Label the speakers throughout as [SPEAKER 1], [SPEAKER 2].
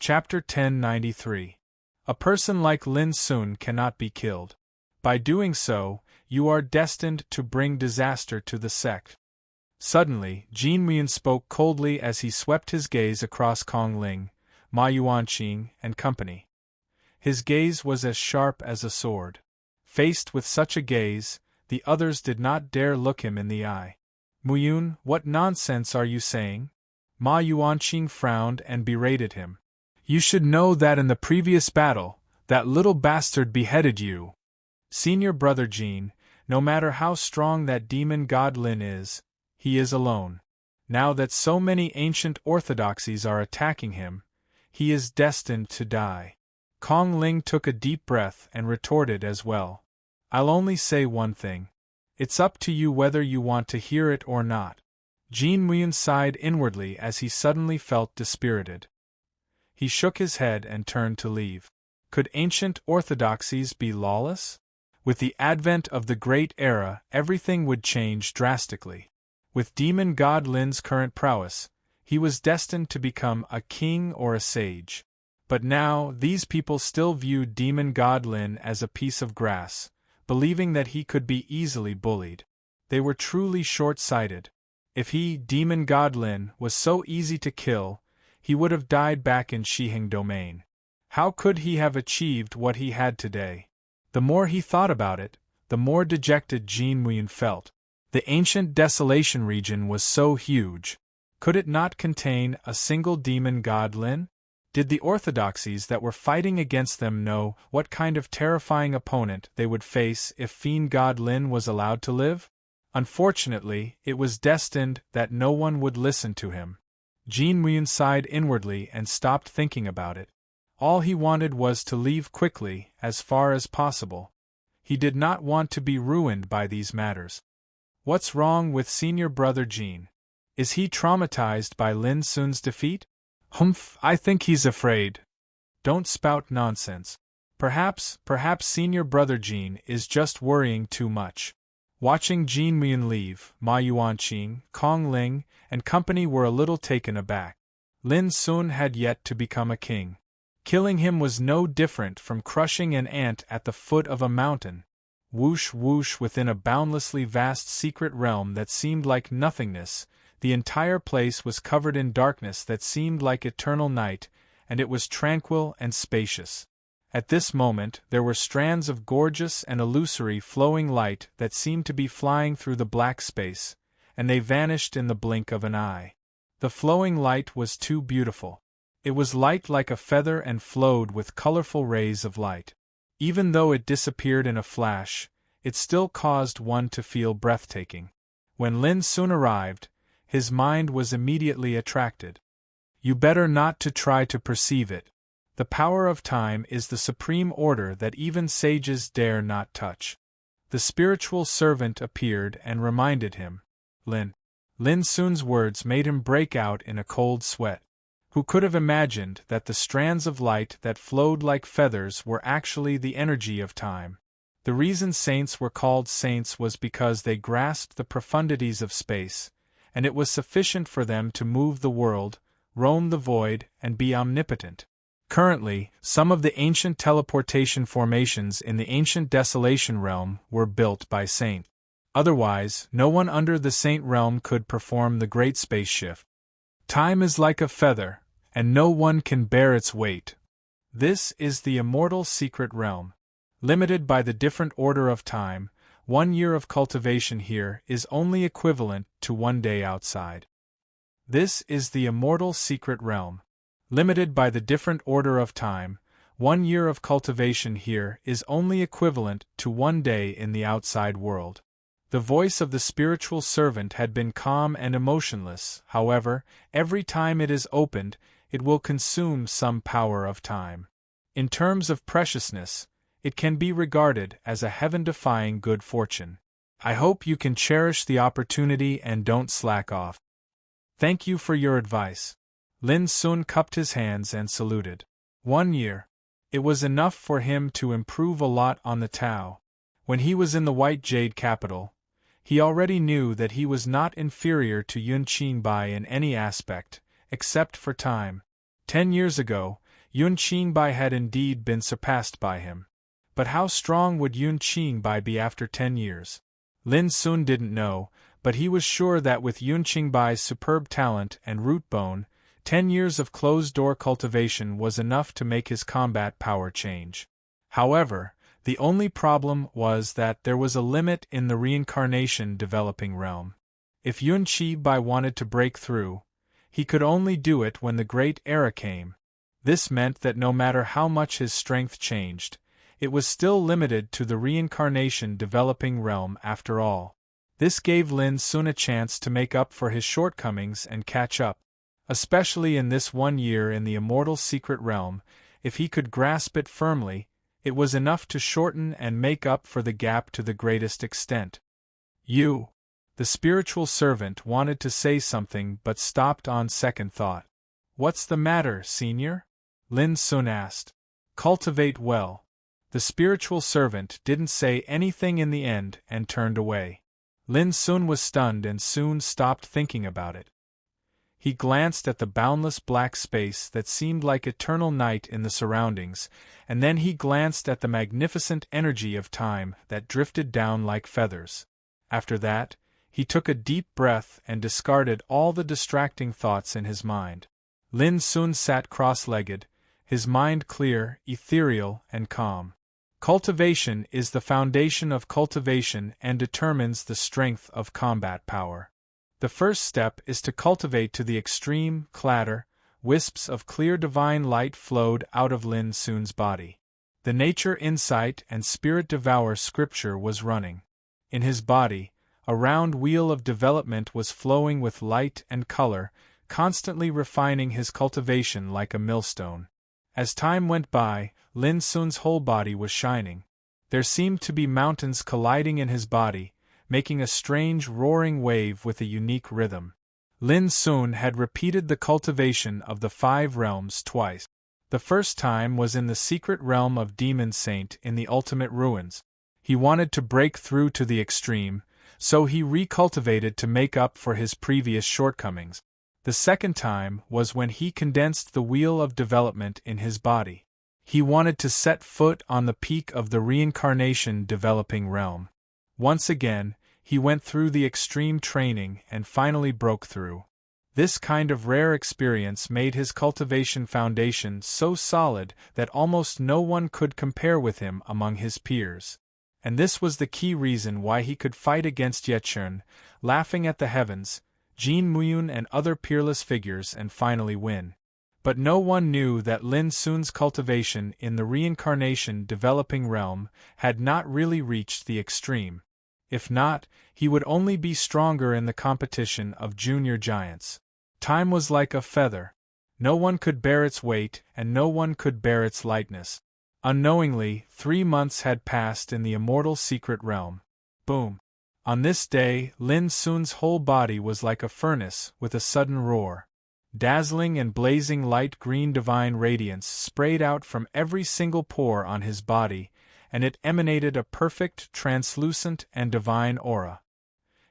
[SPEAKER 1] Chapter 1093. A person like Lin Sun cannot be killed. By doing so, you are destined to bring disaster to the sect. Suddenly, Jin Muan spoke coldly as he swept his gaze across Kong Ling, Ma Yuanqing, and company. His gaze was as sharp as a sword. Faced with such a gaze, the others did not dare look him in the eye. Muyun, what nonsense are you saying? Ma Yuanqing frowned and berated him. You should know that in the previous battle, that little bastard beheaded you. Senior brother Jin, no matter how strong that demon god Lin is, he is alone. Now that so many ancient orthodoxies are attacking him, he is destined to die. Kong Ling took a deep breath and retorted as well. I'll only say one thing. It's up to you whether you want to hear it or not. Jin Muan sighed inwardly as he suddenly felt dispirited. He shook his head and turned to leave. Could ancient orthodoxies be lawless? With the advent of the Great Era, everything would change drastically. With demon god Lin's current prowess, he was destined to become a king or a sage. But now, these people still viewed demon god Lin as a piece of grass, believing that he could be easily bullied. They were truly short-sighted. If he, demon god Lin, was so easy to kill, he would have died back in Shiheng domain. How could he have achieved what he had today? The more he thought about it, the more dejected Jin Muan felt. The ancient desolation region was so huge. Could it not contain a single demon god Lin? Did the orthodoxies that were fighting against them know what kind of terrifying opponent they would face if fiend god Lin was allowed to live? Unfortunately, it was destined that no one would listen to him. Jin Muan sighed inwardly and stopped thinking about it. All he wanted was to leave quickly, as far as possible. He did not want to be ruined by these matters. What's wrong with senior brother Jin? Is he traumatized by Lin Sun's defeat? Humph, I think he's afraid. Don't spout nonsense. Perhaps senior brother Jin is just worrying too much. Watching Jin Muan leave, Ma Yuanqing, Kong Ling, and company were a little taken aback. Lin Sun had yet to become a king. Killing him was no different from crushing an ant at the foot of a mountain. Whoosh whoosh within a boundlessly vast secret realm that seemed like nothingness, the entire place was covered in darkness that seemed like eternal night, and it was tranquil and spacious. At this moment there were strands of gorgeous and illusory flowing light that seemed to be flying through the black space, and they vanished in the blink of an eye. The flowing light was too beautiful. It was light like a feather and flowed with colorful rays of light. Even though it disappeared in a flash, it still caused one to feel breathtaking. When Lin Sun arrived, his mind was immediately attracted. You better not to try to perceive it. The power of time is the supreme order that even sages dare not touch. The spiritual servant appeared and reminded him. Lin Sun's words made him break out in a cold sweat. Who could have imagined that the strands of light that flowed like feathers were actually the energy of time? The reason saints were called saints was because they grasped the profundities of space, and it was sufficient for them to move the world, roam the void, and be omnipotent. Currently, some of the ancient teleportation formations in the ancient desolation realm were built by saints. Otherwise, no one under the saint realm could perform the great space shift. Time is like a feather, and no one can bear its weight. This is the immortal secret realm. Limited by the different order of time, 1 year of cultivation here is only equivalent to 1 day outside. This is the immortal secret realm. Limited by the different order of time, 1 year of cultivation here is only equivalent to 1 day in the outside world. The voice of the spiritual servant had been calm and emotionless, however, every time it is opened, it will consume some power of time. In terms of preciousness, it can be regarded as a heaven-defying good fortune. I hope you can cherish the opportunity and don't slack off. Thank you for your advice. Lin Sun cupped his hands and saluted. 1 year. It was enough for him to improve a lot on the Tao. When he was in the White Jade capital, he already knew that he was not inferior to Yun Qinbai in any aspect, except for time. 10 years ago, Yun Qingbai had indeed been surpassed by him. But how strong would Yun Qingbai be after 10 years? Lin Sun didn't know, but he was sure that with Yun Qingbai's superb talent and root bone, 10 years of closed-door cultivation was enough to make his combat power change. However, the only problem was that there was a limit in the reincarnation developing realm. If Yun Qingbei wanted to break through, he could only do it when the Great Era came. This meant that no matter how much his strength changed, it was still limited to the reincarnation developing realm after all. This gave Lin Sun a chance to make up for his shortcomings and catch up. Especially in this 1 year in the immortal secret realm, if he could grasp it firmly, it was enough to shorten and make up for the gap to the greatest extent. You, the spiritual servant, wanted to say something but stopped on second thought. What's the matter, senior? Lin Sun asked. Cultivate well. The spiritual servant didn't say anything in the end and turned away. Lin Sun was stunned and soon stopped thinking about it. He glanced at the boundless black space that seemed like eternal night in the surroundings, and then he glanced at the magnificent energy of time that drifted down like feathers. After that, he took a deep breath and discarded all the distracting thoughts in his mind. Lin Sun sat cross-legged, his mind clear, ethereal, and calm. Cultivation is the foundation of cultivation and determines the strength of combat power. The first step is to cultivate to the extreme. Clatter, wisps of clear divine light flowed out of Lin Sun's body. The nature insight and spirit devour scripture was running. In his body, a round wheel of development was flowing with light and color, constantly refining his cultivation like a millstone. As time went by, Lin Sun's whole body was shining. There seemed to be mountains colliding in his body, making a strange roaring wave with a unique rhythm. Lin Sun had repeated the cultivation of the 5 realms twice. The first time was in the secret realm of Demon Saint in the ultimate ruins. He wanted to break through to the extreme, so he recultivated to make up for his previous shortcomings. The second time was when he condensed the wheel of development in his body. He wanted to set foot on the peak of the reincarnation developing realm. Once again, he went through the extreme training and finally broke through. This kind of rare experience made his cultivation foundation so solid that almost no one could compare with him among his peers. And this was the key reason why he could fight against Yechun, laughing at the heavens, Jin Muyun and other peerless figures and finally win. But no one knew that Lin Sun's cultivation in the reincarnation developing realm had not really reached the extreme. If not, he would only be stronger in the competition of junior giants. Time was like a feather. No one could bear its weight, and no one could bear its lightness. Unknowingly, 3 months had passed in the immortal secret realm. Boom! On this day, Lin Sun's whole body was like a furnace with a sudden roar. Dazzling and blazing light green divine radiance sprayed out from every single pore on his body, and it emanated a perfect, translucent, and divine aura.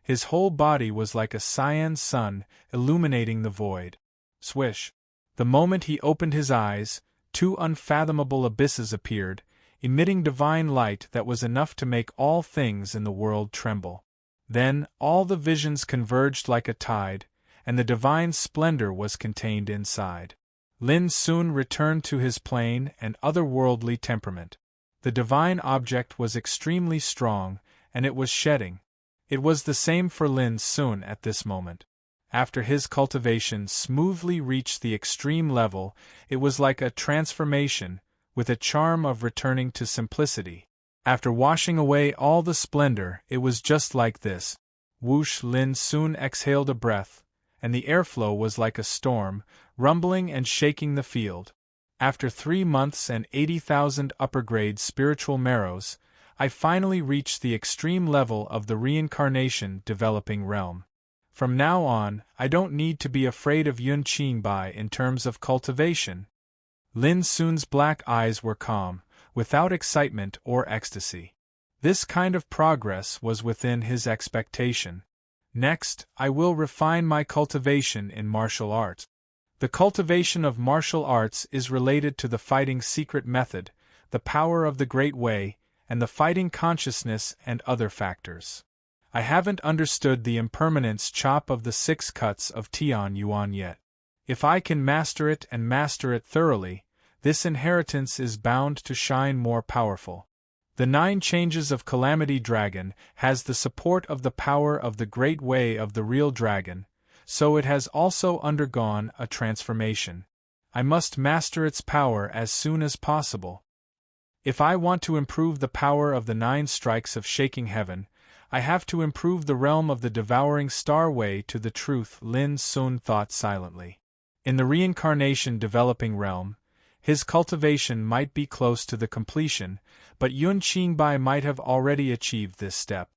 [SPEAKER 1] His whole body was like a cyan sun, illuminating the void. Swish! The moment he opened his eyes, 2 unfathomable abysses appeared, emitting divine light that was enough to make all things in the world tremble. Then, all the visions converged like a tide, and the divine splendor was contained inside. Lin Sun returned to his plain and otherworldly temperament. The divine object was extremely strong, and it was shedding. It was the same for Lin Sun at this moment. After his cultivation smoothly reached the extreme level, it was like a transformation, with a charm of returning to simplicity. After washing away all the splendor, it was just like this. Whoosh! Lin Sun exhaled a breath, and the airflow was like a storm, rumbling and shaking the field. After 3 months and 80,000 upper-grade spiritual marrows, I finally reached the extreme level of the reincarnation developing realm. From now on, I don't need to be afraid of Yun Qingbai in terms of cultivation. Lin Sun's black eyes were calm, without excitement or ecstasy. This kind of progress was within his expectation. Next, I will refine my cultivation in martial arts. The cultivation of martial arts is related to the fighting secret method, the power of the Great Way, and the fighting consciousness and other factors. I haven't understood the impermanence chop of the 6 cuts of Tian Yuan yet. If I can master it and master it thoroughly, this inheritance is bound to shine more powerful. The 9 changes of Calamity Dragon has the support of the power of the Great Way of the real dragon, so it has also undergone a transformation. I must master its power as soon as possible. If I want to improve the power of the 9 strikes of shaking heaven, I have to improve the realm of the devouring star way to the truth, Lin Sun thought silently. In the reincarnation developing realm, his cultivation might be close to the completion, but Yun Qingbai might have already achieved this step.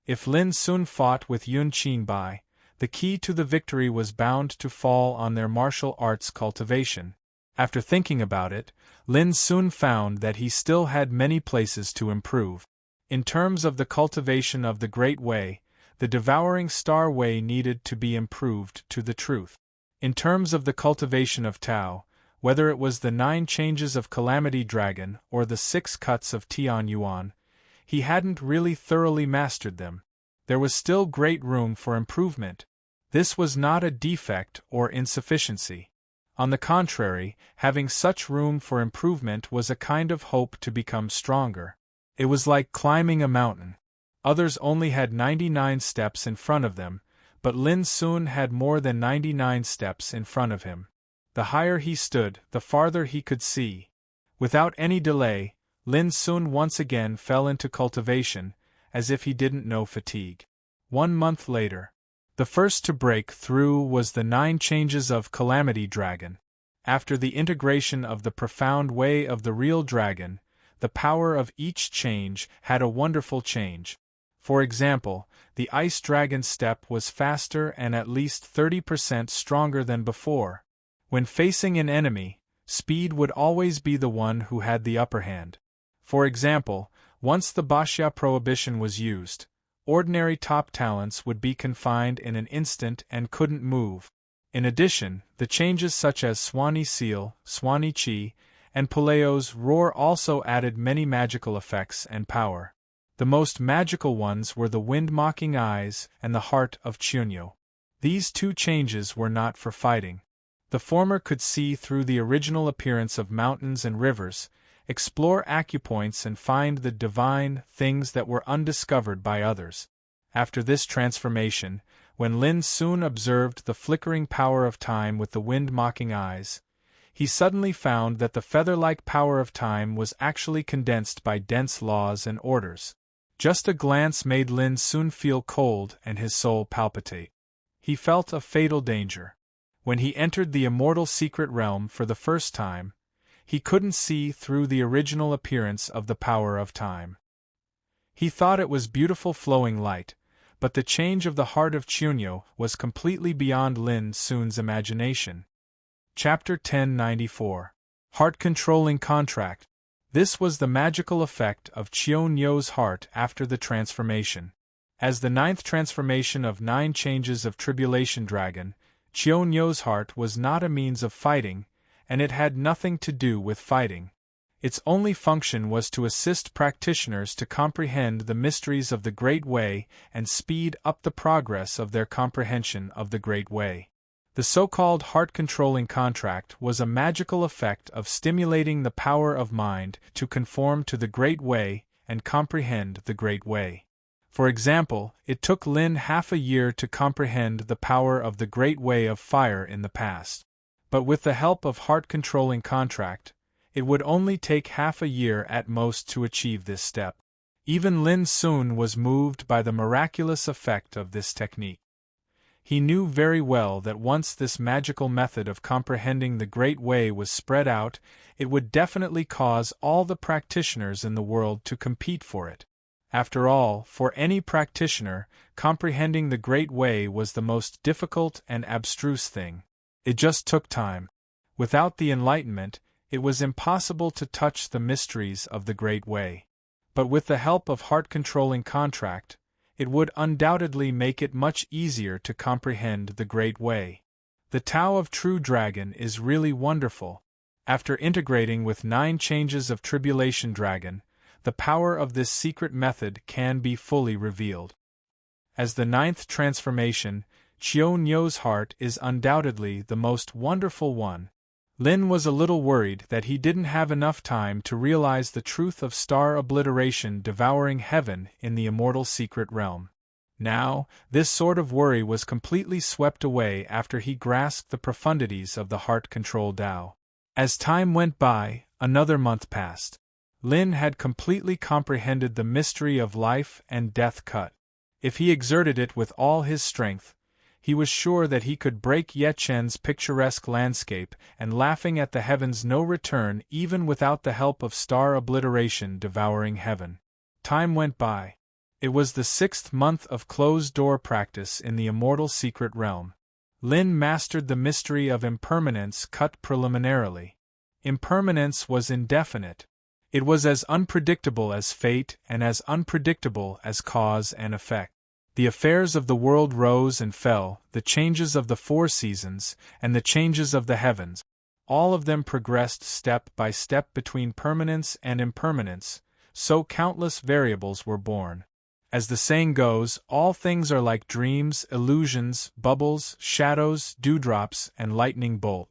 [SPEAKER 1] If Lin Sun fought with Yun Qingbai, the key to the victory was bound to fall on their martial arts cultivation. After thinking about it, Lin Sun found that he still had many places to improve. In terms of the cultivation of the Great Way, the devouring star way needed to be improved to the truth. In terms of the cultivation of Tao, whether it was the 9 changes of Calamity Dragon or the 6 cuts of Tian Yuan, he hadn't really thoroughly mastered them. There was still great room for improvement. This was not a defect or insufficiency. On the contrary, having such room for improvement was a kind of hope to become stronger. It was like climbing a mountain. Others only had 99 steps in front of them, but Lin Sun had more than 99 steps in front of him. The higher he stood, the farther he could see. Without any delay, Lin Sun once again fell into cultivation, as if he didn't know fatigue. 1 month later. The first to break through was the 9 changes of Calamity Dragon. After the integration of the profound way of the real dragon, the power of each change had a wonderful change. For example, the Ice Dragon step was faster and at least 30% stronger than before. When facing an enemy, speed would always be the one who had the upper hand. For example, once the Bashya prohibition was used, ordinary top talents would be confined in an instant and couldn't move. In addition, the changes such as Swanee Seal, Swanee Chi, and Paleo's Roar also added many magical effects and power. The most magical ones were the Wind-Mocking Eyes and the Heart of Chunyo. These 2 changes were not for fighting. The former could see through the original appearance of mountains and rivers, explore acupoints and find the divine things that were undiscovered by others. After this transformation, when Lin Sun observed the flickering power of time with the Wind-Mocking Eyes, he suddenly found that the feather-like power of time was actually condensed by dense laws and orders. Just a glance made Lin Sun feel cold and his soul palpitate. He felt a fatal danger. When he entered the immortal secret realm for the first time, he couldn't see through the original appearance of the power of time. He thought it was beautiful flowing light, but the change of the heart of Chunyo was completely beyond Lin Sun's imagination. Chapter 1094. Heart-Controlling Contract. This was the magical effect of Chunyo's heart after the transformation. As the 9th transformation of 9 changes of Tribulation Dragon, Chunyo's heart was not a means of fighting, and it had nothing to do with fighting. Its only function was to assist practitioners to comprehend the mysteries of the Great Way and speed up the progress of their comprehension of the Great Way. The so-called heart-controlling contract was a magical effect of stimulating the power of mind to conform to the Great Way and comprehend the Great Way. For example, it took Lin half a year to comprehend the power of the Great Way of Fire in the past. But with the help of heart-controlling contract, it would only take half a year at most to achieve this step. Even Lin Sun was moved by the miraculous effect of this technique. He knew very well that once this magical method of comprehending the Great Way was spread out, it would definitely cause all the practitioners in the world to compete for it. After all, for any practitioner, comprehending the Great Way was the most difficult and abstruse thing. It just took time. Without the enlightenment, it was impossible to touch the mysteries of the Great Way. But with the help of heart-controlling contract, it would undoubtedly make it much easier to comprehend the Great Way. The Tao of True Dragon is really wonderful. After integrating with 9 changes of Tribulation Dragon, the power of this secret method can be fully revealed. As the 9th transformation, Chiu Nyo's heart is undoubtedly the most wonderful one. Lin was a little worried that he didn't have enough time to realize the truth of star obliteration devouring heaven in the immortal secret realm. Now, this sort of worry was completely swept away after he grasped the profundities of the heart control Tao. As time went by, another month passed. Lin had completely comprehended the mystery of life and death cut. If he exerted it with all his strength, he was sure that he could break Yechen's picturesque landscape and laughing at the heavens no return even without the help of star obliteration devouring heaven. Time went by. It was the 6th month of closed-door practice in the immortal secret realm. Lin mastered the mystery of impermanence cut preliminarily. Impermanence was indefinite. It was as unpredictable as fate and as unpredictable as cause and effect. The affairs of the world rose and fell, the changes of the 4 seasons, and the changes of the heavens. All of them progressed step by step between permanence and impermanence, so countless variables were born. As the saying goes, all things are like dreams, illusions, bubbles, shadows, dewdrops, and lightning bolt.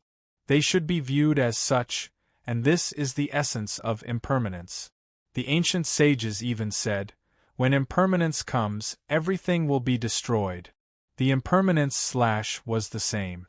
[SPEAKER 1] They should be viewed as such, and this is the essence of impermanence. The ancient sages even said, when impermanence comes, everything will be destroyed. The impermanence slash was the same.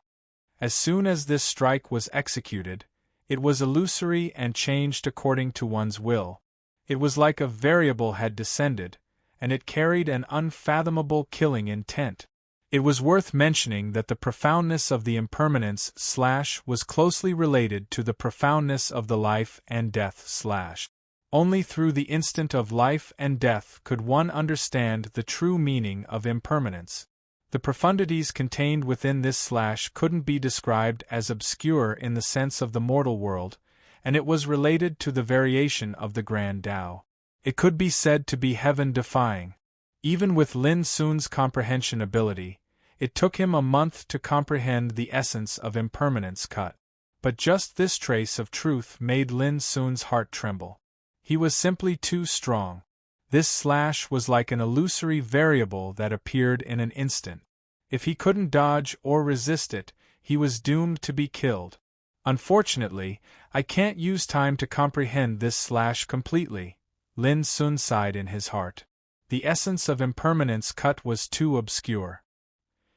[SPEAKER 1] As soon as this strike was executed, it was illusory and changed according to one's will. It was like a variable had descended, and it carried an unfathomable killing intent. It was worth mentioning that the profoundness of the impermanence slash was closely related to the profoundness of the life and death slash. Only through the instant of life and death could one understand the true meaning of impermanence. The profundities contained within this slash couldn't be described as obscure in the sense of the mortal world, and it was related to the variation of the Grand Tao. It could be said to be heaven-defying. Even with Lin Sun's comprehension ability, it took him a month to comprehend the essence of impermanence cut. But just this trace of truth made Lin Sun's heart tremble. He was simply too strong. This slash was like an illusory variable that appeared in an instant. If he couldn't dodge or resist it, he was doomed to be killed. Unfortunately, I can't use time to comprehend this slash completely, Lin Sun sighed in his heart. The essence of impermanence cut was too obscure.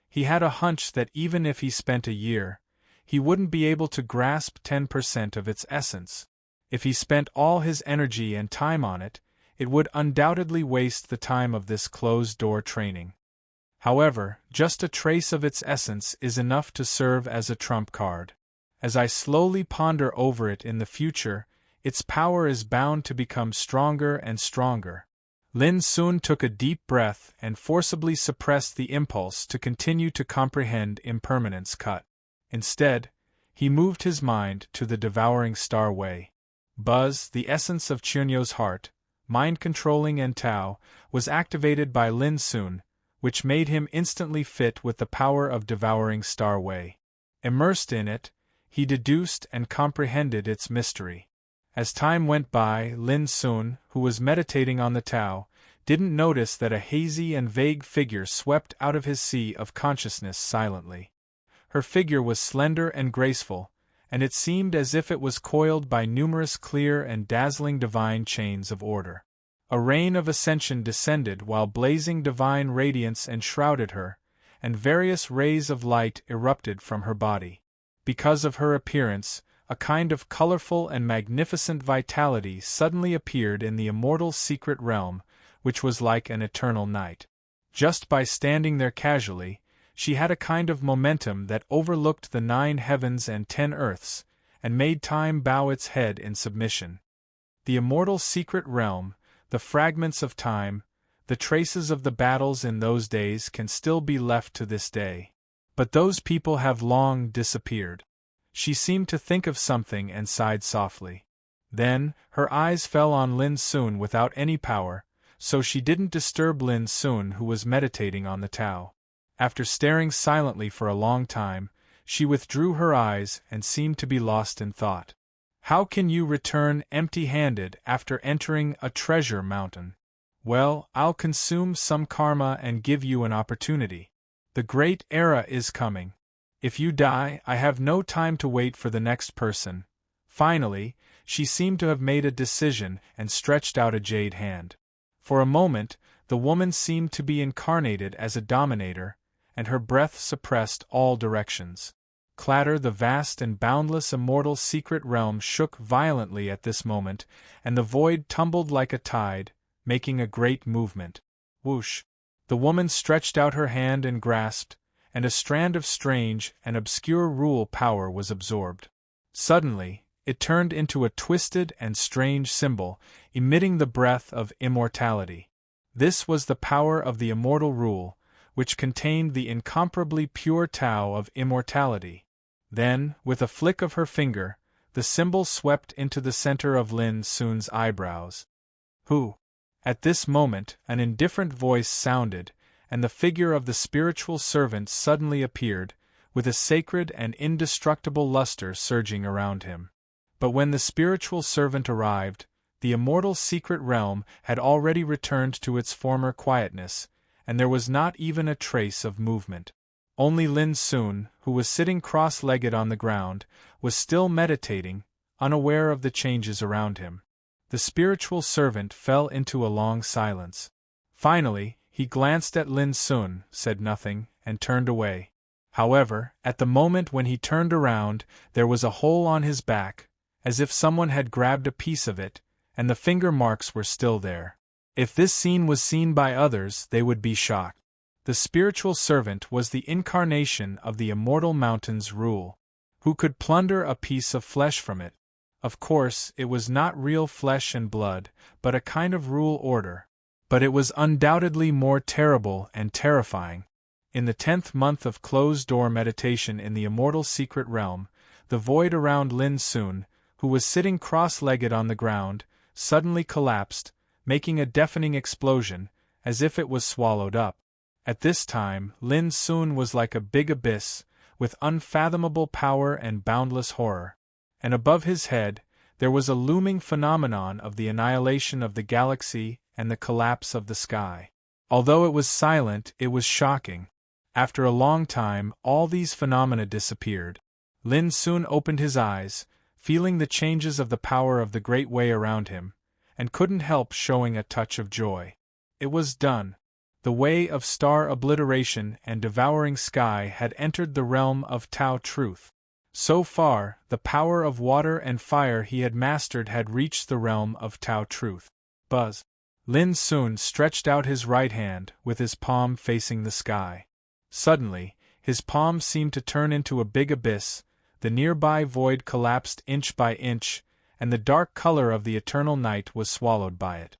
[SPEAKER 1] He had a hunch that even if he spent a year, he wouldn't be able to grasp 10% of its essence. If he spent all his energy and time on it, it would undoubtedly waste the time of this closed-door training. However, just a trace of its essence is enough to serve as a trump card. As I slowly ponder over it in the future, its power is bound to become stronger and stronger. Lin Sun took a deep breath and forcibly suppressed the impulse to continue to comprehend impermanence cut. Instead, he moved his mind to the devouring star way. Buzz, the essence of Chunyo's heart, mind-controlling and Tao, was activated by Lin Sun, which made him instantly fit with the power of devouring star way. Immersed in it, he deduced and comprehended its mystery. As time went by, Lin Sun, who was meditating on the Tao, didn't notice that a hazy and vague figure swept out of his sea of consciousness silently. Her figure was slender and graceful, and it seemed as if it was coiled by numerous clear and dazzling divine chains of order. A rain of ascension descended while blazing divine radiance enshrouded her, and various rays of light erupted from her body. Because of her appearance, a kind of colorful and magnificent vitality suddenly appeared in the immortal secret realm, which was like an eternal night. Just by standing there casually, she had a kind of momentum that overlooked the 9 heavens and 10 earths, and made time bow its head in submission. The immortal secret realm, the fragments of time, the traces of the battles in those days can still be left to this day. But those people have long disappeared. She seemed to think of something and sighed softly. Then, her eyes fell on Lin Sun without any power, so she didn't disturb Lin Sun who was meditating on the Tao. After staring silently for a long time, she withdrew her eyes and seemed to be lost in thought. How can you return empty-handed after entering a treasure mountain? Well, I'll consume some karma and give you an opportunity. The great era is coming. If you die, I have no time to wait for the next person. Finally, she seemed to have made a decision and stretched out a jade hand. For a moment, the woman seemed to be incarnated as a dominator, and her breath suppressed all directions. Clatter! The vast and boundless immortal secret realm shook violently at this moment, and the void tumbled like a tide, making a great movement. Whoosh! The woman stretched out her hand and grasped, and a strand of strange and obscure rule power was absorbed. Suddenly, it turned into a twisted and strange symbol, emitting the breath of immortality. This was the power of the immortal rule, which contained the incomparably pure Tao of immortality. Then, with a flick of her finger, the symbol swept into the center of Lin Sun's eyebrows. Who? At this moment, an indifferent voice sounded, and the figure of the spiritual servant suddenly appeared, with a sacred and indestructible luster surging around him. But when the spiritual servant arrived, the immortal secret realm had already returned to its former quietness, and there was not even a trace of movement. Only Lin Sun, who was sitting cross-legged on the ground, was still meditating, unaware of the changes around him. The spiritual servant fell into a long silence. Finally, he glanced at Lin Sun, said nothing, and turned away. However, at the moment when he turned around, there was a hole on his back, as if someone had grabbed a piece of it, and the finger marks were still there. If this scene was seen by others, they would be shocked. The spiritual servant was the incarnation of the immortal mountain's rule. Who could plunder a piece of flesh from it? Of course, it was not real flesh and blood, but a kind of rule order. But it was undoubtedly more terrible and terrifying. In the 10th month of closed-door meditation in the immortal secret realm, the void around Lin Sun, who was sitting cross-legged on the ground, suddenly collapsed, making a deafening explosion, as if it was swallowed up. At this time, Lin Sun was like a big abyss, with unfathomable power and boundless horror. And above his head, there was a looming phenomenon of the annihilation of the galaxy and the collapse of the sky. Although it was silent, it was shocking. After a long time, all these phenomena disappeared. Lin Sun opened his eyes, feeling the changes of the power of the great way around him, and couldn't help showing a touch of joy. It was done. The way of star obliteration and devouring sky had entered the realm of Tao truth. So far, the power of water and fire he had mastered had reached the realm of Tao truth. Buzz! Lin Sun stretched out his right hand, with his palm facing the sky. Suddenly, his palm seemed to turn into a big abyss, the nearby void collapsed inch by inch, and the dark color of the eternal night was swallowed by it.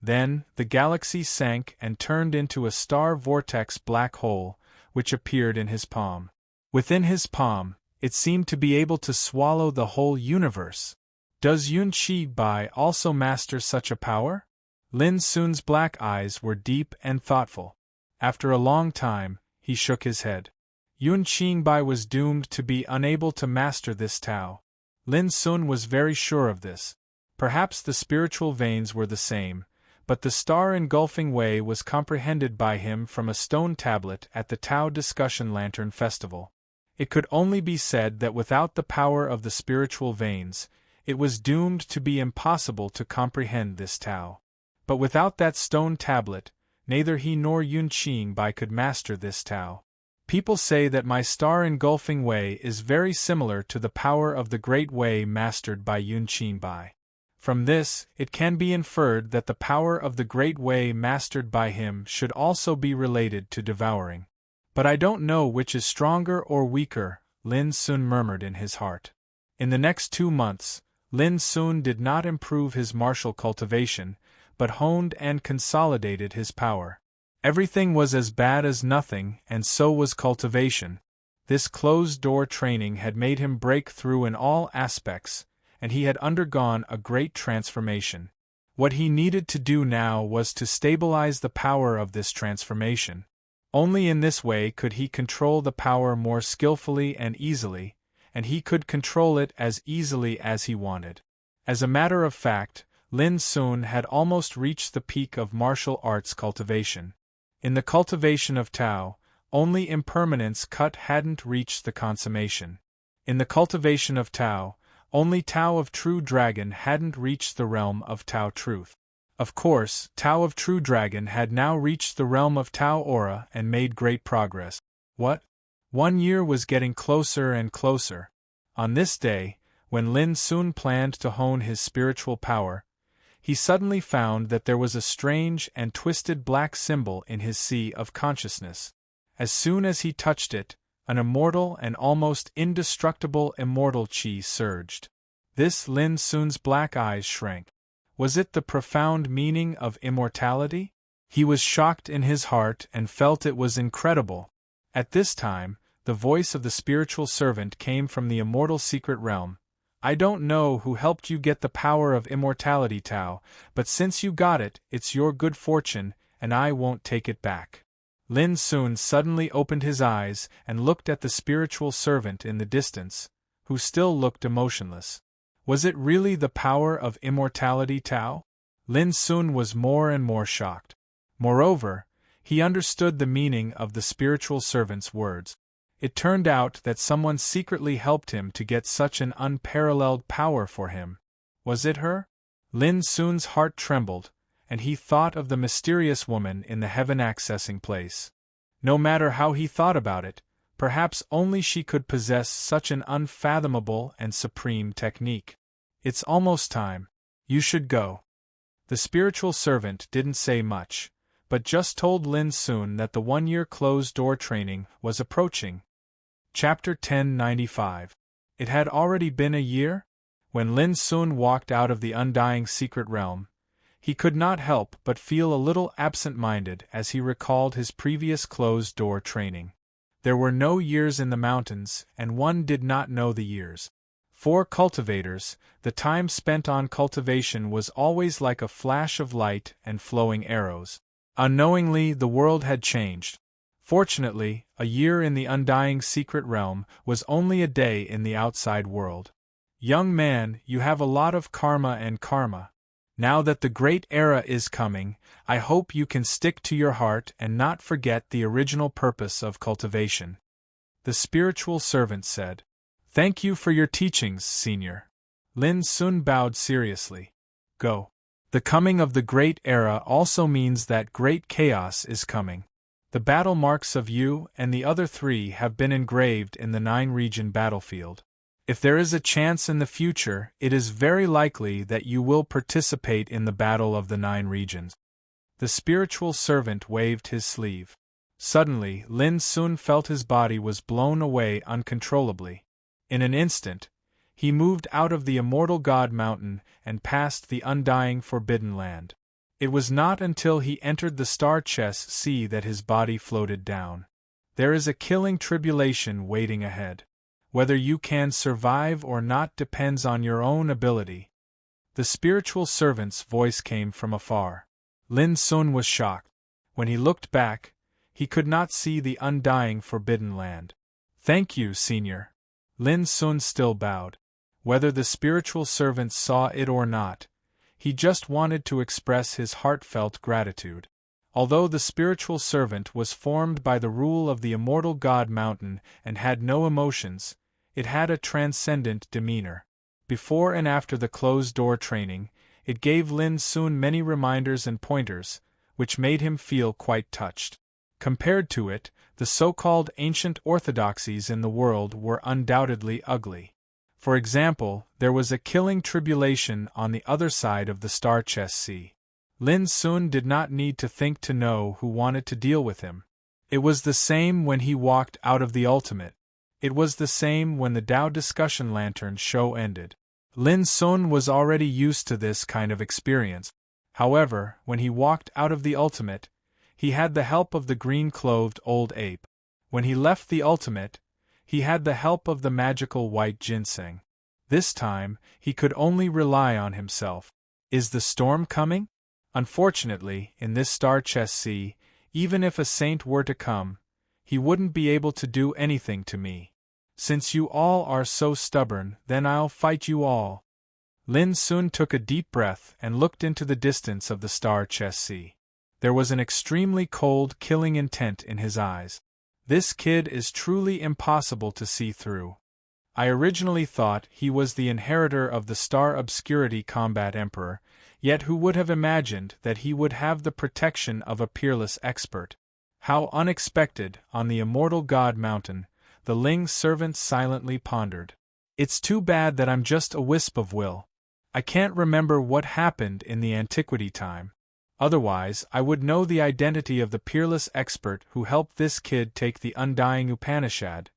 [SPEAKER 1] Then, the galaxy sank and turned into a star vortex black hole, which appeared in his palm. Within his palm, it seemed to be able to swallow the whole universe. Does Yun Qi Bai also master such a power? Lin Sun's black eyes were deep and thoughtful. After a long time, he shook his head. Yun Qingbai was doomed to be unable to master this Tao. Lin Sun was very sure of this. Perhaps the spiritual veins were the same, but the star-engulfing way was comprehended by him from a stone tablet at the Tao Discussion Lantern Festival. It could only be said that without the power of the spiritual veins, it was doomed to be impossible to comprehend this Tao. But without that stone tablet, neither he nor Yun Qingbai could master this Tao. People say that my star-engulfing way is very similar to the power of the great way mastered by Yun Qingbai. From this, it can be inferred that the power of the great way mastered by him should also be related to devouring. But I don't know which is stronger or weaker, Lin Sun murmured in his heart. In the next 2 months, Lin Sun did not improve his martial cultivation, but honed and consolidated his power. Everything was as bad as nothing, and so was cultivation. This closed-door training had made him break through in all aspects, and he had undergone a great transformation. What he needed to do now was to stabilize the power of this transformation. Only in this way could he control the power more skillfully and easily, and he could control it as easily as he wanted. As a matter of fact, Lin Sun had almost reached the peak of martial arts cultivation. In the cultivation of Tao, only impermanence cut hadn't reached the consummation. In the cultivation of Tao, only Tao of True Dragon hadn't reached the realm of Tao Truth. Of course, Tao of True Dragon had now reached the realm of Tao Aura and made great progress. What? 1 year was getting closer and closer. On this day, when Lin Sun planned to hone his spiritual power, he suddenly found that there was a strange and twisted black symbol in his sea of consciousness. As soon as he touched it, an immortal and almost indestructible immortal chi surged. This Lin Sun's black eyes shrank. Was it the profound meaning of immortality? He was shocked in his heart and felt it was incredible. At this time, the voice of the spiritual servant came from the immortal secret realm. I don't know who helped you get the power of immortality, Tao, but since you got it, it's your good fortune, and I won't take it back. Lin Sun suddenly opened his eyes and looked at the spiritual servant in the distance, who still looked emotionless. Was it really the power of immortality, Tao? Lin Sun was more and more shocked. Moreover, he understood the meaning of the spiritual servant's words. It turned out that someone secretly helped him to get such an unparalleled power for him. Was it her? Lin Sun's heart trembled, and he thought of the mysterious woman in the heaven-accessing place. No matter how he thought about it, perhaps only she could possess such an unfathomable and supreme technique. It's almost time. You should go. The spiritual servant didn't say much, but just told Lin Sun that the 1-year closed-door training was approaching. Chapter 1095. It had already been a year? When Lin Sun walked out of the undying secret realm, he could not help but feel a little absent-minded as he recalled his previous closed-door training. There were no years in the mountains, and one did not know the years. For cultivators, the time spent on cultivation was always like a flash of light and flowing arrows. Unknowingly, the world had changed. Fortunately, a year in the undying secret realm was only a day in the outside world. Young man, you have a lot of karma and karma. Now that the great era is coming, I hope you can stick to your heart and not forget the original purpose of cultivation. The spiritual servant said. Thank you for your teachings, Senior. Lin Sun bowed seriously. Go. The coming of the great era also means that great chaos is coming. The battle marks of you and the other 3 have been engraved in the 9-region battlefield. If there is a chance in the future, it is very likely that you will participate in the battle of the 9 regions. The spiritual servant waved his sleeve. Suddenly, Lin Sun felt his body was blown away uncontrollably. In an instant, he moved out of the immortal God Mountain and past the undying Forbidden Land. It was not until he entered the Star Chess Sea that his body floated down. There is a killing tribulation waiting ahead. Whether you can survive or not depends on your own ability. The spiritual servant's voice came from afar. Lin Sun was shocked. When he looked back, he could not see the undying Forbidden Land. Thank you, Senior. Lin Sun still bowed. Whether the spiritual servant saw it or not, he just wanted to express his heartfelt gratitude. Although the spiritual servant was formed by the rule of the immortal God Mountain and had no emotions, it had a transcendent demeanor. Before and after the closed-door training, it gave Lin Sun many reminders and pointers, which made him feel quite touched. Compared to it, the so-called ancient orthodoxies in the world were undoubtedly ugly. For example, there was a killing tribulation on the other side of the Star Chess Sea. Lin Sun did not need to think to know who wanted to deal with him. It was the same when he walked out of the ultimate. It was the same when the Tao Discussion Lantern show ended. Lin Sun was already used to this kind of experience. However, when he walked out of the ultimate, he had the help of the green-clothed old ape. When he left the ultimate, he had the help of the magical white ginseng. This time, he could only rely on himself. Is the storm coming? Unfortunately, in this Star Chess Sea, Even if a saint were to come, he wouldn't be able to do anything to me. Since you all are so stubborn, then I'll fight you all. Lin Sun took a deep breath and looked into the distance of the star chess sea. There was an extremely cold, killing intent in his eyes. This kid is truly impossible to see through. I originally thought he was the inheritor of the Star Obscurity Combat Emperor, yet who would have imagined that he would have the protection of a peerless expert? How unexpected, on the immortal God Mountain, the Ling servant silently pondered. It's too bad that I'm just a wisp of will. I can't remember what happened in the antiquity time. Otherwise, I would know the identity of the peerless expert who helped this kid take the undying Upanishad.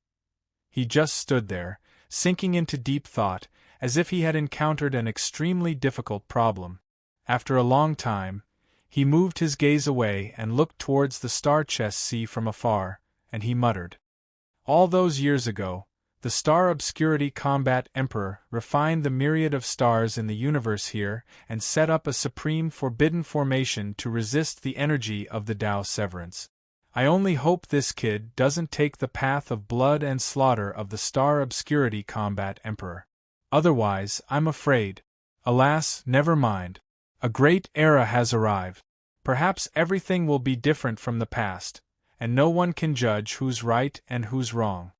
[SPEAKER 1] He just stood there, sinking into deep thought, as if he had encountered an extremely difficult problem. After a long time, he moved his gaze away and looked towards the star chess sea from afar, and he muttered. All those years ago, the Star Obscurity Combat Emperor refined the myriad of stars in the universe here and set up a supreme forbidden formation to resist the energy of the Tao Severance. I only hope this kid doesn't take the path of blood and slaughter of the Star Obscurity Combat Emperor. Otherwise, I'm afraid. Alas, never mind. A great era has arrived. Perhaps everything will be different from the past, and no one can judge who's right and who's wrong.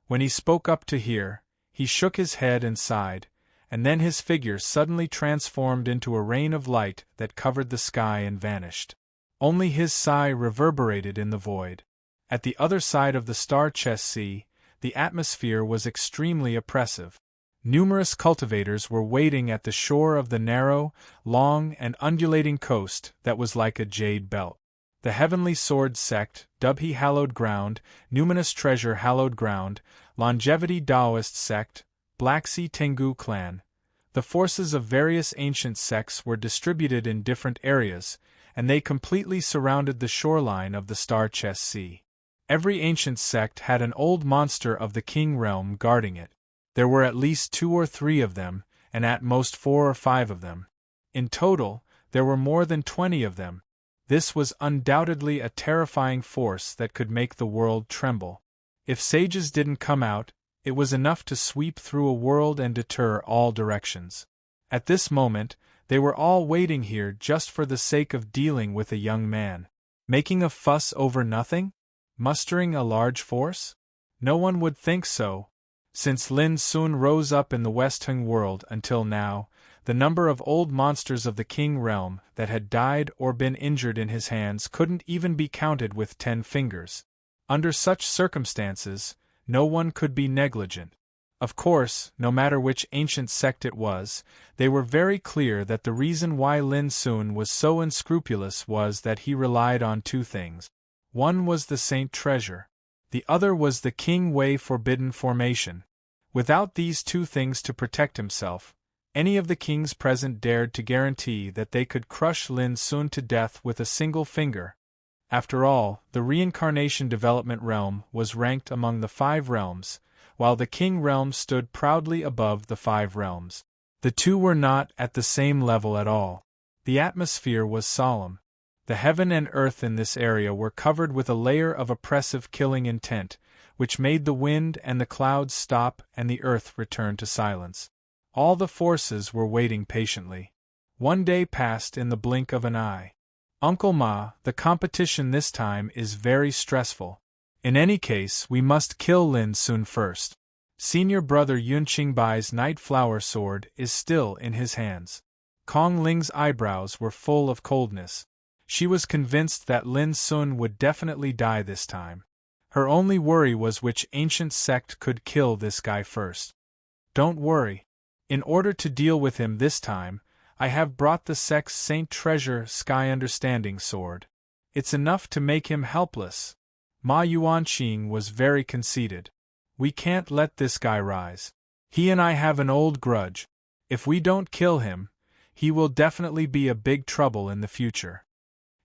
[SPEAKER 1] When he spoke up to hear, he shook his head and sighed, and then his figure suddenly transformed into a rain of light that covered the sky and vanished. Only his sigh reverberated in the void. At the other side of the star chess sea, the atmosphere was extremely oppressive. Numerous cultivators were waiting at the shore of the narrow, long, and undulating coast that was like a jade belt. The Heavenly Sword Sect, Dubhe Hallowed Ground, Numinous Treasure Hallowed Ground, Longevity Taoist Sect, Black Sea Tengu Clan. The forces of various ancient sects were distributed in different areas, and they completely surrounded the shoreline of the Star Chess Sea. Every ancient sect had an old monster of the King Realm guarding it. There were at least 2 or 3 of them, and at most 4 or 5 of them. In total, there were more than 20 of them. This was undoubtedly a terrifying force that could make the world tremble. If sages didn't come out, it was enough to sweep through a world and deter all directions. At this moment, they were all waiting here just for the sake of dealing with a young man. Making a fuss over nothing? Mustering a large force? No one would think so. Since Lin Sun rose up in the Westung world until now, the number of old monsters of the King Realm that had died or been injured in his hands couldn't even be counted with 10 fingers. Under such circumstances, no one could be negligent. Of course, no matter which ancient sect it was, they were very clear that the reason why Lin Sun was so unscrupulous was that he relied on 2 things. One was the Saint Treasure. The other was the King Wei Forbidden Formation. Without these 2 things to protect himself, any of the kings present dared to guarantee that they could crush Lin Sun to death with a single finger. After all, the Reincarnation Development Realm was ranked among the 5 realms, while the King Realm stood proudly above the 5 realms. The 2 were not at the same level at all. The atmosphere was solemn. The heaven and earth in this area were covered with a layer of oppressive killing intent, which made the wind and the clouds stop and the earth return to silence. All the forces were waiting patiently. One day passed in the blink of an eye. Uncle Ma, the competition this time is very stressful. In any case, we must kill Lin Sun first. Senior brother Yun Qingbai's Night Flower Sword is still in his hands. Kong Ling's eyebrows were full of coldness. She was convinced that Lin Sun would definitely die this time. Her only worry was which ancient sect could kill this guy first. Don't worry. In order to deal with him this time, I have brought the sect's Saint Treasure Sky Understanding Sword. It's enough to make him helpless. Ma Yuanqing was very conceited. We can't let this guy rise. He and I have an old grudge. If we don't kill him, he will definitely be a big trouble in the future.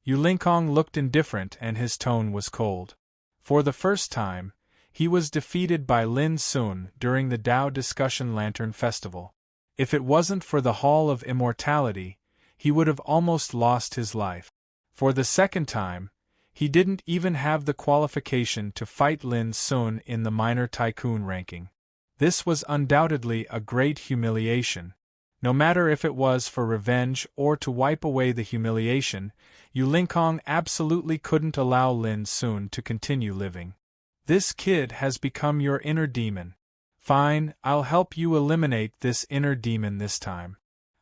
[SPEAKER 1] Yu Lingkong looked indifferent and his tone was cold. For the first time, he was defeated by Lin Sun during the Tao Discussion Lantern Festival. If it wasn't for the Hall of Immortality, he would have almost lost his life. For the second time, He didn't even have the qualification to fight Lin Sun in the minor tycoon ranking. This was undoubtedly a great humiliation. No matter if it was for revenge or to wipe away the humiliation, Yu Lingkong absolutely couldn't allow Lin Sun to continue living. This kid has become your inner demon. Fine, I'll help you eliminate this inner demon this time.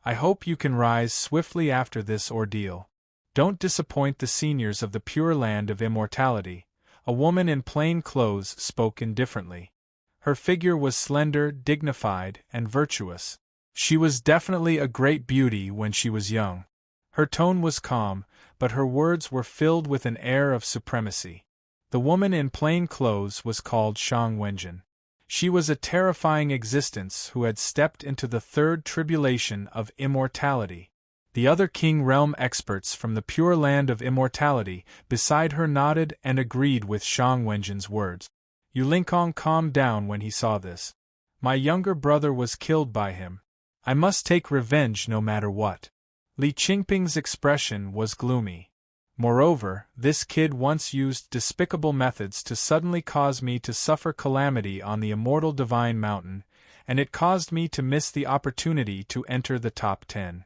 [SPEAKER 1] I hope you can rise swiftly after this ordeal. Don't disappoint the seniors of the Pure Land of Immortality. A woman in plain clothes spoke indifferently. Her figure was slender, dignified, and virtuous. She was definitely a great beauty when she was young. Her tone was calm, but her words were filled with an air of supremacy. The woman in plain clothes was called Shang Wenjin. She was a terrifying existence who had stepped into the third tribulation of immortality. The other King Realm experts from the Pure Land of Immortality beside her nodded and agreed with Shang Wenjin's words. Yu Lingkong calmed down when he saw this. My younger brother was killed by him. I must take revenge no matter what. Li Qingping's expression was gloomy. Moreover, this kid once used despicable methods to suddenly cause me to suffer calamity on the immortal divine mountain, and it caused me to miss the opportunity to enter the top 10.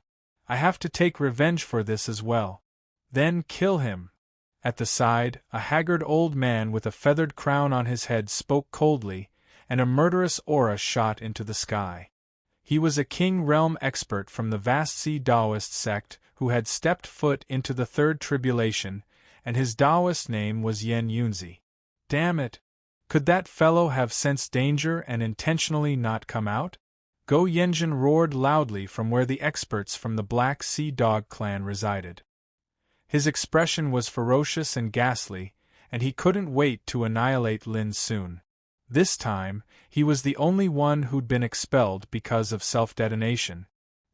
[SPEAKER 1] I have to take revenge for this as well. Then kill him. At the side, a haggard old man with a feathered crown on his head spoke coldly, and a murderous aura shot into the sky. He was a King Realm expert from the vast Sea Taoist sect who had stepped foot into the third tribulation, and his Taoist name was Yen Yunzi. Damn it! Could that fellow have sensed danger and intentionally not come out? Go Yenjin roared loudly from where the experts from the Black Sea Dog clan resided. His expression was ferocious and ghastly, and he couldn't wait to annihilate Lin Sun. This time, he was the only one who'd been expelled because of self-detonation.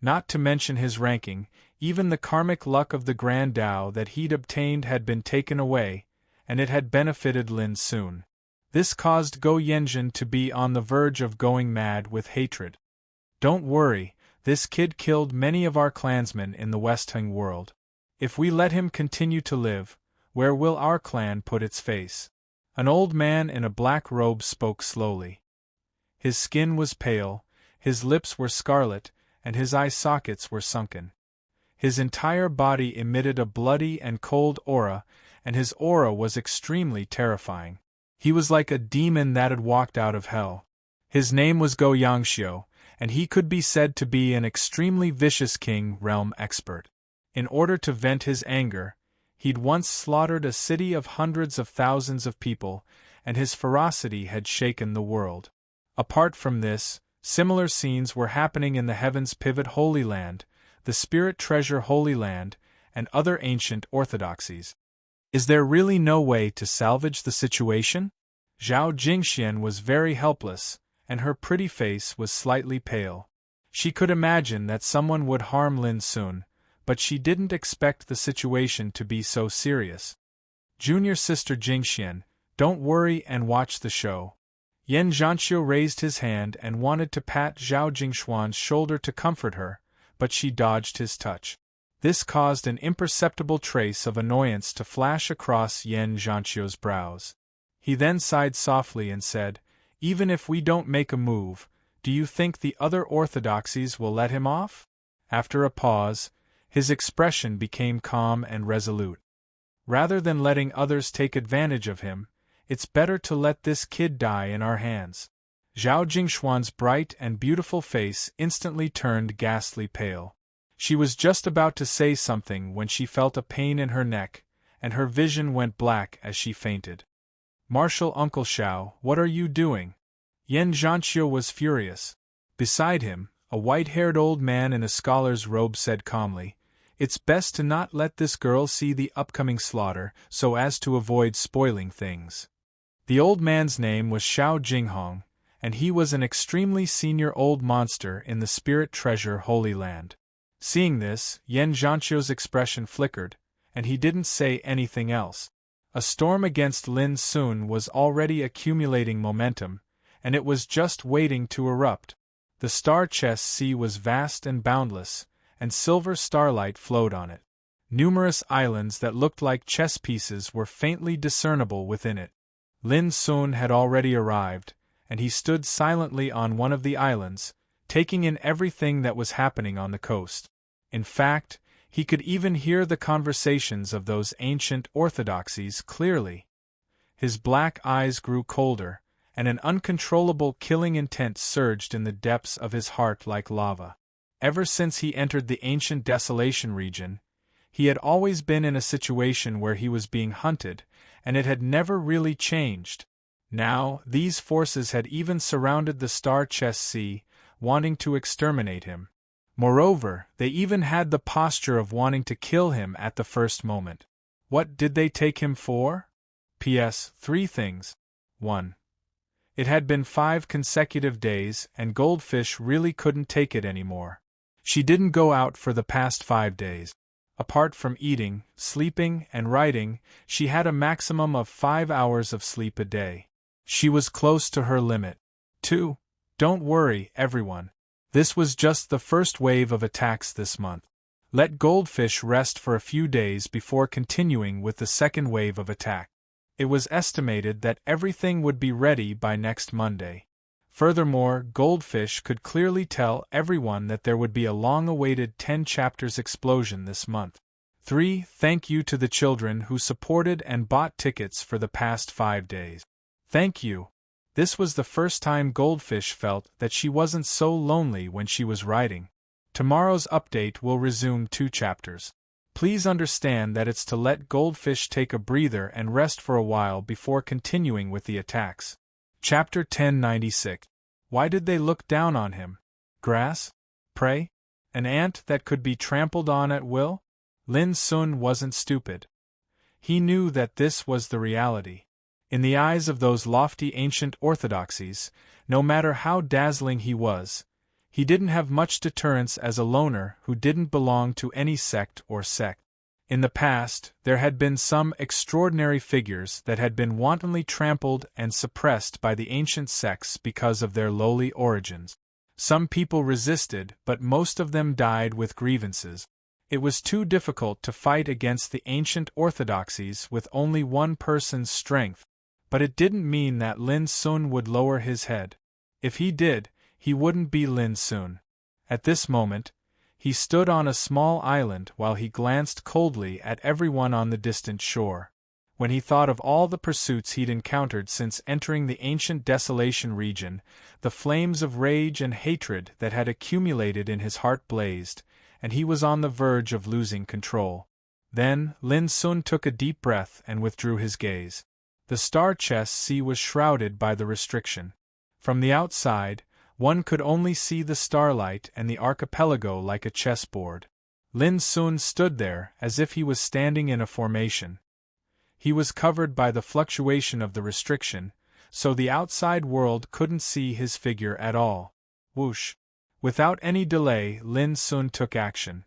[SPEAKER 1] Not to mention his ranking, even the karmic luck of the Grand Tao that he'd obtained had been taken away, and it had benefited Lin Sun. This caused Go Yenjin to be on the verge of going mad with hatred. Don't worry, this kid killed many of our clansmen in the Westhung world. If we let him continue to live, where will our clan put its face? An old man in a black robe spoke slowly. His skin was pale, his lips were scarlet, and his eye sockets were sunken. His entire body emitted a bloody and cold aura, and his aura was extremely terrifying. He was like a demon that had walked out of hell. His name was Go Yangxiu, and he could be said to be an extremely vicious King Realm expert. In order to vent his anger, he'd once slaughtered a city of hundreds of thousands of people, and his ferocity had shaken the world. Apart from this, similar scenes were happening in the Heavens Pivot Holy Land, the Spirit Treasure Holy Land, and other ancient orthodoxies. Is there really no way to salvage the situation? Zhao Jingxian was very helpless, and her pretty face was slightly pale. She could imagine that someone would harm Lin Sun, but she didn't expect the situation to be so serious. Junior sister Jingxian, don't worry and watch the show. Yen Zhanxiu raised his hand and wanted to pat Zhao Jingshuan's shoulder to comfort her, but she dodged his touch. This caused an imperceptible trace of annoyance to flash across Yen Zhanxiu's brows. He then sighed softly and said, "Even if we don't make a move, do you think the other orthodoxies will let him off?" After a pause, his expression became calm and resolute. "Rather than letting others take advantage of him, it's better to let this kid die in our hands." Zhao Jingshuan's bright and beautiful face instantly turned ghastly pale. She was just about to say something when she felt a pain in her neck, and her vision went black as she fainted. "Martial Uncle Xiao, what are you doing?" Yen Zhanxiu was furious. Beside him, a white-haired old man in a scholar's robe said calmly, "It's best to not let this girl see the upcoming slaughter so as to avoid spoiling things." The old man's name was Xiao Jinghong, and he was an extremely senior old monster in the Spirit Treasure Holy Land. Seeing this, Yen Zhanxiu's expression flickered, and he didn't say anything else. A storm against Lin Sun was already accumulating momentum, and it was just waiting to erupt. The star chest sea was vast and boundless, and silver starlight flowed on it. Numerous islands that looked like chess pieces were faintly discernible within it. Lin Sun had already arrived, and he stood silently on one of the islands, taking in everything that was happening on the coast. In fact, he could even hear the conversations of those ancient orthodoxies clearly. His black eyes grew colder, and an uncontrollable killing intent surged in the depths of his heart like lava. Ever since he entered the ancient desolation region, he had always been in a situation where he was being hunted, and it had never really changed. Now, these forces had even surrounded the Star Chess Sea, wanting to exterminate him. Moreover, they even had the posture of wanting to kill him at the first moment. What did they take him for? P.S. 3 things. 1. It had been 5 consecutive days, and Goldfish really couldn't take it anymore. She didn't go out for the past 5 days. Apart from eating, sleeping, and writing, she had a maximum of 5 hours of sleep a day. She was close to her limit. 2. Don't worry, everyone. This was just the first wave of attacks this month. Let Goldfish rest for a few days before continuing with the second wave of attack. It was estimated that everything would be ready by next Monday. Furthermore, Goldfish could clearly tell everyone that there would be a long-awaited 10 chapters explosion this month. 3. Thank you to the children who supported and bought tickets for the past 5 days. Thank you. This was the first time Goldfish felt that she wasn't so lonely when she was writing. Tomorrow's update will resume 2 chapters. Please understand that it's to let Goldfish take a breather and rest for a while before continuing with the attacks. Chapter 1096. Why did they look down on him? Grass? Prey? An ant that could be trampled on at will? Lin Sun wasn't stupid. He knew that this was the reality. In the eyes of those lofty ancient orthodoxies, no matter how dazzling he was, he didn't have much deterrence as a loner who didn't belong to any sect or sect. In the past, there had been some extraordinary figures that had been wantonly trampled and suppressed by the ancient sects because of their lowly origins. Some people resisted, but most of them died with grievances. It was too difficult to fight against the ancient orthodoxies with only one person's strength, but it didn't mean that Lin Sun would lower his head. If he did, he wouldn't be Lin Sun. At this moment, he stood on a small island while he glanced coldly at everyone on the distant shore. When he thought of all the pursuits he'd encountered since entering the ancient desolation region, the flames of rage and hatred that had accumulated in his heart blazed, and he was on the verge of losing control. Then, Lin Sun took a deep breath and withdrew his gaze. The Star Chess Sea was shrouded by the restriction. From the outside, one could only see the starlight and the archipelago like a chessboard. Lin Sun stood there as if he was standing in a formation. He was covered by the fluctuation of the restriction, so the outside world couldn't see his figure at all. Whoosh! Without any delay, Lin Sun took action.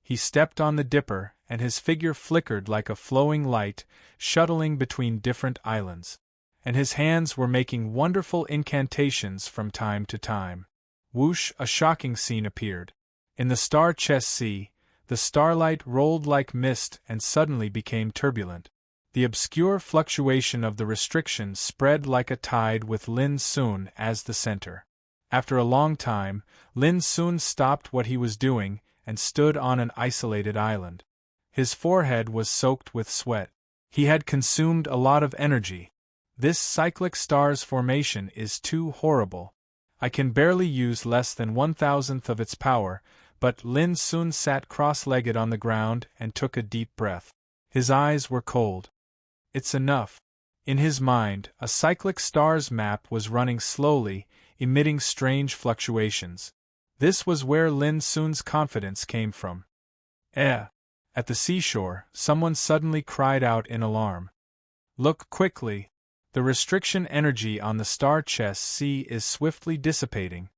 [SPEAKER 1] He stepped on the dipper, and his figure flickered like a flowing light, shuttling between different islands. And his hands were making wonderful incantations from time to time. Whoosh! A shocking scene appeared. In the Star Chess Sea, the starlight rolled like mist and suddenly became turbulent. The obscure fluctuation of the restriction spread like a tide with Lin Sun as the center. After a long time, Lin Sun stopped what he was doing and stood on an isolated island. His forehead was soaked with sweat. He had consumed a lot of energy. This cyclic stars formation is too horrible. I can barely use less than 1,000th of its power, but Lin Sun sat cross-legged on the ground and took a deep breath. His eyes were cold. It's enough. In his mind, a cyclic stars map was running slowly, emitting strange fluctuations. This was where Lin Sun's confidence came from. At the seashore, someone suddenly cried out in alarm. Look quickly. The restriction energy on the Star Chess Sea is swiftly dissipating.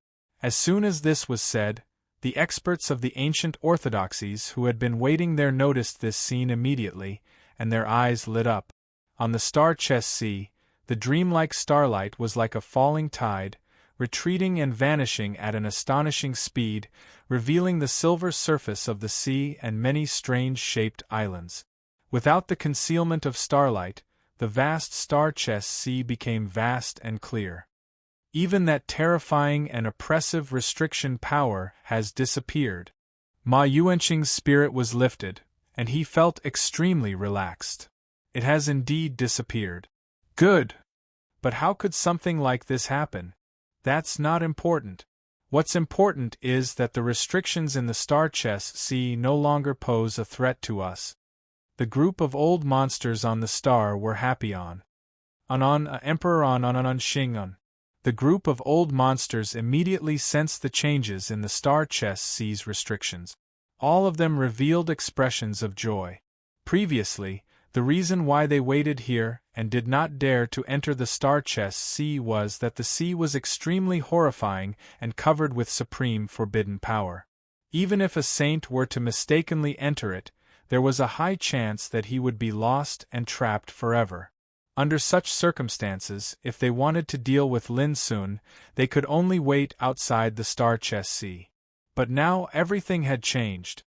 [SPEAKER 1] As soon as this was said, the experts of the ancient orthodoxies who had been waiting there noticed this scene immediately, and their eyes lit up. On the Star Chess Sea, the dreamlike starlight was like a falling tide, retreating and vanishing at an astonishing speed, revealing the silver surface of the sea and many strange-shaped islands. Without the concealment of starlight, the vast star-chest sea became vast and clear. Even that terrifying and oppressive restriction power has disappeared. Ma Yuanqing's spirit was lifted, and he felt extremely relaxed. It has indeed disappeared. Good! But how could something like this happen? That's not important. What's important is that the restrictions in the star-chest sea no longer pose a threat to us. The group of old monsters on the star were happy on. Emperor on Xingun. The group of old monsters immediately sensed the changes in the star-chest sea's restrictions. All of them revealed expressions of joy. Previously, the reason why they waited here and did not dare to enter the star-chest sea was that the sea was extremely horrifying and covered with supreme forbidden power. Even if a saint were to mistakenly enter it, there was a high chance that he would be lost and trapped forever. Under such circumstances, if they wanted to deal with Lin Sun, they could only wait outside the star-chest sea. But now everything had changed.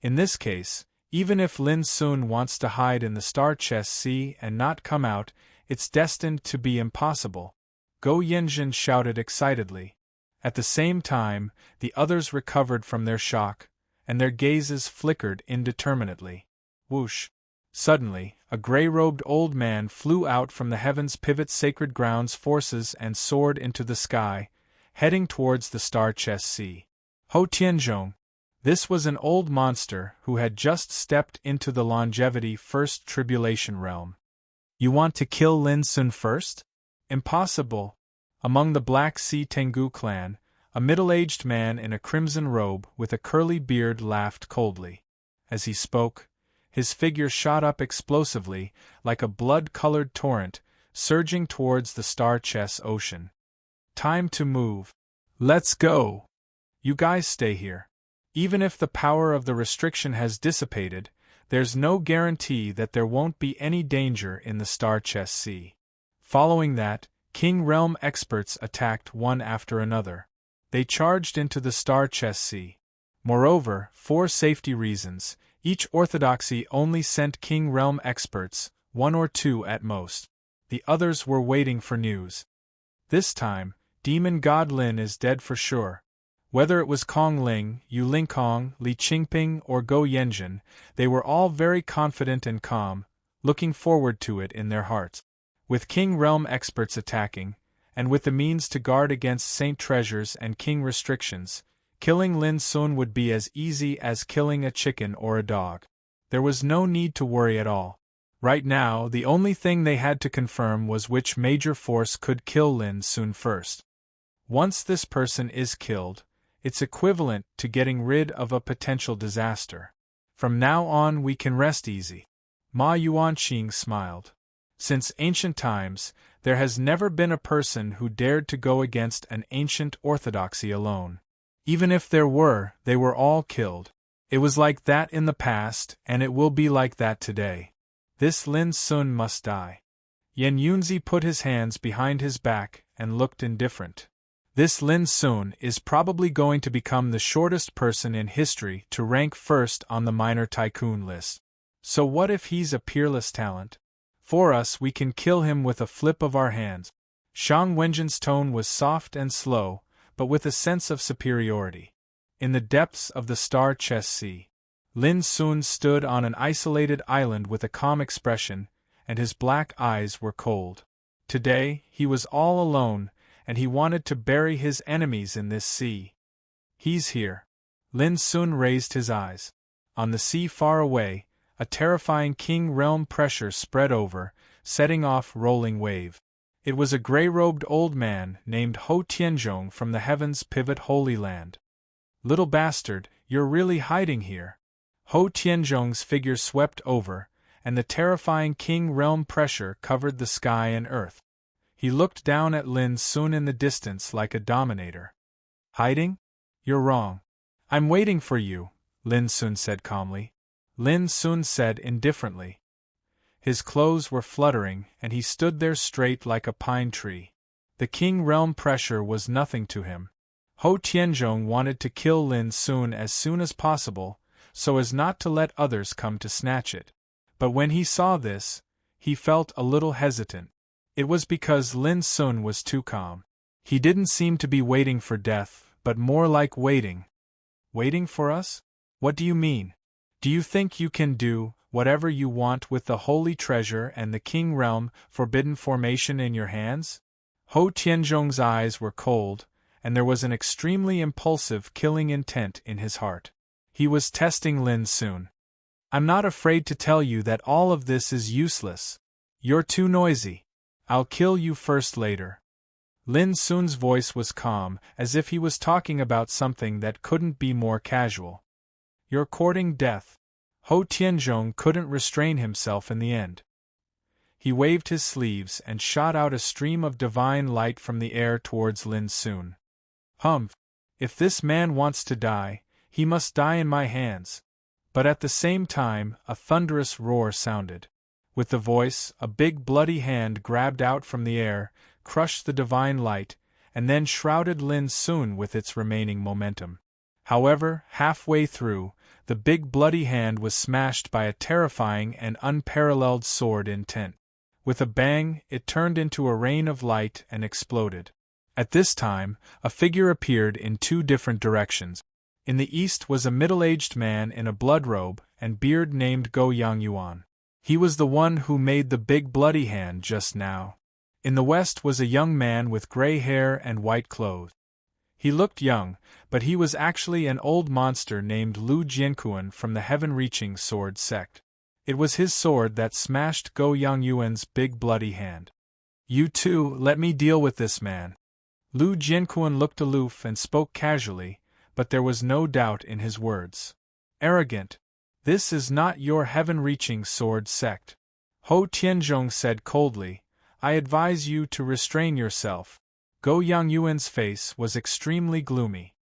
[SPEAKER 1] In this case, even if Lin Sun wants to hide in the star-chest sea and not come out, it's destined to be impossible, Go Yanjin shouted excitedly. At the same time, the others recovered from their shock, and their gazes flickered indeterminately. Whoosh! Suddenly, a gray-robed old man flew out from the heavens' pivot sacred grounds forces and soared into the sky, heading towards the star-chest sea. Ho Tianzhong. This was an old monster who had just stepped into the longevity first tribulation realm. You want to kill Lin Sun first? Impossible. Among the Black Sea Tengu clan, a middle-aged man in a crimson robe with a curly beard laughed coldly. As he spoke, his figure shot up explosively, like a blood-colored torrent, surging towards the star-chest ocean. Time to move. Let's go! You guys stay here. Even if the power of the restriction has dissipated, there's no guarantee that there won't be any danger in the star-chest sea. Following that, King Realm experts attacked one after another. They charged into the star-chest sea. Moreover, for safety reasons, each orthodoxy only sent King Realm experts, 1 or 2 at most. The others were waiting for news. This time, Demon God Lin is dead for sure. Whether it was Kong Ling, Yu Lingkong, Li Qingping, or Go Yanjin, they were all very confident and calm, looking forward to it in their hearts. With King Realm experts attacking, and with the means to guard against Saint treasures and King restrictions, killing Lin Sun would be as easy as killing a chicken or a dog. There was no need to worry at all. Right now, the only thing they had to confirm was which major force could kill Lin Sun first. Once this person is killed, it's equivalent to getting rid of a potential disaster. From now on we can rest easy. Ma Yuanqing smiled. Since ancient times, there has never been a person who dared to go against an ancient orthodoxy alone. Even if there were, they were all killed. It was like that in the past, and it will be like that today. This Lin Sun must die. Yan Yunzi put his hands behind his back and looked indifferent. This Lin Sun is probably going to become the shortest person in history to rank first on the minor tycoon list. So what if he's a peerless talent? For us, we can kill him with a flip of our hands. Shang Wenjin's tone was soft and slow, but with a sense of superiority. In the depths of the star-chest sea, Lin Sun stood on an isolated island with a calm expression, and his black eyes were cold. Today, he was all alone, and he wanted to bury his enemies in this sea. He's here. Lin Sun raised his eyes. On the sea far away, a terrifying King Realm pressure spread over, setting off rolling wave. It was a gray-robed old man named Ho Tianzhong from the Heavens Pivot Holy Land. Little bastard, you're really hiding here. Ho Tianzhong's figure swept over, and the terrifying King Realm pressure covered the sky and earth. He looked down at Lin Sun in the distance like a dominator. Hiding? You're wrong. I'm waiting for you, Lin Sun said calmly. Lin Sun said indifferently. His clothes were fluttering, and he stood there straight like a pine tree. The king realm pressure was nothing to him. Ho Tianzhong wanted to kill Lin Sun as soon as possible, so as not to let others come to snatch it. But when he saw this, he felt a little hesitant. It was because Lin Sun was too calm. He didn't seem to be waiting for death, but more like waiting. Waiting for us? What do you mean? Do you think you can do whatever you want with the holy treasure and the king realm forbidden formation in your hands? Ho Tianzhong's eyes were cold, and there was an extremely impulsive killing intent in his heart. He was testing Lin Sun. I'm not afraid to tell you that all of this is useless. You're too noisy. I'll kill you first later. Lin Sun's voice was calm, as if he was talking about something that couldn't be more casual. You're courting death. Ho Tianzhong couldn't restrain himself in the end. He waved his sleeves and shot out a stream of divine light from the air towards Lin Sun. If this man wants to die, he must die in my hands. But at the same time, a thunderous roar sounded. With the voice, a big bloody hand grabbed out from the air, crushed the divine light, and then shrouded Lin Sun with its remaining momentum. However, halfway through, the big bloody hand was smashed by a terrifying and unparalleled sword intent. With a bang, it turned into a rain of light and exploded. At this time, a figure appeared in two different directions. In the east was a middle-aged man in a blood robe and beard named Go Yangyuan. He was the one who made the big bloody hand just now. In the west was a young man with gray hair and white clothes. He looked young, but he was actually an old monster named Lu Jianquan from the heaven-reaching sword sect. It was his sword that smashed Go Yangyuan's big bloody hand. You two, let me deal with this man. Lu Jianquan looked aloof and spoke casually, but there was no doubt in his words. Arrogant. This is not your heaven-reaching sword sect. Ho Tianzhong said coldly, I advise you to restrain yourself. Go Yangyuan's face was extremely gloomy.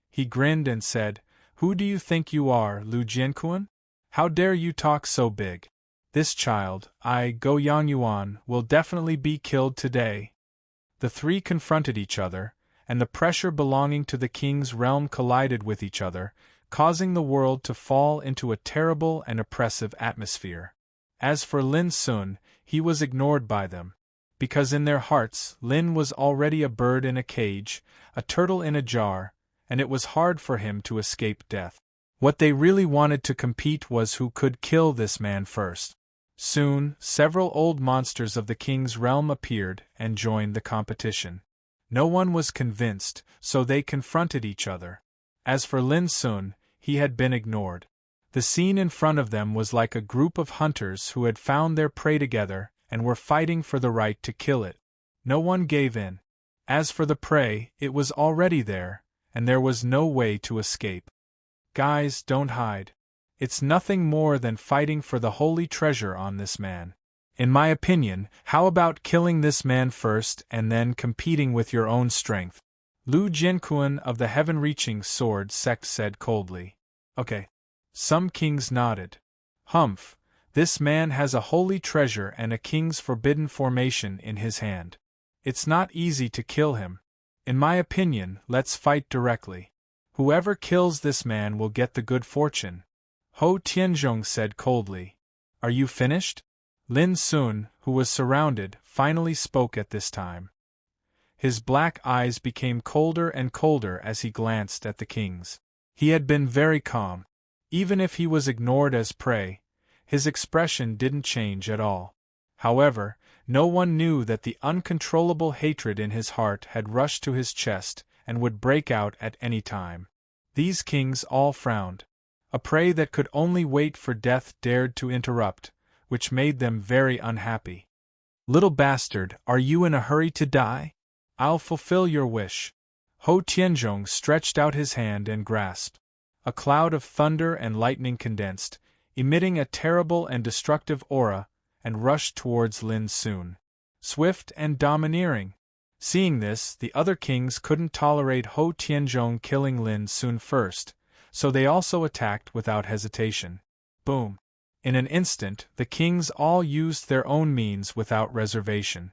[SPEAKER 1] He grinned and said, Who do you think you are, Lu Jianquan? How dare you talk so big? This child, Go Yangyuan, will definitely be killed today. The three confronted each other, and the pressure belonging to the king's realm collided with each other, causing the world to fall into a terrible and oppressive atmosphere. As for Lin Sun, he was ignored by them. Because in their hearts, Lin was already a bird in a cage, a turtle in a jar, and it was hard for him to escape death. What they really wanted to compete was who could kill this man first. Soon, several old monsters of the king's realm appeared and joined the competition. No one was convinced, so they confronted each other. As for Lin Sun, he had been ignored. The scene in front of them was like a group of hunters who had found their prey together and were fighting for the right to kill it. No one gave in. As for the prey, it was already there, and there was no way to escape. Guys, don't hide. It's nothing more than fighting for the holy treasure on this man. In my opinion, how about killing this man first and then competing with your own strength? Lu Jianquan of the heaven-reaching sword sect said coldly. Okay. Some kings nodded. This man has a holy treasure and a king's forbidden formation in his hand. It's not easy to kill him. In my opinion, let's fight directly. Whoever kills this man will get the good fortune. Ho Tianzhong said coldly. Are you finished? Lin Sun, who was surrounded, finally spoke at this time. His black eyes became colder and colder as he glanced at the kings. He had been very calm. Even if he was ignored as prey, his expression didn't change at all. However, no one knew that the uncontrollable hatred in his heart had rushed to his chest and would break out at any time. These kings all frowned. A prey that could only wait for death dared to interrupt, which made them very unhappy. Little bastard, are you in a hurry to die? I'll fulfill your wish. Ho Tianzhong stretched out his hand and grasped. A cloud of thunder and lightning condensed, emitting a terrible and destructive aura, and rushed towards Lin Sun. Swift and domineering. Seeing this, the other kings couldn't tolerate Ho Tianzhong killing Lin Sun first, so they also attacked without hesitation. Boom! In an instant, the kings all used their own means without reservation.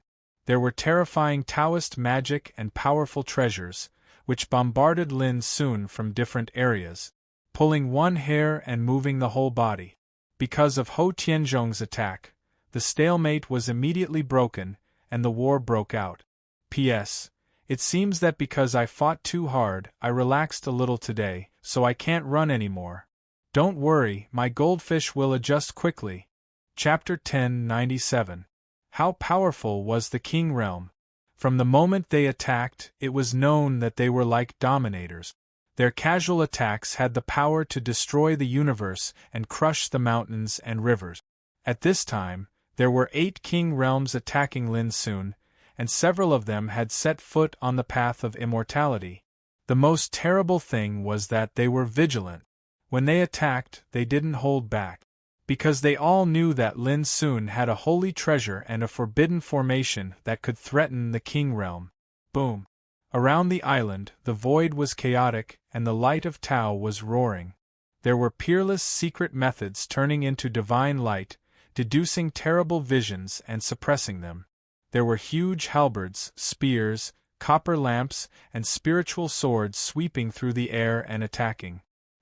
[SPEAKER 1] There were terrifying Taoist magic and powerful treasures, which bombarded Lin Sun from different areas, pulling one hair and moving the whole body. Because of Ho Tianzhong's attack, the stalemate was immediately broken, and the war broke out. P.S. It seems that because I fought too hard, I relaxed a little today, so I can't run anymore. Don't worry, my goldfish will adjust quickly. Chapter 1097. How powerful was the King Realm? From the moment they attacked, it was known that they were like dominators. Their casual attacks had the power to destroy the universe and crush the mountains and rivers. At this time, there were 8 King Realms attacking Lin Sun, and several of them had set foot on the path of immortality. The most terrible thing was that they were vigilant. When they attacked, they didn't hold back. Because they all knew that Lin Sun had a holy treasure and a forbidden formation that could threaten the King Realm. Boom! Around the island, the void was chaotic, and the light of Tao was roaring. There were peerless secret methods turning into divine light, deducing terrible visions and suppressing them. There were huge halberds, spears, copper lamps, and spiritual swords sweeping through the air and attacking.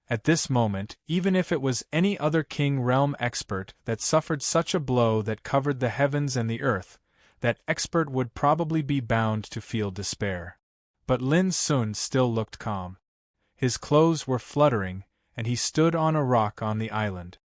[SPEAKER 1] At this moment, even if it was any other King Realm expert that suffered such a blow that covered the heavens and the earth, that expert would probably be bound to feel despair. But Lin Sun still looked calm. His clothes were fluttering, and he stood on a rock on the island.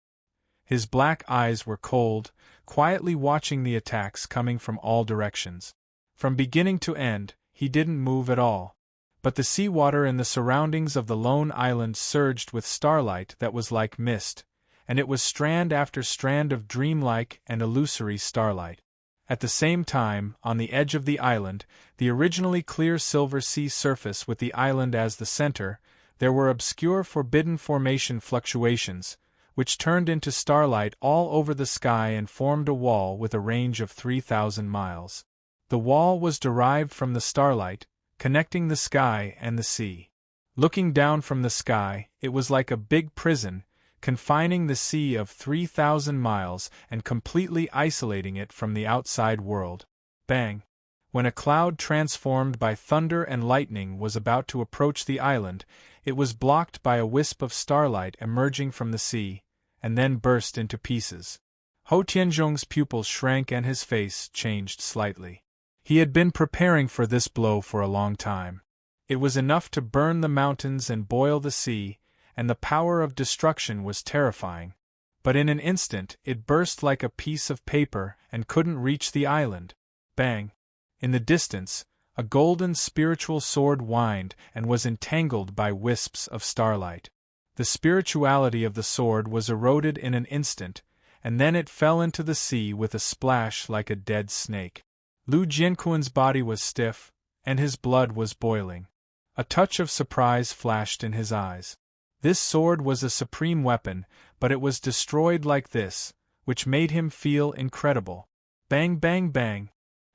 [SPEAKER 1] His black eyes were cold, quietly watching the attacks coming from all directions. From beginning to end, he didn't move at all. But the seawater in the surroundings of the lone island surged with starlight that was like mist, and it was strand after strand of dreamlike and illusory starlight. At the same time, on the edge of the island, the originally clear silver sea surface with the island as the center, there were obscure forbidden formation fluctuations, which turned into starlight all over the sky and formed a wall with a range of 3,000 miles. The wall was derived from the starlight, connecting the sky and the sea. Looking down from the sky, it was like a big prison, confining the sea of 3,000 miles and completely isolating it from the outside world. Bang! When a cloud transformed by thunder and lightning was about to approach the island, it was blocked by a wisp of starlight emerging from the sea, and then burst into pieces. Ho Tianzhong's pupils shrank and his face changed slightly. He had been preparing for this blow for a long time. It was enough to burn the mountains and boil the sea, and the power of destruction was terrifying. But in an instant it burst like a piece of paper and couldn't reach the island. Bang! In the distance, a golden spiritual sword whined and was entangled by wisps of starlight. The spirituality of the sword was eroded in an instant, and then it fell into the sea with a splash like a dead snake. Lu Jianquan's body was stiff, and his blood was boiling. A touch of surprise flashed in his eyes. This sword was a supreme weapon, but it was destroyed like this, which made him feel incredible. Bang, bang, bang!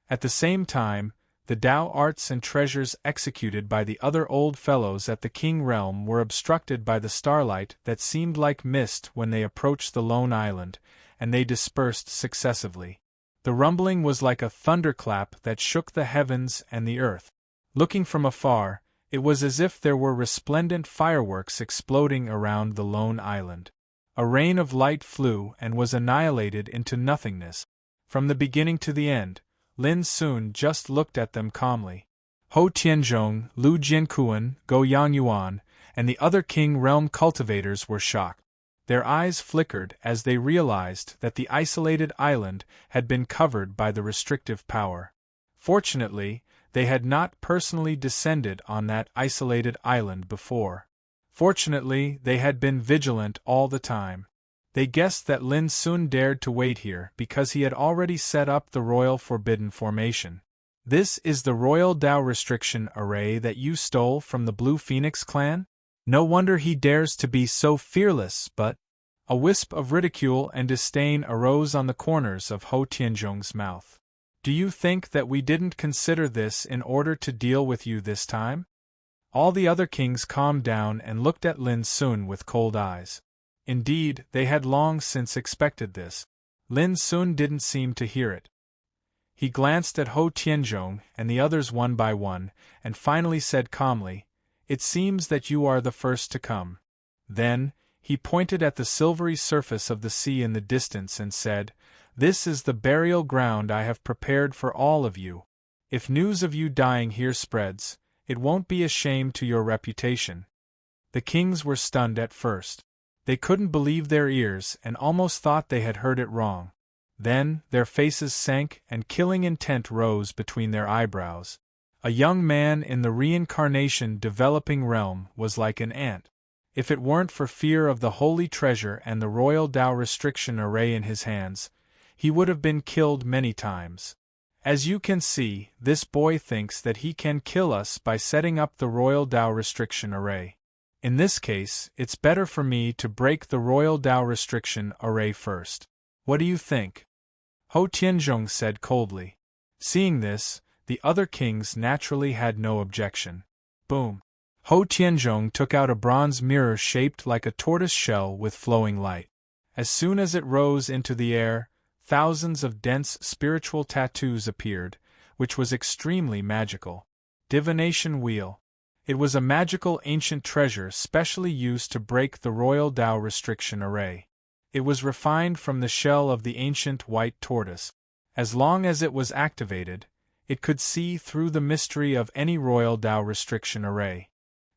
[SPEAKER 1] At the same time, the Tao arts and treasures executed by the other old fellows at the King Realm were obstructed by the starlight that seemed like mist when they approached the lone island, and they dispersed successively. The rumbling was like a thunderclap that shook the heavens and the earth. Looking from afar, it was as if there were resplendent fireworks exploding around the lone island. A rain of light flew and was annihilated into nothingness. From the beginning to the end, Lin Sun just looked at them calmly. Ho Tianzhong, Lu Jianquan, Go Yangyuan, and the other King Realm cultivators were shocked. Their eyes flickered as they realized that the isolated island had been covered by the restrictive power. Fortunately, they had not personally descended on that isolated island before. Fortunately, they had been vigilant all the time. They guessed that Lin Sun dared to wait here because he had already set up the Royal Forbidden Formation. This is the Royal Tao Restriction Array that you stole from the Blue Phoenix clan? No wonder he dares to be so fearless, but... A wisp of ridicule and disdain arose on the corners of Ho Tianzhong's mouth. Do you think that we didn't consider this in order to deal with you this time? All the other kings calmed down and looked at Lin Sun with cold eyes. Indeed, they had long since expected this. Lin Sun didn't seem to hear it. He glanced at Ho Tianzhong and the others one by one, and finally said calmly, "It seems that you are the first to come." Then, he pointed at the silvery surface of the sea in the distance and said, "This is the burial ground I have prepared for all of you. If news of you dying here spreads, it won't be a shame to your reputation." The kings were stunned at first. They couldn't believe their ears and almost thought they had heard it wrong. Then, their faces sank and killing intent rose between their eyebrows. A young man in the reincarnation developing realm was like an ant. If it weren't for fear of the holy treasure and the royal Tao restriction array in his hands, he would have been killed many times. As you can see, this boy thinks that he can kill us by setting up the royal Tao restriction array. In this case, it's better for me to break the royal Tao restriction array first. What do you think?" Ho Tianzhong said coldly. Seeing this, the other kings naturally had no objection. Boom! Ho Tianzhong took out a bronze mirror shaped like a tortoise shell with flowing light. As soon as it rose into the air, thousands of dense spiritual tattoos appeared, which was extremely magical. Divination Wheel. It was a magical ancient treasure specially used to break the royal Tao restriction array. It was refined from the shell of the ancient white tortoise. As long as it was activated, it could see through the mystery of any royal Tao restriction array.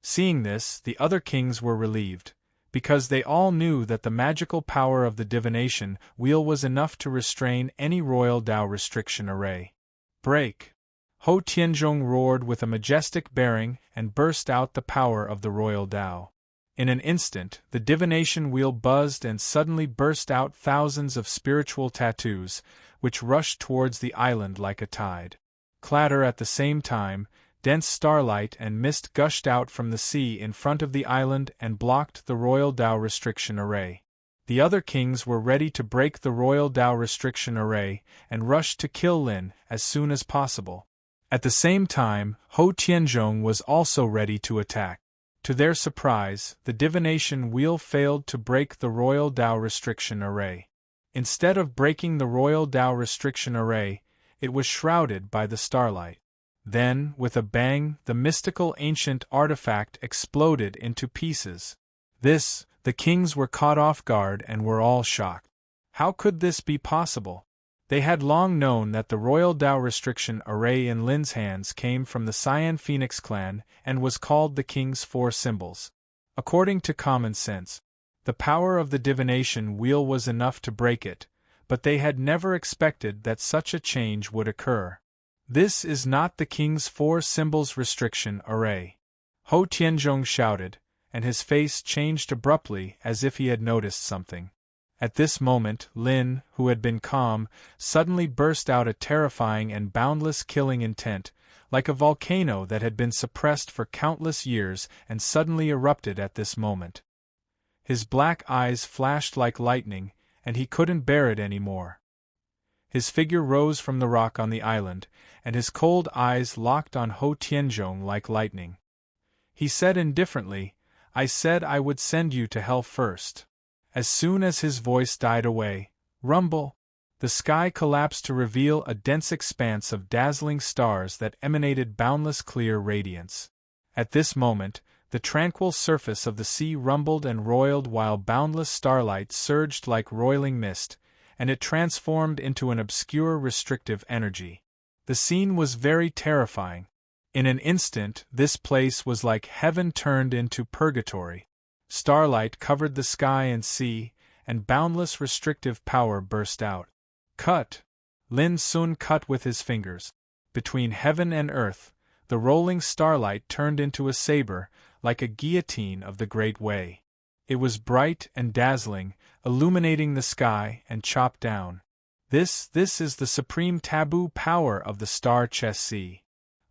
[SPEAKER 1] Seeing this, the other kings were relieved, because they all knew that the magical power of the divination wheel was enough to restrain any royal Tao restriction array. Break! Ho Tianzhong roared with a majestic bearing and burst out the power of the royal Tao. In an instant, the divination wheel buzzed and suddenly burst out thousands of spiritual tattoos, which rushed towards the island like a tide. Clatter at the same time, dense starlight and mist gushed out from the sea in front of the island and blocked the royal Tao restriction array. The other kings were ready to break the royal Tao restriction array and rushed to kill Lin as soon as possible. At the same time, Ho Tianzhong was also ready to attack. To their surprise, the divination wheel failed to break the royal Tao restriction array. Instead of breaking the royal Tao restriction array, it was shrouded by the starlight. Then, with a bang, the mystical ancient artifact exploded into pieces. The kings were caught off guard and were all shocked. How could this be possible? They had long known that the royal Tao restriction array in Lin's hands came from the Cyan Phoenix clan and was called the King's Four Symbols. According to common sense, the power of the divination wheel was enough to break it, but they had never expected that such a change would occur. "This is not the King's Four Symbols restriction array," Ho Tianzhong shouted, and his face changed abruptly as if he had noticed something. At this moment, Lin, who had been calm, suddenly burst out a terrifying and boundless killing intent, like a volcano that had been suppressed for countless years and suddenly erupted at this moment. His black eyes flashed like lightning, and he couldn't bear it any more. His figure rose from the rock on the island, and his cold eyes locked on Ho Tianzhong like lightning. He said indifferently, "I said I would send you to hell first." As soon as his voice died away, rumble! The sky collapsed to reveal a dense expanse of dazzling stars that emanated boundless clear radiance. At this moment, the tranquil surface of the sea rumbled and roiled while boundless starlight surged like roiling mist, and it transformed into an obscure restrictive energy. The scene was very terrifying. In an instant, this place was like heaven turned into purgatory. Starlight covered the sky and sea, and boundless restrictive power burst out. Cut! Lin Sun cut with his fingers. Between heaven and earth, the rolling starlight turned into a saber, like a guillotine of the Great Way. It was bright and dazzling, illuminating the sky and chopped down. This is the supreme taboo power of the Star Chess Sea.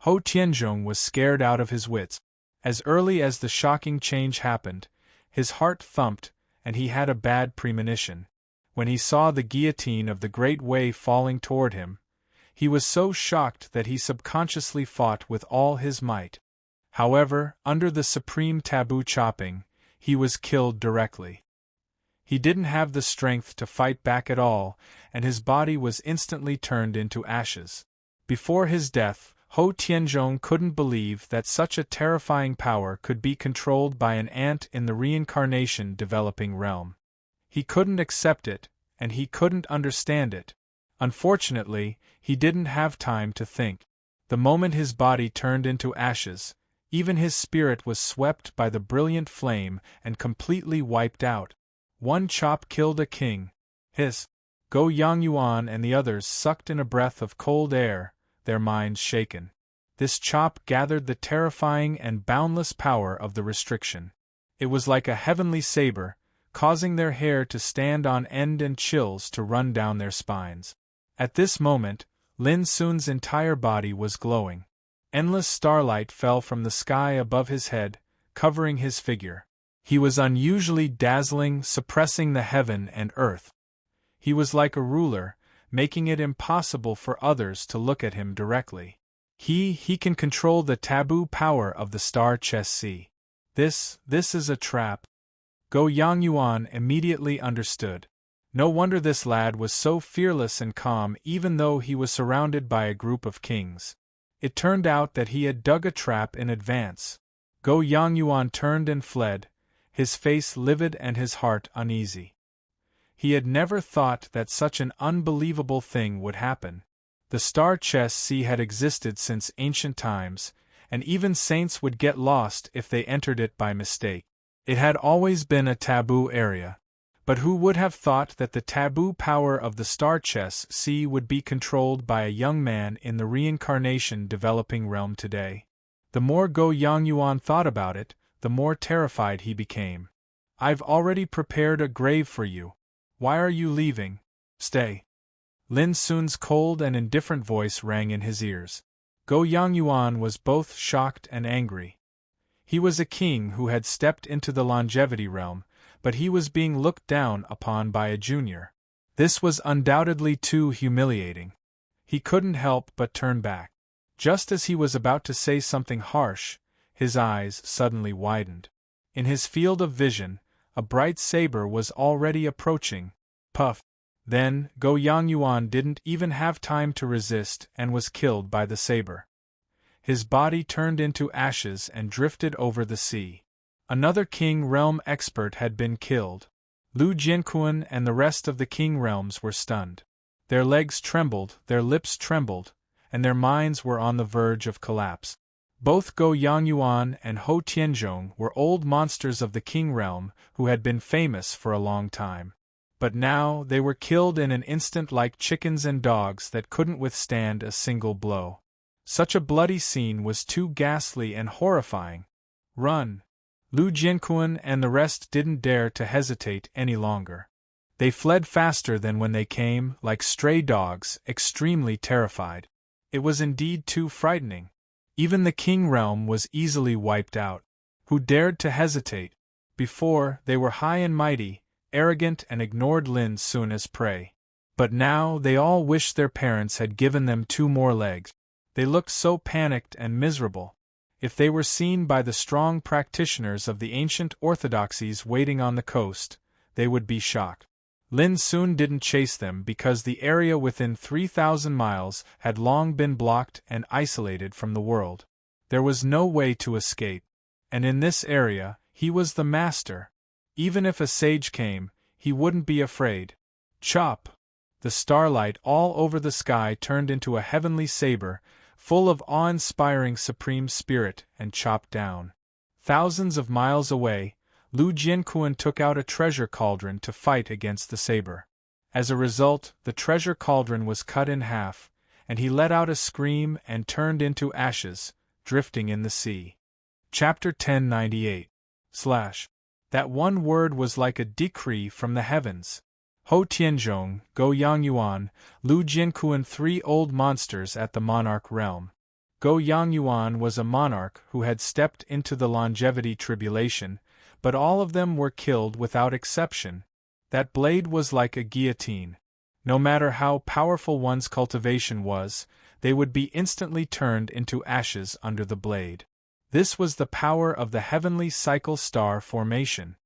[SPEAKER 1] Ho Tianzhong was scared out of his wits. As early as the shocking change happened, his heart thumped, and he had a bad premonition. When he saw the guillotine of the Great Way falling toward him, he was so shocked that he subconsciously fought with all his might. However, under the supreme taboo chopping, he was killed directly. He didn't have the strength to fight back at all, and his body was instantly turned into ashes. Before his death, Ho Tianzhong couldn't believe that such a terrifying power could be controlled by an ant in the reincarnation developing realm. He couldn't accept it, and he couldn't understand it. Unfortunately, he didn't have time to think. The moment his body turned into ashes, even his spirit was swept by the brilliant flame and completely wiped out. One chop killed a king. His Go Yangyuan and the others sucked in a breath of cold air, their minds shaken. This chop gathered the terrifying and boundless power of the restriction. It was like a heavenly saber, causing their hair to stand on end and chills to run down their spines. At this moment, Lin Sun's entire body was glowing. Endless starlight fell from the sky above his head, covering his figure. He was unusually dazzling, suppressing the heaven and earth. He was like a ruler, making it impossible for others to look at him directly. He can control the taboo power of the star chess sea. This is a trap. Go Yangyuan immediately understood. No wonder this lad was so fearless and calm even though he was surrounded by a group of kings. It turned out that he had dug a trap in advance. Go Yangyuan turned and fled, his face livid and his heart uneasy. He had never thought that such an unbelievable thing would happen. The star chess sea had existed since ancient times, and even saints would get lost if they entered it by mistake. It had always been a taboo area. But who would have thought that the taboo power of the star chess sea would be controlled by a young man in the reincarnation developing realm today? The more Go Yangyuan thought about it, the more terrified he became. I've already prepared a grave for you. Why are you leaving? Stay. Lin Sun's cold and indifferent voice rang in his ears. Go Yangyuan was both shocked and angry. He was a king who had stepped into the longevity realm, but he was being looked down upon by a junior. This was undoubtedly too humiliating. He couldn't help but turn back. Just as he was about to say something harsh, his eyes suddenly widened. In his field of vision, a bright saber was already approaching. Puff! Then, Go Yangyuan didn't even have time to resist and was killed by the saber. His body turned into ashes and drifted over the sea. Another King Realm expert had been killed. Lu Jianquan and the rest of the King Realms were stunned. Their legs trembled, their lips trembled, and their minds were on the verge of collapse. Both Go Yangyuan and Ho Tianzhong were old monsters of the King Realm who had been famous for a long time. But now they were killed in an instant like chickens and dogs that couldn't withstand a single blow. Such a bloody scene was too ghastly and horrifying. Run! Lu Jianquan and the rest didn't dare to hesitate any longer. They fled faster than when they came, like stray dogs, extremely terrified. It was indeed too frightening. Even the King Realm was easily wiped out. Who dared to hesitate? Before, they were high and mighty, arrogant and ignored Lin Sun as prey. But now they all wished their parents had given them 2 more legs. They looked so panicked and miserable. If they were seen by the strong practitioners of the ancient orthodoxies waiting on the coast, they would be shocked. Lin Sun didn't chase them because the area within 3,000 miles had long been blocked and isolated from the world. There was no way to escape. And in this area, he was the master. Even if a sage came, he wouldn't be afraid. Chop! The starlight all over the sky turned into a heavenly saber, full of awe-inspiring supreme spirit, and chopped down. Thousands of miles away, Lu Jianquan took out a treasure cauldron to fight against the saber. As a result, the treasure cauldron was cut in half, and he let out a scream and turned into ashes, drifting in the sea. Chapter 1098 / That one word was like a decree from the heavens. Ho Tianzhong, Go Yangyuan, Lu Jianquan, 3 old monsters at the monarch realm. Go Yangyuan was a monarch who had stepped into the longevity tribulation, but all of them were killed without exception. That blade was like a guillotine. No matter how powerful one's cultivation was, they would be instantly turned into ashes under the blade. This was the power of the heavenly cycle star formation.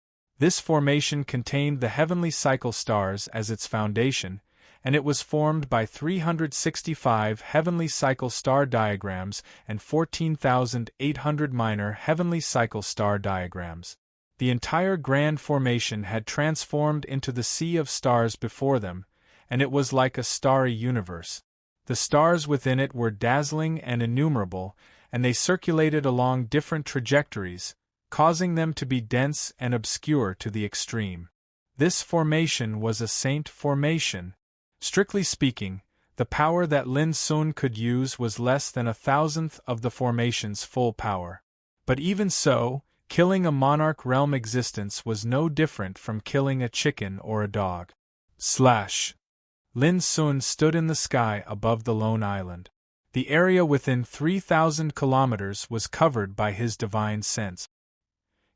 [SPEAKER 1] This formation contained the heavenly cycle stars as its foundation, and it was formed by 365 heavenly cycle star diagrams and 14,800 minor heavenly cycle star diagrams. The entire grand formation had transformed into the sea of stars before them, and it was like a starry universe. The stars within it were dazzling and innumerable, and they circulated along different trajectories, causing them to be dense and obscure to the extreme. This formation was a saint formation. Strictly speaking, the power that Lin Sun could use was less than 1,000th of the formation's full power. But even so, killing a monarch realm existence was no different from killing a chicken or a dog. Lin Sun stood in the sky above the lone island. The area within 3,000 kilometers was covered by his divine sense.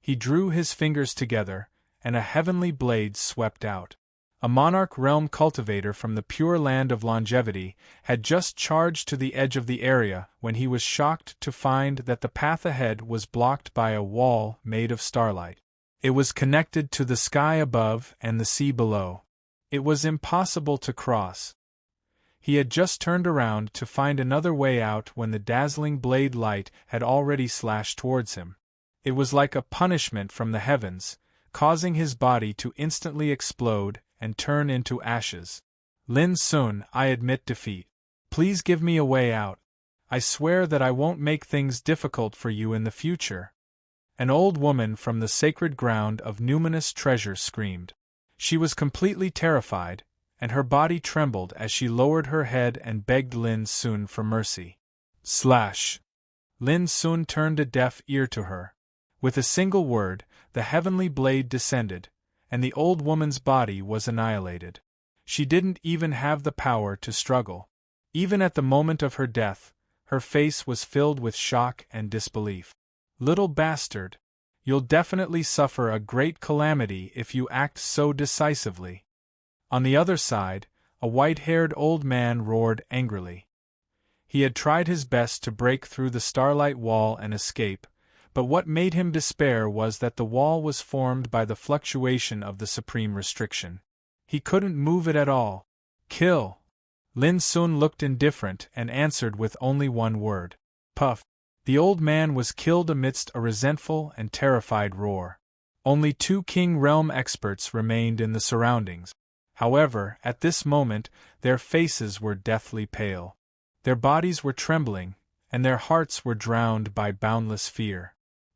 [SPEAKER 1] He drew his fingers together, and a heavenly blade swept out. A monarch realm cultivator from the pure land of longevity had just charged to the edge of the area when he was shocked to find that the path ahead was blocked by a wall made of starlight. It was connected to the sky above and the sea below. It was impossible to cross. He had just turned around to find another way out when the dazzling blade light had already slashed towards him. It was like a punishment from the heavens, causing his body to instantly explode and turn into ashes. Lin Sun, I admit defeat. Please give me a way out. I swear that I won't make things difficult for you in the future. An old woman from the sacred ground of numinous treasure screamed. She was completely terrified, and her body trembled as she lowered her head and begged Lin Sun for mercy. Lin Sun turned a deaf ear to her. With a single word, the heavenly blade descended, and the old woman's body was annihilated. She didn't even have the power to struggle. Even at the moment of her death, her face was filled with shock and disbelief. Little bastard! You'll definitely suffer a great calamity if you act so decisively. On the other side, a white-haired old man roared angrily. He had tried his best to break through the starlight wall and escape, but what made him despair was that the wall was formed by the fluctuation of the supreme restriction. He couldn't move it at all. Kill! Lin Sun looked indifferent and answered with only one word. Puff! The old man was killed amidst a resentful and terrified roar. Only 2 King Realm experts remained in the surroundings. However, at this moment, their faces were deathly pale. Their bodies were trembling, and their hearts were drowned by boundless fear.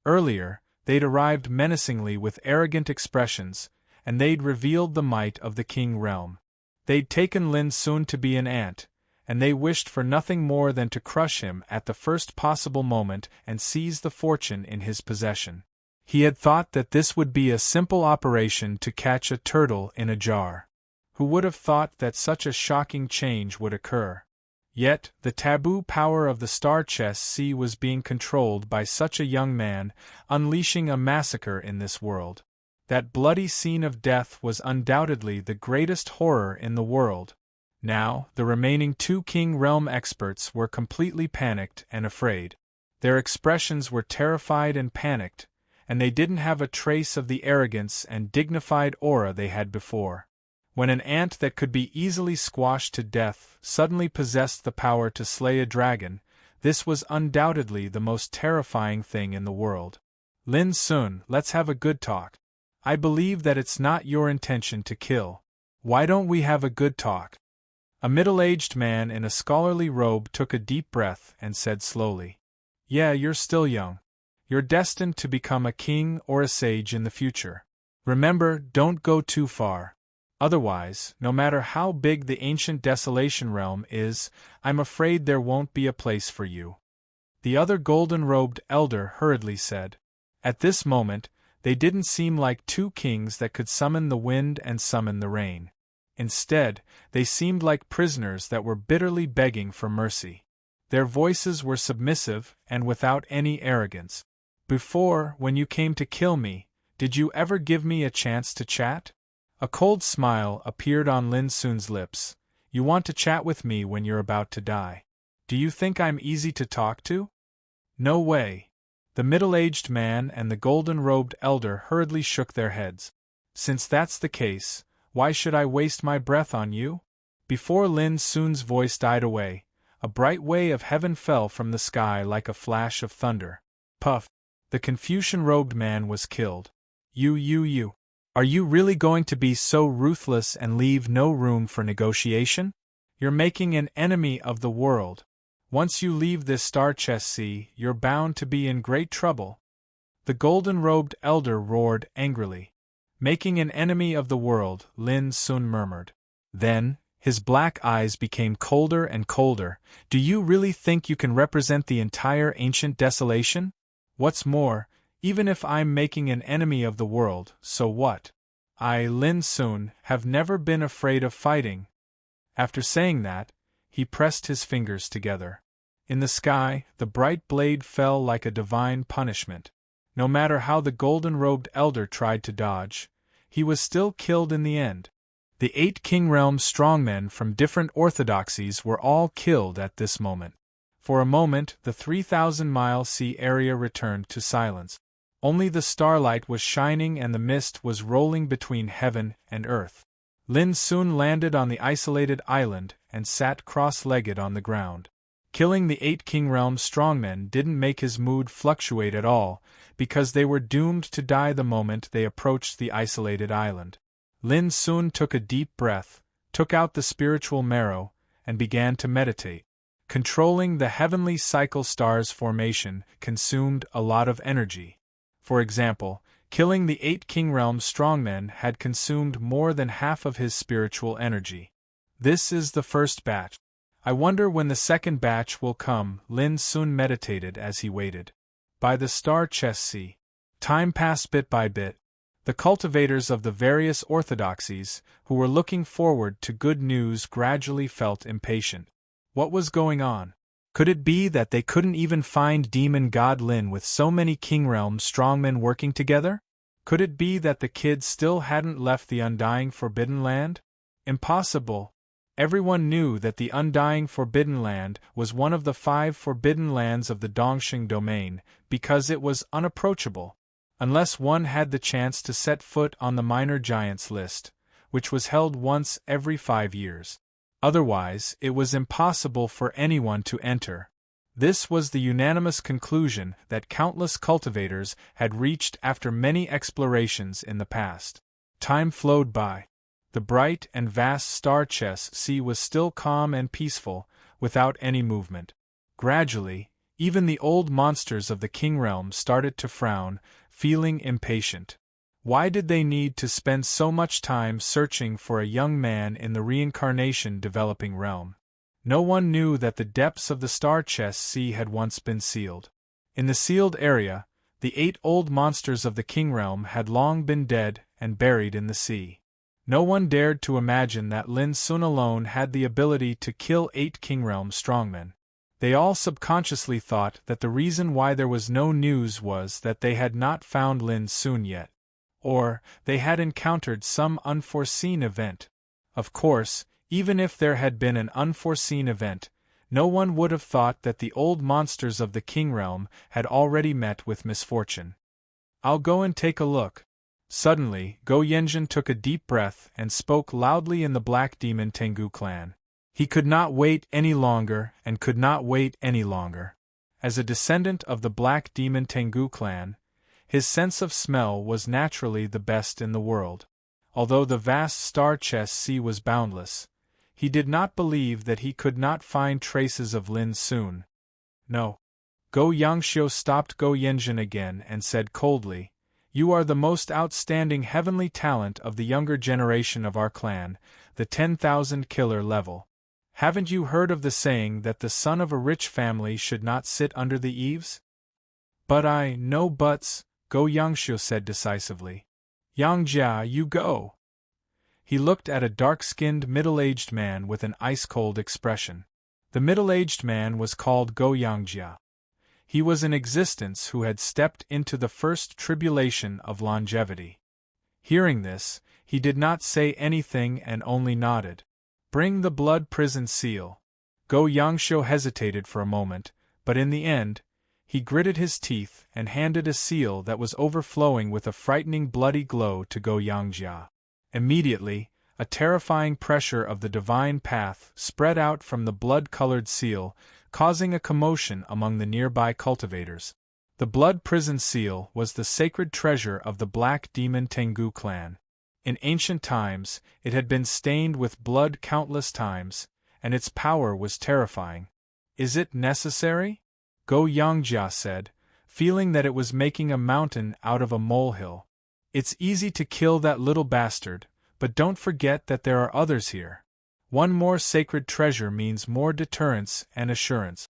[SPEAKER 1] Earlier, they'd arrived menacingly with arrogant expressions, and they'd revealed the might of the King Realm. They'd taken Lin Sun to be an ant, and they wished for nothing more than to crush him at the first possible moment and seize the fortune in his possession. He had thought that this would be a simple operation to catch a turtle in a jar. Who would have thought that such a shocking change would occur? Yet, the taboo power of the star chess sea was being controlled by such a young man, unleashing a massacre in this world. That bloody scene of death was undoubtedly the greatest horror in the world. Now, the remaining 2 King Realm experts were completely panicked and afraid. Their expressions were terrified and panicked, and they didn't have a trace of the arrogance and dignified aura they had before. When an ant that could be easily squashed to death suddenly possessed the power to slay a dragon, this was undoubtedly the most terrifying thing in the world. Lin Sun, let's have a good talk. I believe that it's not your intention to kill. Why don't we have a good talk? A middle-aged man in a scholarly robe took a deep breath and said slowly, Yeah, you're still young. You're destined to become a king or a sage in the future. Remember, don't go too far. Otherwise, no matter how big the ancient desolation realm is, I'm afraid there won't be a place for you. The other golden-robed elder hurriedly said. At this moment, they didn't seem like 2 kings that could summon the wind and summon the rain. Instead, they seemed like prisoners that were bitterly begging for mercy. Their voices were submissive and without any arrogance. Before, when you came to kill me, did you ever give me a chance to chat? A cold smile appeared on Lin Sun's lips. You want to chat with me when you're about to die. Do you think I'm easy to talk to? No way. The middle-aged man and the golden-robed elder hurriedly shook their heads. Since that's the case, why should I waste my breath on you? Before Lin Sun's voice died away, a bright ray of heaven fell from the sky like a flash of thunder. Puff! The Confucian-robed man was killed. You. Are you really going to be so ruthless and leave no room for negotiation? You're making an enemy of the world. Once you leave this star chess sea, you're bound to be in great trouble. The golden-robed elder roared angrily. Making an enemy of the world, Lin Sun murmured. Then, his black eyes became colder and colder. Do you really think you can represent the entire ancient desolation? What's more, even if I'm making an enemy of the world, so what? I, Lin Sun, have never been afraid of fighting. After saying that, he pressed his fingers together. In the sky, the bright blade fell like a divine punishment. No matter how the golden-robed elder tried to dodge, he was still killed in the end. The 8 King Realm strongmen from different orthodoxies were all killed at this moment. For a moment, the 3,000-mile sea area returned to silence. Only the starlight was shining and the mist was rolling between heaven and earth. Lin Sun landed on the isolated island and sat cross-legged on the ground. Killing the 8 King Realm strongmen didn't make his mood fluctuate at all, because they were doomed to die the moment they approached the isolated island. Lin Sun took a deep breath, took out the spiritual marrow, and began to meditate. Controlling the heavenly cycle star's formation consumed a lot of energy. For example, killing the 8 King Realm strongmen had consumed more than half of his spiritual energy. This is the first batch. I wonder when the second batch will come, Lin Sun meditated as he waited. By the star chess sea. Time passed bit by bit. The cultivators of the various orthodoxies, who were looking forward to good news, gradually felt impatient. What was going on? Could it be that they couldn't even find demon god Lin with so many King Realm strongmen working together? Could it be that the kids still hadn't left the undying Forbidden Land? Impossible. Everyone knew that the undying Forbidden Land was one of the 5 forbidden lands of the Dongxing domain, because it was unapproachable, unless one had the chance to set foot on the minor giants list, which was held once every 5 years. Otherwise, it was impossible for anyone to enter. This was the unanimous conclusion that countless cultivators had reached after many explorations in the past. Time flowed by. The bright and vast star chess sea was still calm and peaceful, without any movement. Gradually, even the old monsters of the King Realm started to frown, feeling impatient. Why did they need to spend so much time searching for a young man in the reincarnation developing realm? No one knew that the depths of the star chess sea had once been sealed. In the sealed area, the 8 old monsters of the King Realm had long been dead and buried in the sea. No one dared to imagine that Lin Sun alone had the ability to kill 8 King Realm strongmen. They all subconsciously thought that the reason why there was no news was that they had not found Lin Sun yet. Or, they had encountered some unforeseen event. Of course, even if there had been an unforeseen event, no one would have thought that the old monsters of the King Realm had already met with misfortune. I'll go and take a look. Suddenly, Go Yenjin took a deep breath and spoke loudly in the Black Demon Tengu clan. He could not wait any longer and could not wait any longer. As a descendant of the Black Demon Tengu clan, his sense of smell was naturally the best in the world. Although the vast star chess sea was boundless, he did not believe that he could not find traces of Lin Sun. No. Go Yangxiu stopped Go Yenjin again and said coldly, "You are the most outstanding heavenly talent of the younger generation of our clan, the 10,000 killer level. Haven't you heard of the saying that the son of a rich family should not sit under the eaves?" "But no buts," Go Yangxiu said decisively. "Yangjia, you go." He looked at a dark-skinned middle-aged man with an ice-cold expression. The middle-aged man was called Go Yangjia. He was an existence who had stepped into the first tribulation of longevity. Hearing this, he did not say anything and only nodded. "Bring the blood prison seal." Go Yangxiu hesitated for a moment, but in the end, He gritted his teeth and handed a seal that was overflowing with a frightening bloody glow to Go Yangjia. Immediately, a terrifying pressure of the divine path spread out from the blood-colored seal, causing a commotion among the nearby cultivators. The blood prison seal was the sacred treasure of the Black Demon Tengu clan. In ancient times, it had been stained with blood countless times, and its power was terrifying. "Is it necessary?" Go Yangjia said, feeling that it was making a mountain out of a molehill. "It's easy to kill that little bastard, but don't forget that there are others here. One more sacred treasure means more deterrence and assurance."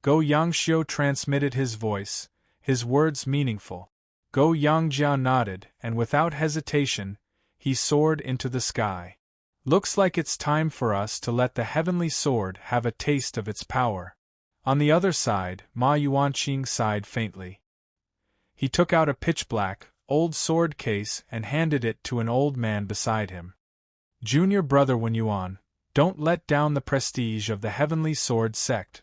[SPEAKER 1] Go Yangxiu transmitted his voice, his words meaningful. Go Yangjia nodded, and without hesitation, he soared into the sky. "Looks like it's time for us to let the heavenly sword have a taste of its power." On the other side, Ma Yuanqing sighed faintly. He took out a pitch-black, old sword case and handed it to an old man beside him. "Junior brother Wen Yuan, don't let down the prestige of the heavenly sword sect."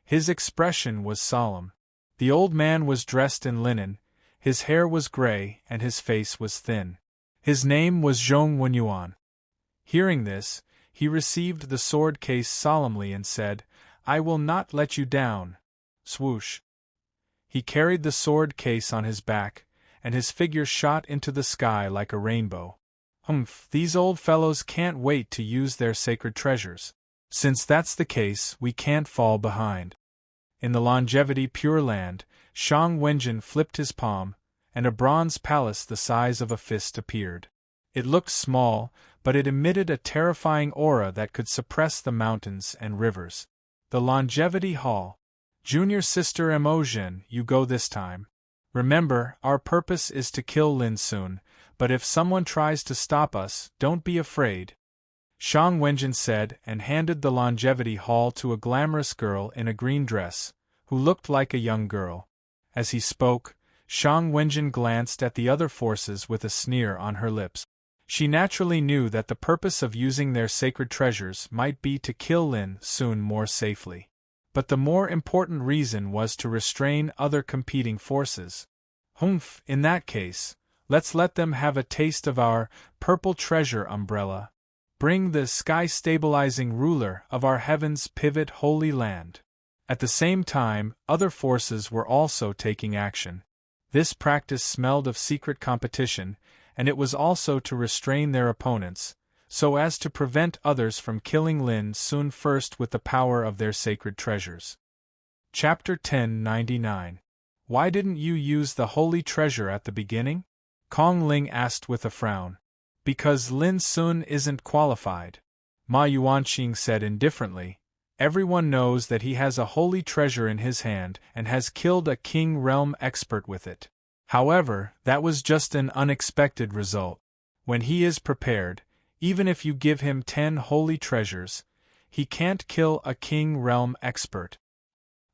[SPEAKER 1] His expression was solemn. The old man was dressed in linen, his hair was gray and his face was thin. His name was Zhong Wen Yuan. Hearing this, he received the sword case solemnly and said, "I will not let you down." Swoosh. He carried the sword case on his back, and his figure shot into the sky like a rainbow. "Humph, these old fellows can't wait to use their sacred treasures. Since that's the case, we can't fall behind." In the Longevity Pure Land, Shang Wenjin flipped his palm, and a bronze palace the size of a fist appeared. It looked small, but it emitted a terrifying aura that could suppress the mountains and rivers. The Longevity Hall. "Junior sister Emojin, you go this time. Remember, our purpose is to kill Lin Sun, but if someone tries to stop us, don't be afraid," Shang Wenjin said and handed the Longevity Hall to a glamorous girl in a green dress, who looked like a young girl. As he spoke, Shang Wenjin glanced at the other forces with a sneer on her lips. She naturally knew that the purpose of using their sacred treasures might be to kill Lin Sun more safely. But the more important reason was to restrain other competing forces. "Humph, in that case, let's let them have a taste of our purple treasure umbrella. Bring the sky-stabilizing ruler of our heavens pivot holy land." At the same time, other forces were also taking action. This practice smelled of secret competition, and it was also to restrain their opponents, so as to prevent others from killing Lin Sun first with the power of their sacred treasures. Chapter 1099. Why didn't you use the holy treasure at the beginning? Kong Ling asked with a frown. "Because Lin Sun isn't qualified," Ma Yuanqing said indifferently. "Everyone knows that he has a holy treasure in his hand and has killed a king realm expert with it. However, that was just an unexpected result. When he is prepared, even if you give him 10 holy treasures, he can't kill a king realm expert.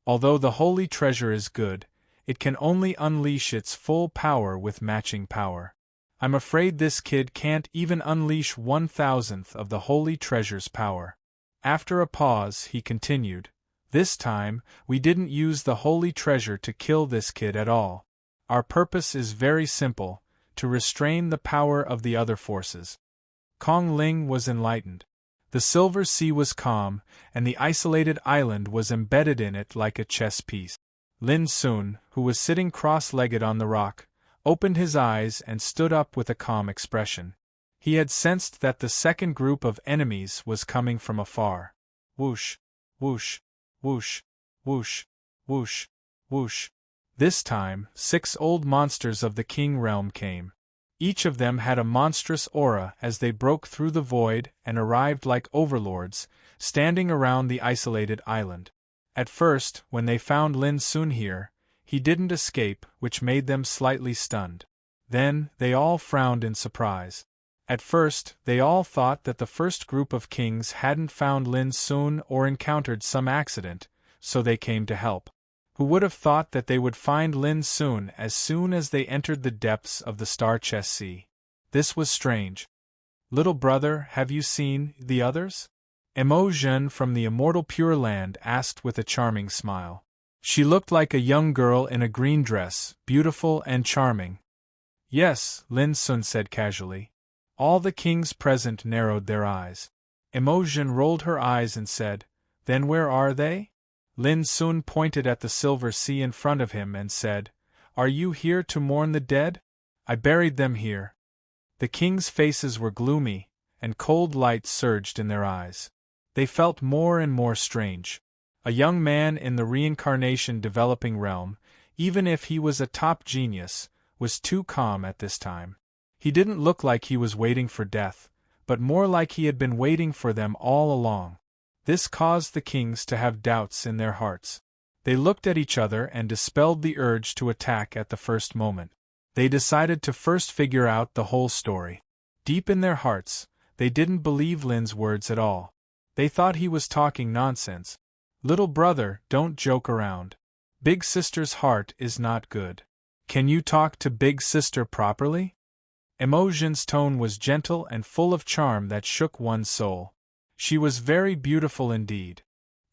[SPEAKER 1] Although the holy treasure is good, it can only unleash its full power with matching power. I'm afraid this kid can't even unleash 1,000th of the holy treasure's power." After a pause, he continued, "This time, we didn't use the holy treasure to kill this kid at all. Our purpose is very simple, to restrain the power of the other forces." Kong Ling was enlightened. The Silver Sea was calm, and the isolated island was embedded in it like a chess piece. Lin Sun, who was sitting cross-legged on the rock, opened his eyes and stood up with a calm expression. He had sensed that the second group of enemies was coming from afar. Whoosh, whoosh, whoosh, whoosh, whoosh, whoosh. This time, 6 old monsters of the king realm came. Each of them had a monstrous aura as they broke through the void and arrived like overlords, standing around the isolated island. At first, when they found Lin Sun here, he didn't escape, which made them slightly stunned. Then, they all frowned in surprise. At first, they all thought that the first group of kings hadn't found Lin Sun or encountered some accident, so they came to help. Who would have thought that they would find Lin Sun as soon as they entered the depths of the Star Chess Sea? This was strange. "Little brother, have you seen the others?" Emojin from the Immortal Pure Land asked with a charming smile. She looked like a young girl in a green dress, beautiful and charming. Yes, Lin Sun said casually. All the kings present narrowed their eyes. Imogen rolled her eyes and said, Then where are they? Lin Sun pointed at the silver sea in front of him and said, Are you here to mourn the dead? I buried them here. The kings' faces were gloomy, and cold light surged in their eyes. They felt more and more strange. A young man in the reincarnation developing realm, even if he was a top genius, was too calm at this time. He didn't look like he was waiting for death, but more like he had been waiting for them all along. This caused the kings to have doubts in their hearts. They looked at each other and dispelled the urge to attack at the first moment. They decided to first figure out the whole story. Deep in their hearts, they didn't believe Lin's words at all. They thought he was talking nonsense. Little brother, don't joke around. Big sister's heart is not good. Can you talk to big sister properly? Imogen's tone was gentle and full of charm that shook one's soul. She was very beautiful indeed.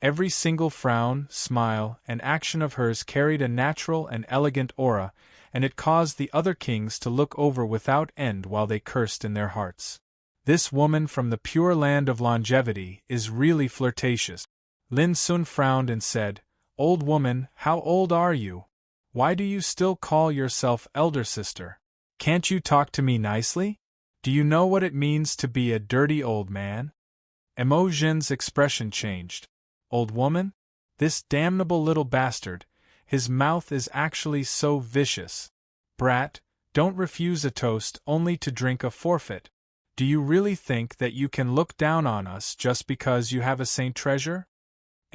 [SPEAKER 1] Every single frown, smile, and action of hers carried a natural and elegant aura, and it caused the other kings to look over without end while they cursed in their hearts. This woman from the pure land of longevity is really flirtatious. Lin Sun frowned and said, Old woman, how old are you? Why do you still call yourself elder sister? Can't you talk to me nicely? Do you know what it means to be a dirty old man? Imogen's expression changed. Old woman? This damnable little bastard, his mouth is actually so vicious. Brat, don't refuse a toast only to drink a forfeit. Do you really think that you can look down on us just because you have a saint treasure?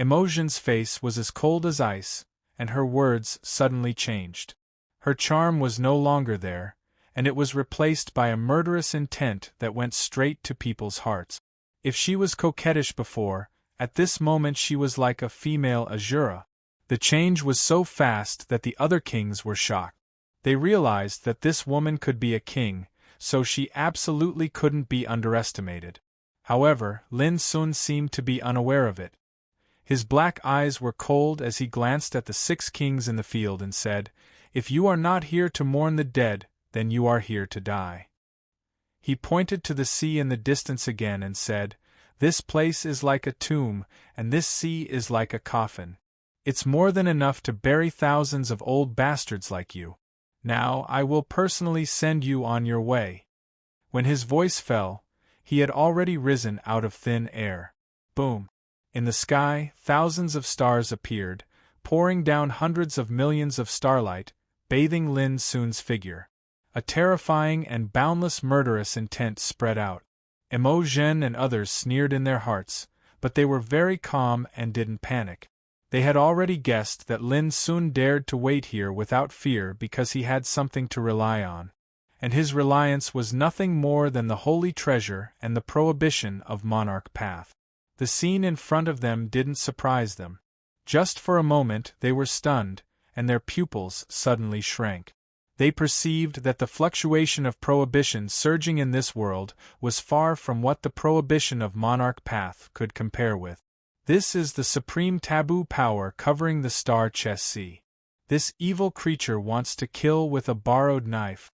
[SPEAKER 1] Imogen's face was as cold as ice, and her words suddenly changed. Her charm was no longer there, and it was replaced by a murderous intent that went straight to people's hearts. If she was coquettish before, at this moment she was like a female Azura. The change was so fast that the other kings were shocked. They realized that this woman could be a king, so she absolutely couldn't be underestimated. However, Lin Sun seemed to be unaware of it. His black eyes were cold as he glanced at the 6 kings in the field and said, If you are not here to mourn the dead, then you are here to die. He pointed to the sea in the distance again and said, This place is like a tomb, and this sea is like a coffin. It's more than enough to bury thousands of old bastards like you. Now I will personally send you on your way. When his voice fell, he had already risen out of thin air. Boom! In the sky, thousands of stars appeared, pouring down hundreds of millions of starlight, bathing Lin Sun's figure. A terrifying and boundless murderous intent spread out. Imogen and others sneered in their hearts, but they were very calm and didn't panic. They had already guessed that Lin Sun dared to wait here without fear because he had something to rely on. And his reliance was nothing more than the holy treasure and the prohibition of monarch path. The scene in front of them didn't surprise them. Just for a moment they were stunned, and their pupils suddenly shrank. They perceived that the fluctuation of prohibition surging in this world was far from what the prohibition of monarch path could compare with. This is the supreme taboo power covering the star chess sea. This evil creature wants to kill with a borrowed knife.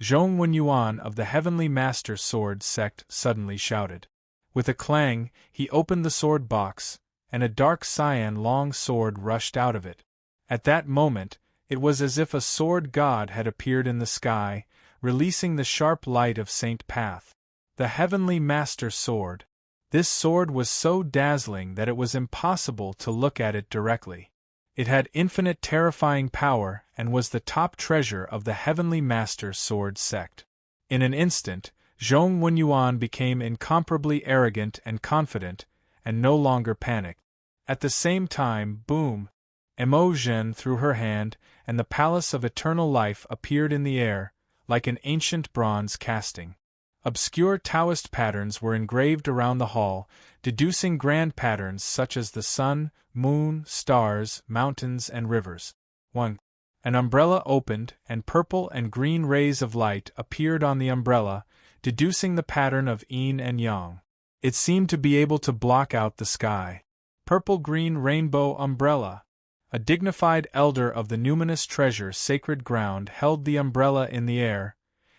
[SPEAKER 1] Zhong Wenyuan of the Heavenly Master Sword sect suddenly shouted. With a clang, he opened the sword box, and a dark cyan long sword rushed out of it. At that moment, it was as if a sword god had appeared in the sky, releasing the sharp light of Saint Path. The Heavenly Master Sword. This sword was so dazzling that it was impossible to look at it directly. It had infinite terrifying power and was the top treasure of the Heavenly Master Sword sect. In an instant, Zhong Wenyuan became incomparably arrogant and confident, and no longer panicked. At the same time, boom! Imogen threw her hand, and the Palace of Eternal Life appeared in the air, like an ancient bronze casting. Obscure Taoist patterns were engraved around the hall, deducing grand patterns such as the sun, moon, stars, mountains, and rivers. 1. An umbrella opened, and purple and green rays of light appeared on the umbrella, deducing the pattern of yin and yang. It seemed to be able to block out the sky. Purple-green rainbow umbrella. A dignified elder of the numinous treasure sacred ground held the umbrella in the air,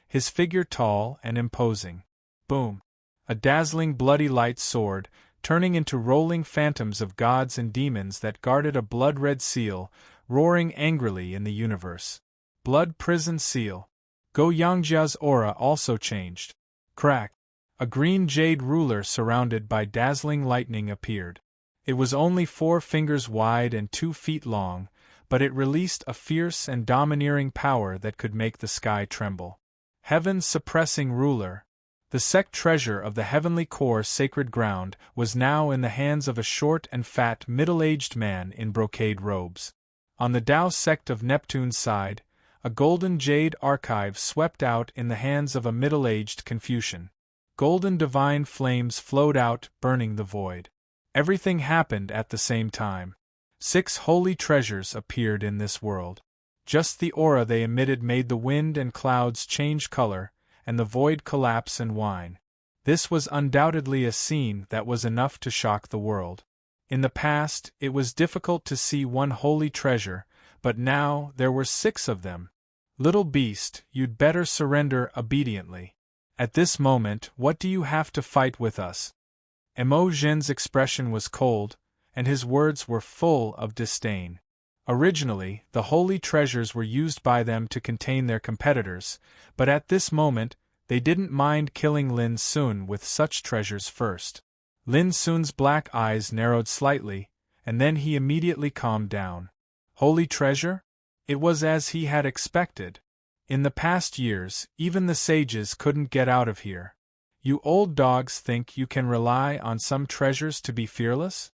[SPEAKER 1] his figure tall and imposing. Boom! A dazzling bloody light soared, turning into rolling phantoms of gods and demons that guarded a blood-red seal, roaring angrily in the universe. Blood prison seal. Go Yangjia's aura also changed. Crack! A green jade ruler surrounded by dazzling lightning appeared. It was only 4 fingers wide and 2 feet long, but it released a fierce and domineering power that could make the sky tremble. Heaven's suppressing ruler. The sect treasure of the heavenly core sacred ground was now in the hands of a short and fat middle-aged man in brocade robes. On the Tao sect of Neptune's side, a golden jade archive swept out in the hands of a middle-aged Confucian. Golden divine flames flowed out, burning the void. Everything happened at the same time. 6 holy treasures appeared in this world. Just the aura they emitted made the wind and clouds change color, and the void collapse and whine. This was undoubtedly a scene that was enough to shock the world. In the past, it was difficult to see one holy treasure, but now there were 6 of them. Little beast, you'd better surrender obediently. At this moment, what do you have to fight with us? Emo Zhen's expression was cold, and his words were full of disdain. Originally, the holy treasures were used by them to contain their competitors, but at this moment, they didn't mind killing Lin Sun with such treasures first. Lin Sun's black eyes narrowed slightly, and then he immediately calmed down. Holy treasure? It was as he had expected. In the past years, even the sages couldn't get out of here. You old dogs think you can rely on some treasures to be fearless?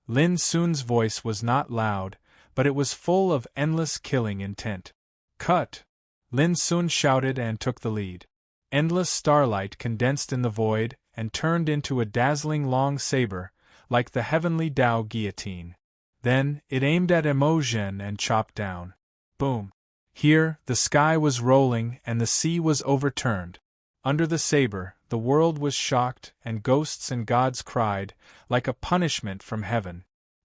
[SPEAKER 1] Lin Sun's voice was not loud, but it was full of endless killing intent. Cut! Lin Sun shouted and took the lead. Endless starlight condensed in the void and turned into a dazzling long saber, like the heavenly Tao guillotine. Then, it aimed at Emo Zhen and chopped down. Boom! Here, the sky was rolling and the sea was overturned. Under the saber, the world was shocked, and ghosts and gods cried, like a punishment from heaven.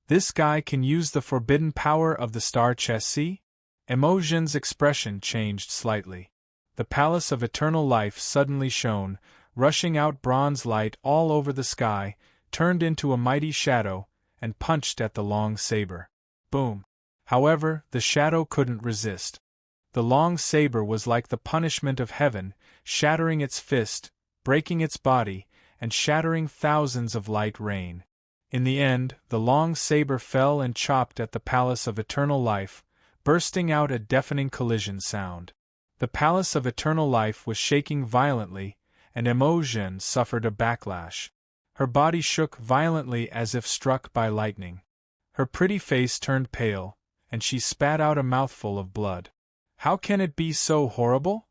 [SPEAKER 1] This guy can use the forbidden power of the star chess sea? Emo Zhen's expression changed slightly. The palace of eternal life suddenly shone, rushing out bronze light all over the sky, turned into a mighty shadow, and punched at the long saber. Boom! However, the shadow couldn't resist. The long saber was like the punishment of heaven, shattering its fist, breaking its body, and shattering thousands of light rain. In the end, the long saber fell and chopped at the palace of eternal life, bursting out a deafening collision sound. The palace of eternal life was shaking violently, and Emo Zhen suffered a backlash. Her body shook violently as if struck by lightning. Her pretty face turned pale, and she spat out a mouthful of blood. How can it be so horrible?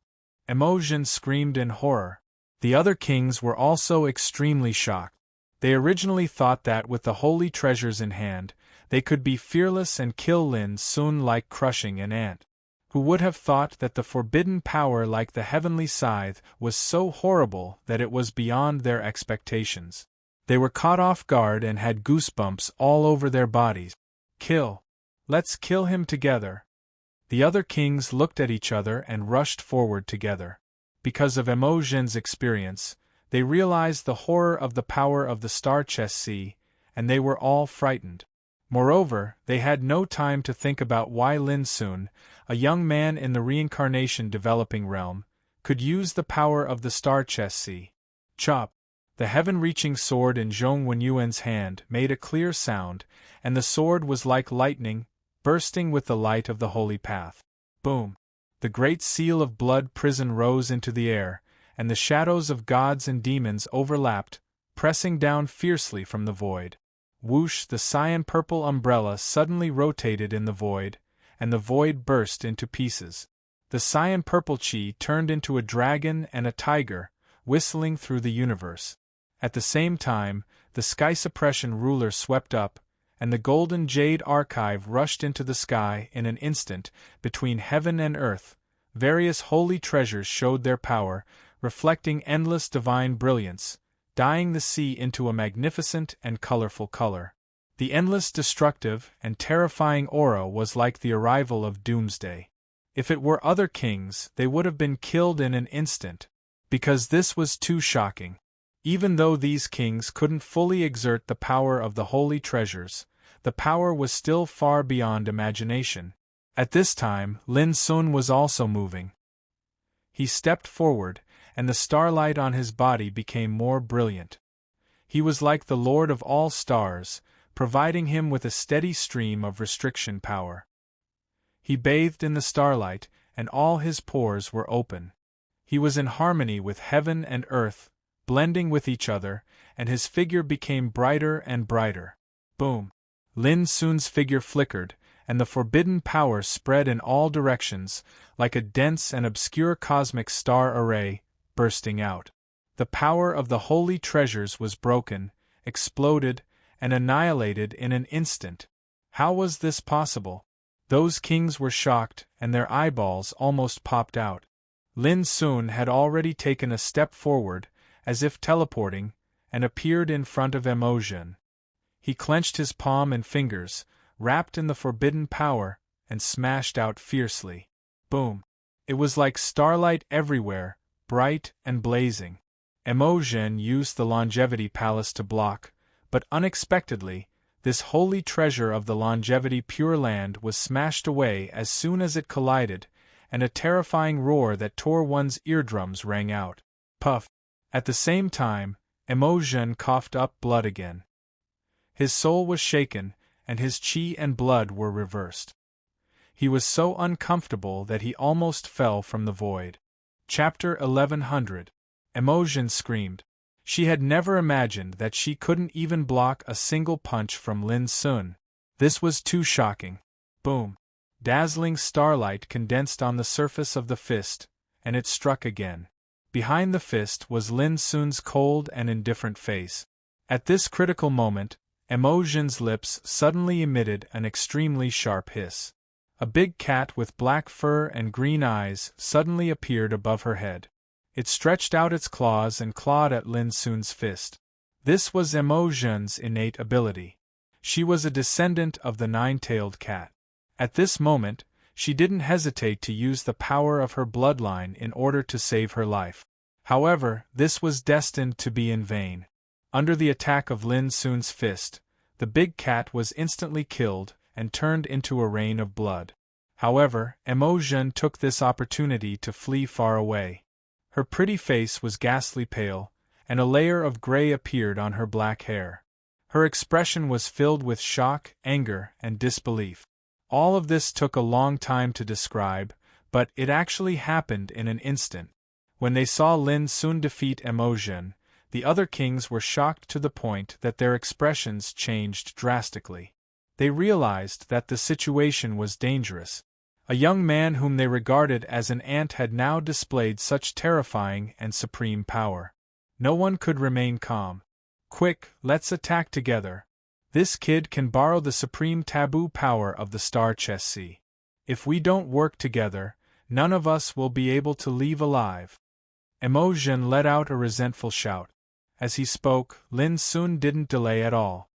[SPEAKER 1] Emo Zhen screamed in horror. The other kings were also extremely shocked. They originally thought that with the holy treasures in hand, they could be fearless and kill Lin Sun like crushing an ant. Who would have thought that the forbidden power like the heavenly scythe was so horrible that it was beyond their expectations? They were caught off guard and had goosebumps all over their bodies. Kill! Let's kill him together! The other kings looked at each other and rushed forward together. Because of Emo Zhen's experience, they realized the horror of the power of the star chess sea, and they were all frightened. Moreover, they had no time to think about why Lin Sun, a young man in the reincarnation developing realm, could use the power of the star chess sea. Chop! The heaven-reaching sword in Zhong Wenyuan's hand made a clear sound, and the sword was like lightning, bursting with the light of the holy path. Boom! The great seal of blood prison rose into the air, and the shadows of gods and demons overlapped, pressing down fiercely from the void. Whoosh! The cyan-purple umbrella suddenly rotated in the void, and the void burst into pieces. The cyan-purple chi turned into a dragon and a tiger, whistling through the universe. At the same time, the sky suppression ruler swept up, and the golden jade archive rushed into the sky in an instant. Between heaven and earth, various holy treasures showed their power, reflecting endless divine brilliance, dyeing the sea into a magnificent and colorful color. The endless destructive and terrifying aura was like the arrival of doomsday. If it were other kings, they would have been killed in an instant, because this was too shocking. Even though these kings couldn't fully exert the power of the holy treasures, the power was still far beyond imagination. At this time, Lin Sun was also moving. He stepped forward, and the starlight on his body became more brilliant. He was like the Lord of all stars, providing him with a steady stream of restriction power. He bathed in the starlight, and all his pores were open. He was in harmony with heaven and earth, blending with each other, and his figure became brighter and brighter. Boom! Lin Sun's figure flickered, and the forbidden power spread in all directions, like a dense and obscure cosmic star array, bursting out. The power of the holy treasures was broken, exploded, and annihilated in an instant. How was this possible? Those kings were shocked, and their eyeballs almost popped out. Lin Sun had already taken a step forward, as if teleporting, and appeared in front of Emotion. He clenched his palm and fingers, wrapped in the forbidden power, and smashed out fiercely. Boom! It was like starlight everywhere, bright and blazing. Emotion used the Longevity Palace to block, but unexpectedly, this holy treasure of the Longevity Pure Land was smashed away as soon as it collided, and a terrifying roar that tore one's eardrums rang out. Puff! At the same time, Emotion coughed up blood again. His soul was shaken, and his chi and blood were reversed. He was so uncomfortable that he almost fell from the void. Chapter 1100. Emotion screamed. She had never imagined that she couldn't even block a single punch from Lin Sun. This was too shocking. Boom! Dazzling starlight condensed on the surface of the fist, and it struck again. Behind the fist was Lin Sun's cold and indifferent face. At this critical moment, Emotion's lips suddenly emitted an extremely sharp hiss. A big cat with black fur and green eyes suddenly appeared above her head. It stretched out its claws and clawed at Lin Sun's fist. This was Emotion's innate ability. She was a descendant of the nine-tailed cat. At this moment, she didn't hesitate to use the power of her bloodline in order to save her life. However, this was destined to be in vain. Under the attack of Lin Sun's fist, the big cat was instantly killed and turned into a rain of blood. However, Emotion took this opportunity to flee far away. Her pretty face was ghastly pale, and a layer of gray appeared on her black hair. Her expression was filled with shock, anger, and disbelief. All of this took a long time to describe, but it actually happened in an instant. When they saw Lin Sun defeat Emotion, the other kings were shocked to the point that their expressions changed drastically. They realized that the situation was dangerous. A young man whom they regarded as an ant had now displayed such terrifying and supreme power. No one could remain calm. Quick, let's attack together. This kid can borrow the supreme taboo power of the Star Chess Sea. If we don't work together, none of us will be able to leave alive. Emotion let out a resentful shout. As he spoke, Lin Sun didn't delay at all.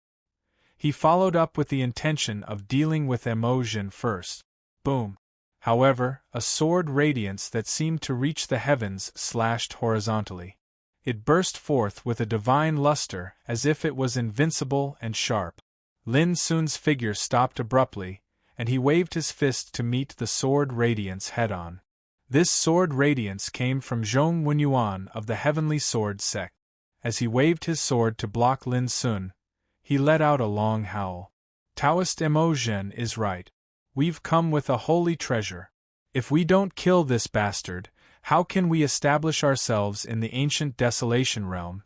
[SPEAKER 1] He followed up with the intention of dealing with Emotion first. Boom! However, a sword radiance that seemed to reach the heavens slashed horizontally. It burst forth with a divine luster as if it was invincible and sharp. Lin Sun's figure stopped abruptly, and he waved his fist to meet the sword radiance head-on. This sword radiance came from Zhong Wenyuan of the Heavenly Sword sect. As he waved his sword to block Lin Sun, he let out a long howl. Taoist Emotion is right. We've come with a holy treasure. If we don't kill this bastard, how can we establish ourselves in the ancient Desolation realm?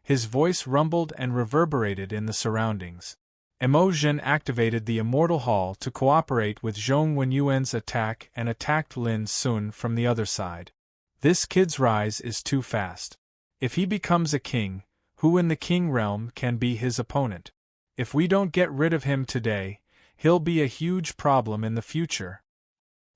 [SPEAKER 1] His voice rumbled and reverberated in the surroundings. Emotion activated the Immortal Hall to cooperate with Zhong Wenyuan's attack and attacked Lin Sun from the other side. This kid's rise is too fast. If he becomes a king, who in the king realm can be his opponent? If we don't get rid of him today, he'll be a huge problem in the future.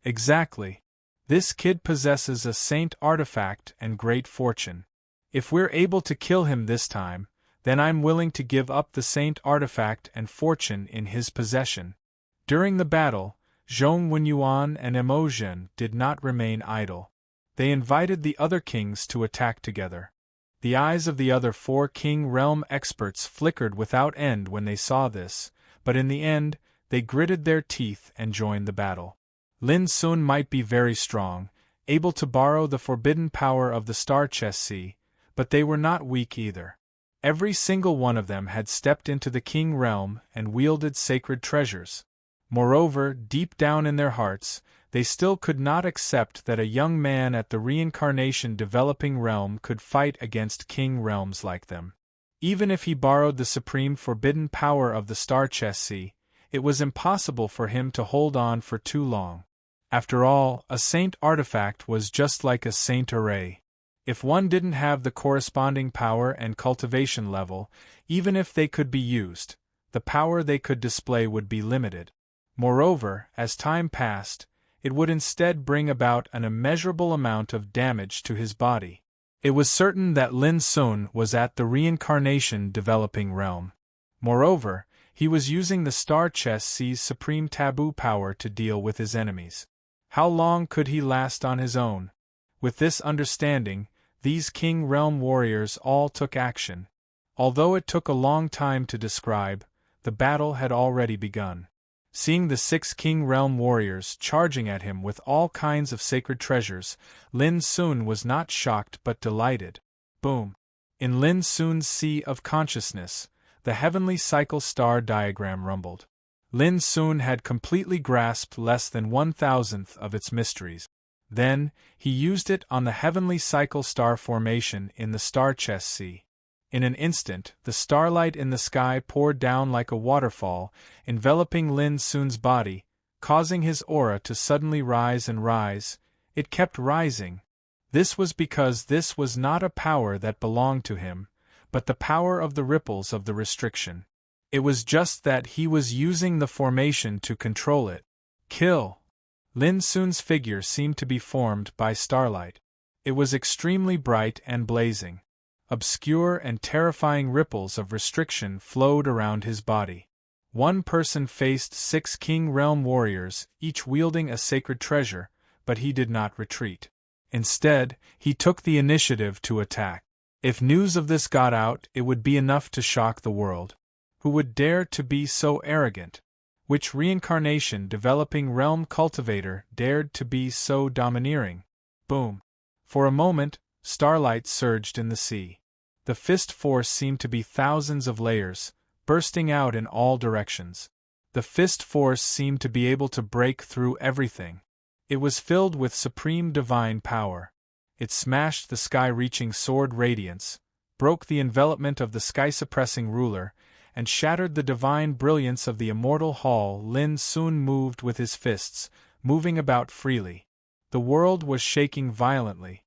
[SPEAKER 1] Exactly. This kid possesses a saint artifact and great fortune. If we're able to kill him this time, then I'm willing to give up the saint artifact and fortune in his possession. During the battle, Zhong Wenyuan and Emozhen did not remain idle. They invited the other kings to attack together. The eyes of the other 4 king realm experts flickered without end when they saw this, but in the end, they gritted their teeth and joined the battle. Lin Sun might be very strong, able to borrow the forbidden power of the star chess sea, but they were not weak either. Every single one of them had stepped into the king realm and wielded sacred treasures. Moreover, deep down in their hearts, they still could not accept that a young man at the reincarnation developing realm could fight against king realms like them. Even if he borrowed the supreme forbidden power of the star chess sea, it was impossible for him to hold on for too long. After all, a saint artifact was just like a saint array. If one didn't have the corresponding power and cultivation level, even if they could be used, the power they could display would be limited. Moreover, as time passed, it would instead bring about an immeasurable amount of damage to his body. It was certain that Lin Sun was at the reincarnation developing realm. Moreover, he was using the star chess sea's supreme taboo power to deal with his enemies. How long could he last on his own? With this understanding, these king realm warriors all took action. Although it took a long time to describe, the battle had already begun. Seeing the 6 king realm warriors charging at him with all kinds of sacred treasures, Lin Sun was not shocked but delighted. Boom! In Lin Sun's sea of consciousness, the heavenly cycle star diagram rumbled. Lin Sun had completely grasped less than 1,000th of its mysteries. Then, he used it on the heavenly cycle star formation in the star chess sea. In an instant, the starlight in the sky poured down like a waterfall, enveloping Lin Sun's body, causing his aura to suddenly rise and rise. It kept rising. This was because this was not a power that belonged to him, but the power of the ripples of the restriction. It was just that he was using the formation to control it. Kill! Lin Sun's figure seemed to be formed by starlight. It was extremely bright and blazing. Obscure and terrifying ripples of restriction flowed around his body. One person faced 6 king realm warriors, each wielding a sacred treasure, but he did not retreat. Instead, he took the initiative to attack. If news of this got out, it would be enough to shock the world. Who would dare to be so arrogant? Which reincarnation developing realm cultivator dared to be so domineering? Boom! For a moment, starlight surged in the sea. The fist force seemed to be thousands of layers, bursting out in all directions. The fist force seemed to be able to break through everything. It was filled with supreme divine power. It smashed the sky-reaching sword radiance, broke the envelopment of the sky-suppressing ruler, and shattered the divine brilliance of the immortal hall. Lin Sun moved with his fists, moving about freely. The world was shaking violently.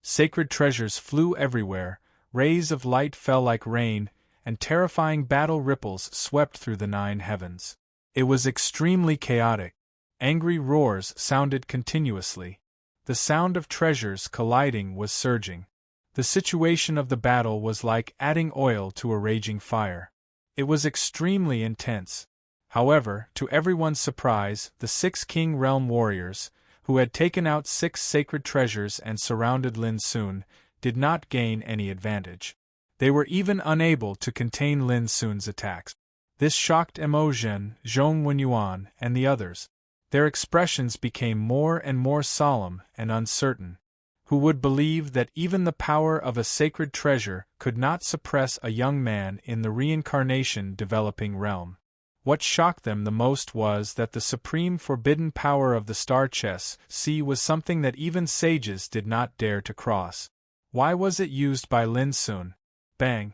[SPEAKER 1] Sacred treasures flew everywhere, rays of light fell like rain, and terrifying battle ripples swept through the 9 heavens. It was extremely chaotic. Angry roars sounded continuously. The sound of treasures colliding was surging. The situation of the battle was like adding oil to a raging fire. It was extremely intense. However, to everyone's surprise, the 6 king realm warriors, who had taken out 6 sacred treasures and surrounded Lin Sun, did not gain any advantage. They were even unable to contain Lin Sun's attacks. This shocked Emozhen, Zhong Wenyuan, and the others. Their expressions became more and more solemn and uncertain. Who would believe that even the power of a sacred treasure could not suppress a young man in the reincarnation developing realm? What shocked them the most was that the supreme forbidden power of the star chess sea was something that even sages did not dare to cross. Why was it used by Lin Sun? Bang!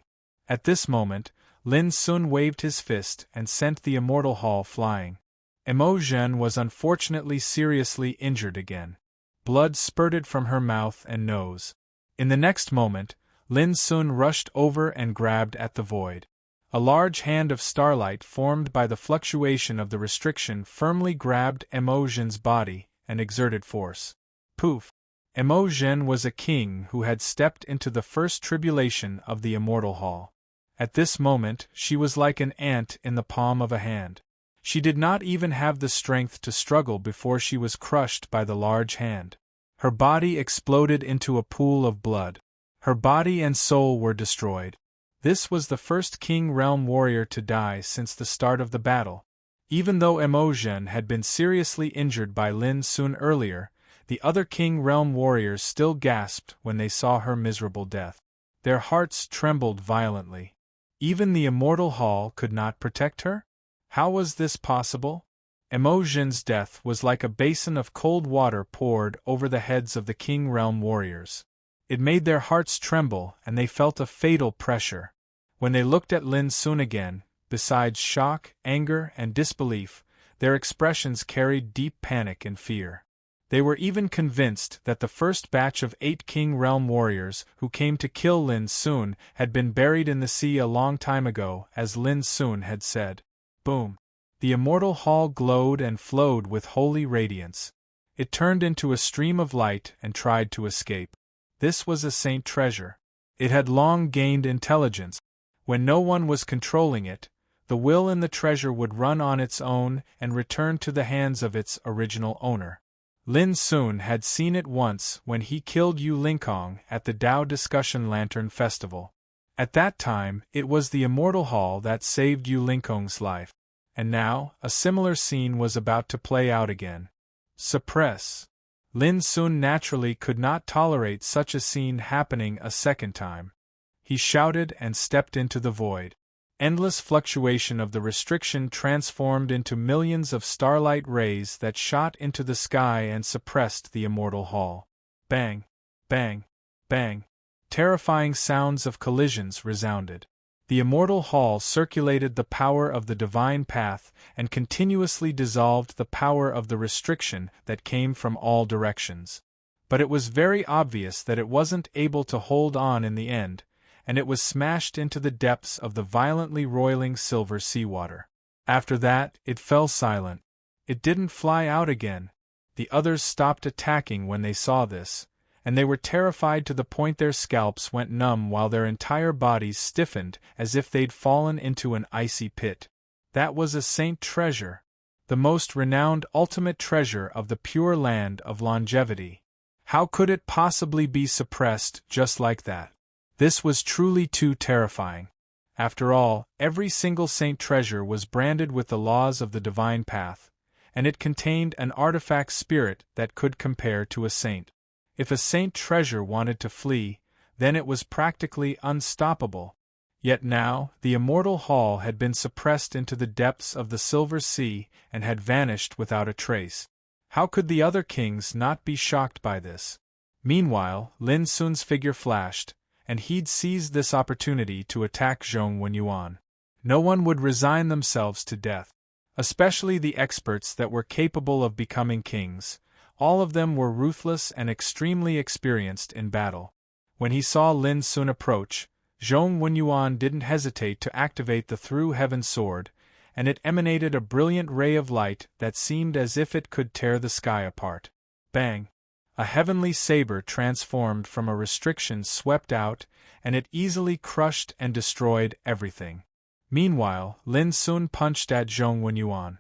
[SPEAKER 1] At this moment, Lin Sun waved his fist and sent the immortal hall flying. Emozhen was unfortunately seriously injured again. Blood spurted from her mouth and nose. In the next moment, Lin Sun rushed over and grabbed at the void. A large hand of starlight formed by the fluctuation of the restriction firmly grabbed Emozhen's body and exerted force. Poof! Emozhen was a king who had stepped into the first tribulation of the immortal hall. At this moment, she was like an ant in the palm of a hand. She did not even have the strength to struggle before she was crushed by the large hand. Her body exploded into a pool of blood. Her body and soul were destroyed. This was the first King Realm warrior to die since the start of the battle. Even though Emotion had been seriously injured by Lin Sun earlier, the other King Realm warriors still gasped when they saw her miserable death. Their hearts trembled violently. Even the Immortal Hall could not protect her? How was this possible? Emotion's death was like a basin of cold water poured over the heads of the King Realm warriors. It made their hearts tremble and they felt a fatal pressure. When they looked at Lin Sun again, besides shock, anger, and disbelief, their expressions carried deep panic and fear. They were even convinced that the first batch of 8 King Realm warriors who came to kill Lin Sun had been buried in the sea a long time ago, as Lin Sun had said. Boom! The Immortal Hall glowed and flowed with holy radiance. It turned into a stream of light and tried to escape. This was a saint treasure. It had long gained intelligence. When no one was controlling it, the will in the treasure would run on its own and return to the hands of its original owner. Lin Sun had seen it once when he killed Yu Linkong at the Dao Discussion Lantern Festival. At that time, it was the Immortal Hall that saved Yu Linkong's life. And now, a similar scene was about to play out again. Suppress. Lin Sun naturally could not tolerate such a scene happening a second time. He shouted and stepped into the void. Endless fluctuation of the restriction transformed into millions of starlight rays that shot into the sky and suppressed the Immortal Hall. Bang! Bang! Bang! Terrifying sounds of collisions resounded. The Immortal Hall circulated the power of the divine path and continuously dissolved the power of the restriction that came from all directions. But it was very obvious that it wasn't able to hold on in the end, and it was smashed into the depths of the violently roiling silver seawater. After that, it fell silent. It didn't fly out again. The others stopped attacking when they saw this, and they were terrified to the point their scalps went numb while their entire bodies stiffened as if they'd fallen into an icy pit. That was a saint treasure, the most renowned ultimate treasure of the pure land of longevity. How could it possibly be suppressed just like that? This was truly too terrifying. After all, every single saint treasure was branded with the laws of the divine path, and it contained an artifact spirit that could compare to a saint. If a saint treasure wanted to flee, then it was practically unstoppable. Yet now, the Immortal Hall had been suppressed into the depths of the Silver Sea and had vanished without a trace. How could the other kings not be shocked by this? Meanwhile, Lin Sun's figure flashed, and he'd seized this opportunity to attack Zhong Wenyuan. No one would resign themselves to death. Especially the experts that were capable of becoming kings. All of them were ruthless and extremely experienced in battle. When he saw Lin Sun approach, Zhong Wenyuan didn't hesitate to activate the Through Heaven sword, and it emanated a brilliant ray of light that seemed as if it could tear the sky apart. Bang! A heavenly saber transformed from a restriction swept out, and it easily crushed and destroyed everything. Meanwhile, Lin Sun punched at Zhong Wenyuan.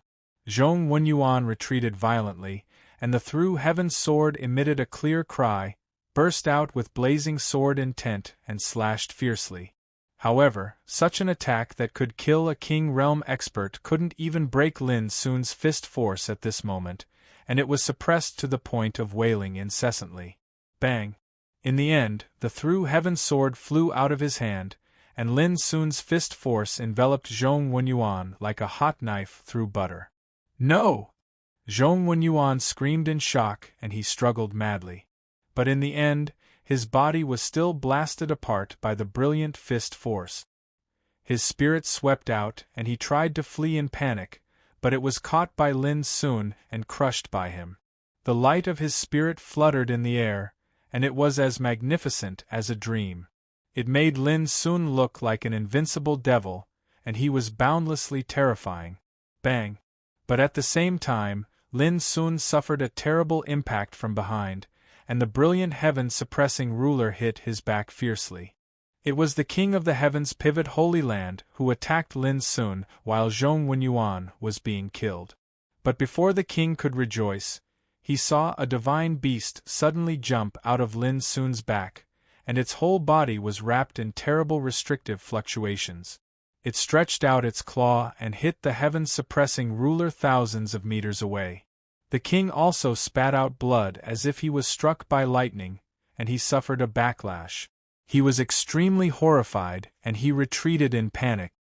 [SPEAKER 1] Zhong Wenyuan retreated violently, and the Through Heaven sword emitted a clear cry, burst out with blazing sword intent, and slashed fiercely. However, such an attack that could kill a King Realm expert couldn't even break Lin Sun's fist force at this moment, and it was suppressed to the point of wailing incessantly. Bang! In the end, the Through Heaven sword flew out of his hand, and Lin Sun's fist force enveloped Zhong Wenyuan like a hot knife through butter. No! Zhong Wenyuan screamed in shock and he struggled madly. But in the end, his body was still blasted apart by the brilliant fist force. His spirit swept out and he tried to flee in panic, but it was caught by Lin Sun and crushed by him. The light of his spirit fluttered in the air, and it was as magnificent as a dream. It made Lin Sun look like an invincible devil, and he was boundlessly terrifying. Bang! But at the same time, Lin Sun suffered a terrible impact from behind, and the brilliant heaven-suppressing ruler hit his back fiercely. It was the king of the heavens pivot Holy Land who attacked Lin Sun while Zhong Wenyuan was being killed. But before the king could rejoice, he saw a divine beast suddenly jump out of Lin Sun's back, and its whole body was wrapped in terrible restrictive fluctuations. It stretched out its claw and hit the heaven-suppressing ruler thousands of meters away. The king also spat out blood as if he was struck by lightning, and he suffered a backlash. He was extremely horrified, and he retreated in panic.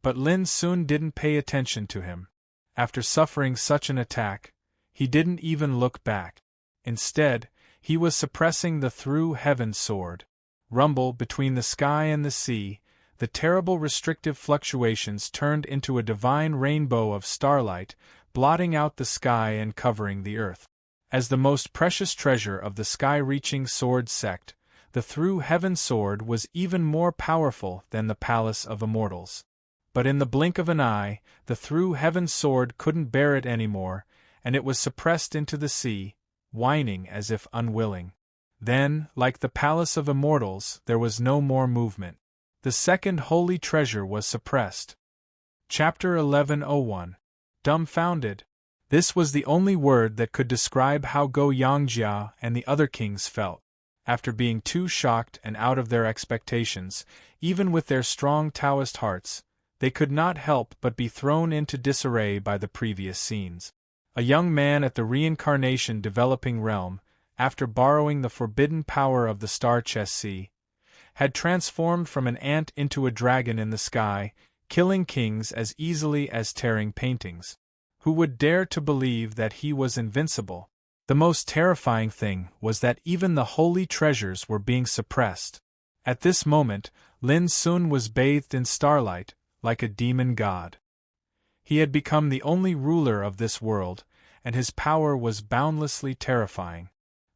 [SPEAKER 1] But Lin Sun didn't pay attention to him. After suffering such an attack, he didn't even look back. Instead, he was suppressing the through heaven sword. Rumble between the sky and the sea, the terrible restrictive fluctuations turned into a divine rainbow of starlight, blotting out the sky and covering the earth. As the most precious treasure of the sky-reaching sword sect, the through heaven sword was even more powerful than the palace of immortals. But in the blink of an eye, the through heaven sword couldn't bear it anymore, and it was suppressed into the sea, whining as if unwilling. Then, like the palace of immortals, there was no more movement. The second holy treasure was suppressed. Chapter 1101. Dumbfounded. This was the only word that could describe how Go Yangjia and the other kings felt. After being too shocked and out of their expectations, even with their strong Taoist hearts, they could not help but be thrown into disarray by the previous scenes. A young man at the reincarnation developing realm, after borrowing the forbidden power of the star chess sea, had transformed from an ant into a dragon in the sky, killing kings as easily as tearing paintings. Who would dare to believe that he was invincible? The most terrifying thing was that even the holy treasures were being suppressed. At this moment, Lin Sun was bathed in starlight, like a demon god. He had become the only ruler of this world, and his power was boundlessly terrifying.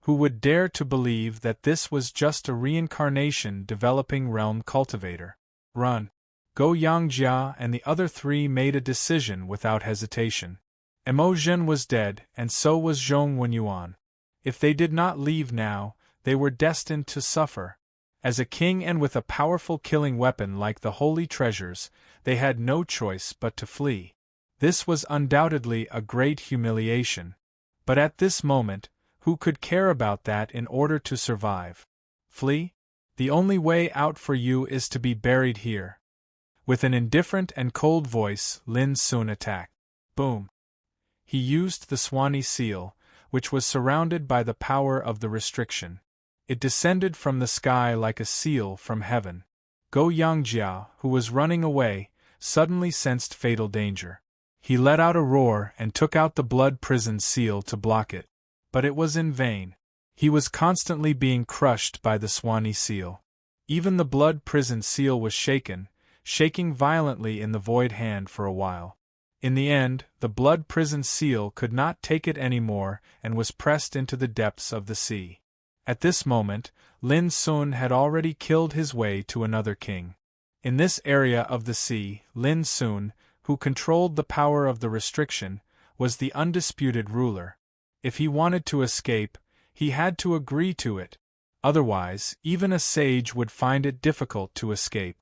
[SPEAKER 1] Who would dare to believe that this was just a reincarnation developing realm cultivator? Run! Go Yangjia and the other three made a decision without hesitation. Emotion was dead, and so was Zhong Wenyuan. If they did not leave now, they were destined to suffer. As a king and with a powerful killing weapon like the holy treasures, they had no choice but to flee. This was undoubtedly a great humiliation. But at this moment, who could care about that in order to survive? Flee? The only way out for you is to be buried here. With an indifferent and cold voice, Lin Sun attacked. Boom! He used the Swanee seal, which was surrounded by the power of the restriction. It descended from the sky like a seal from heaven. Go Yangjia, who was running away, suddenly sensed fatal danger. He let out a roar and took out the blood prison seal to block it. But it was in vain. He was constantly being crushed by the Swanee seal. Even the blood prison seal was shaking violently in the void hand for a while. In the end, the blood prison seal could not take it anymore and was pressed into the depths of the sea. At this moment, Lin Sun had already killed his way to another king. In this area of the sea, Lin Sun, who controlled the power of the restriction, was the undisputed ruler. If he wanted to escape, he had to agree to it. Otherwise, even a sage would find it difficult to escape.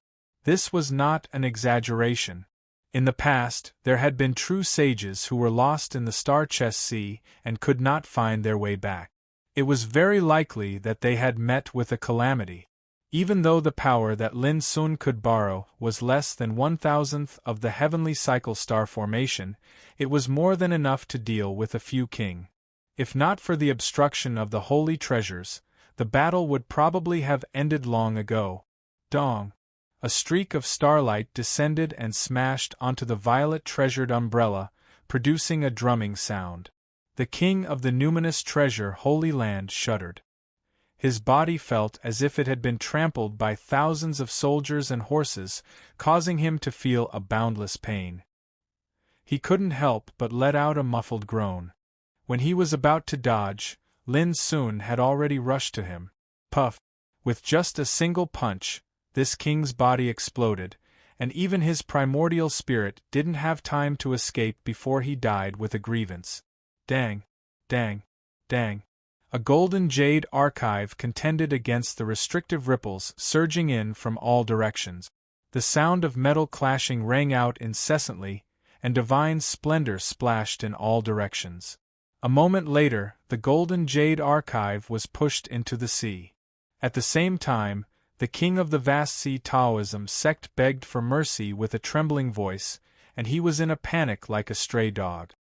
[SPEAKER 1] This was not an exaggeration. In the past, there had been true sages who were lost in the star chess sea and could not find their way back. It was very likely that they had met with a calamity. Even though the power that Lin Sun could borrow was less than 1,000th of the heavenly cycle star formation, it was more than enough to deal with a few king. If not for the obstruction of the holy treasures, the battle would probably have ended long ago. Dong! A streak of starlight descended and smashed onto the violet-treasured umbrella, producing a drumming sound. The king of the numinous treasure Holy Land shuddered. His body felt as if it had been trampled by thousands of soldiers and horses, causing him to feel a boundless pain. He couldn't help but let out a muffled groan. When he was about to dodge, Lin Sun had already rushed to him. Puff! With just a single punch, this king's body exploded, and even his primordial spirit didn't have time to escape before he died with a grievance. Dang! Dang! Dang! A golden jade archive contended against the restrictive ripples surging in from all directions. The sound of metal clashing rang out incessantly, and divine splendor splashed in all directions. A moment later, the golden jade archive was pushed into the sea. At the same time, the king of the vast sea Taoism sect begged for mercy with a trembling voice, and he was in a panic like a stray dog.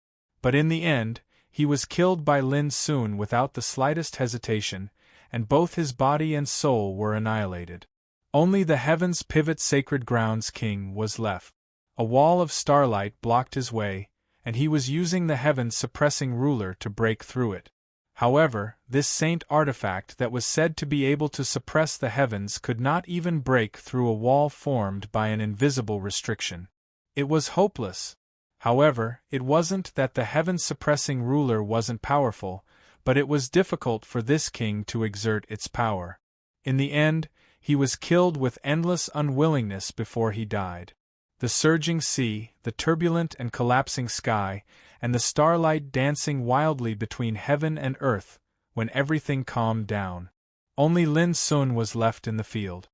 [SPEAKER 1] But in the end, he was killed by Lin Sun without the slightest hesitation, and both his body and soul were annihilated. Only the heavens' pivot sacred grounds king was left. A wall of starlight blocked his way, and he was using the heaven-suppressing ruler to break through it. However, this saint artifact that was said to be able to suppress the heavens could not even break through a wall formed by an invisible restriction. It was hopeless. However, it wasn't that the heaven-suppressing ruler wasn't powerful, but it was difficult for this king to exert its power. In the end, he was killed with endless unwillingness before he died. The surging sea, the turbulent and collapsing sky, and the starlight dancing wildly between heaven and earth, when everything calmed down. Only Lin Sun was left in the field.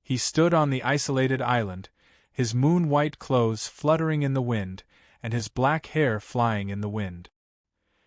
[SPEAKER 1] He stood on the isolated island, his moon-white clothes fluttering in the wind, and his black hair flying in the wind.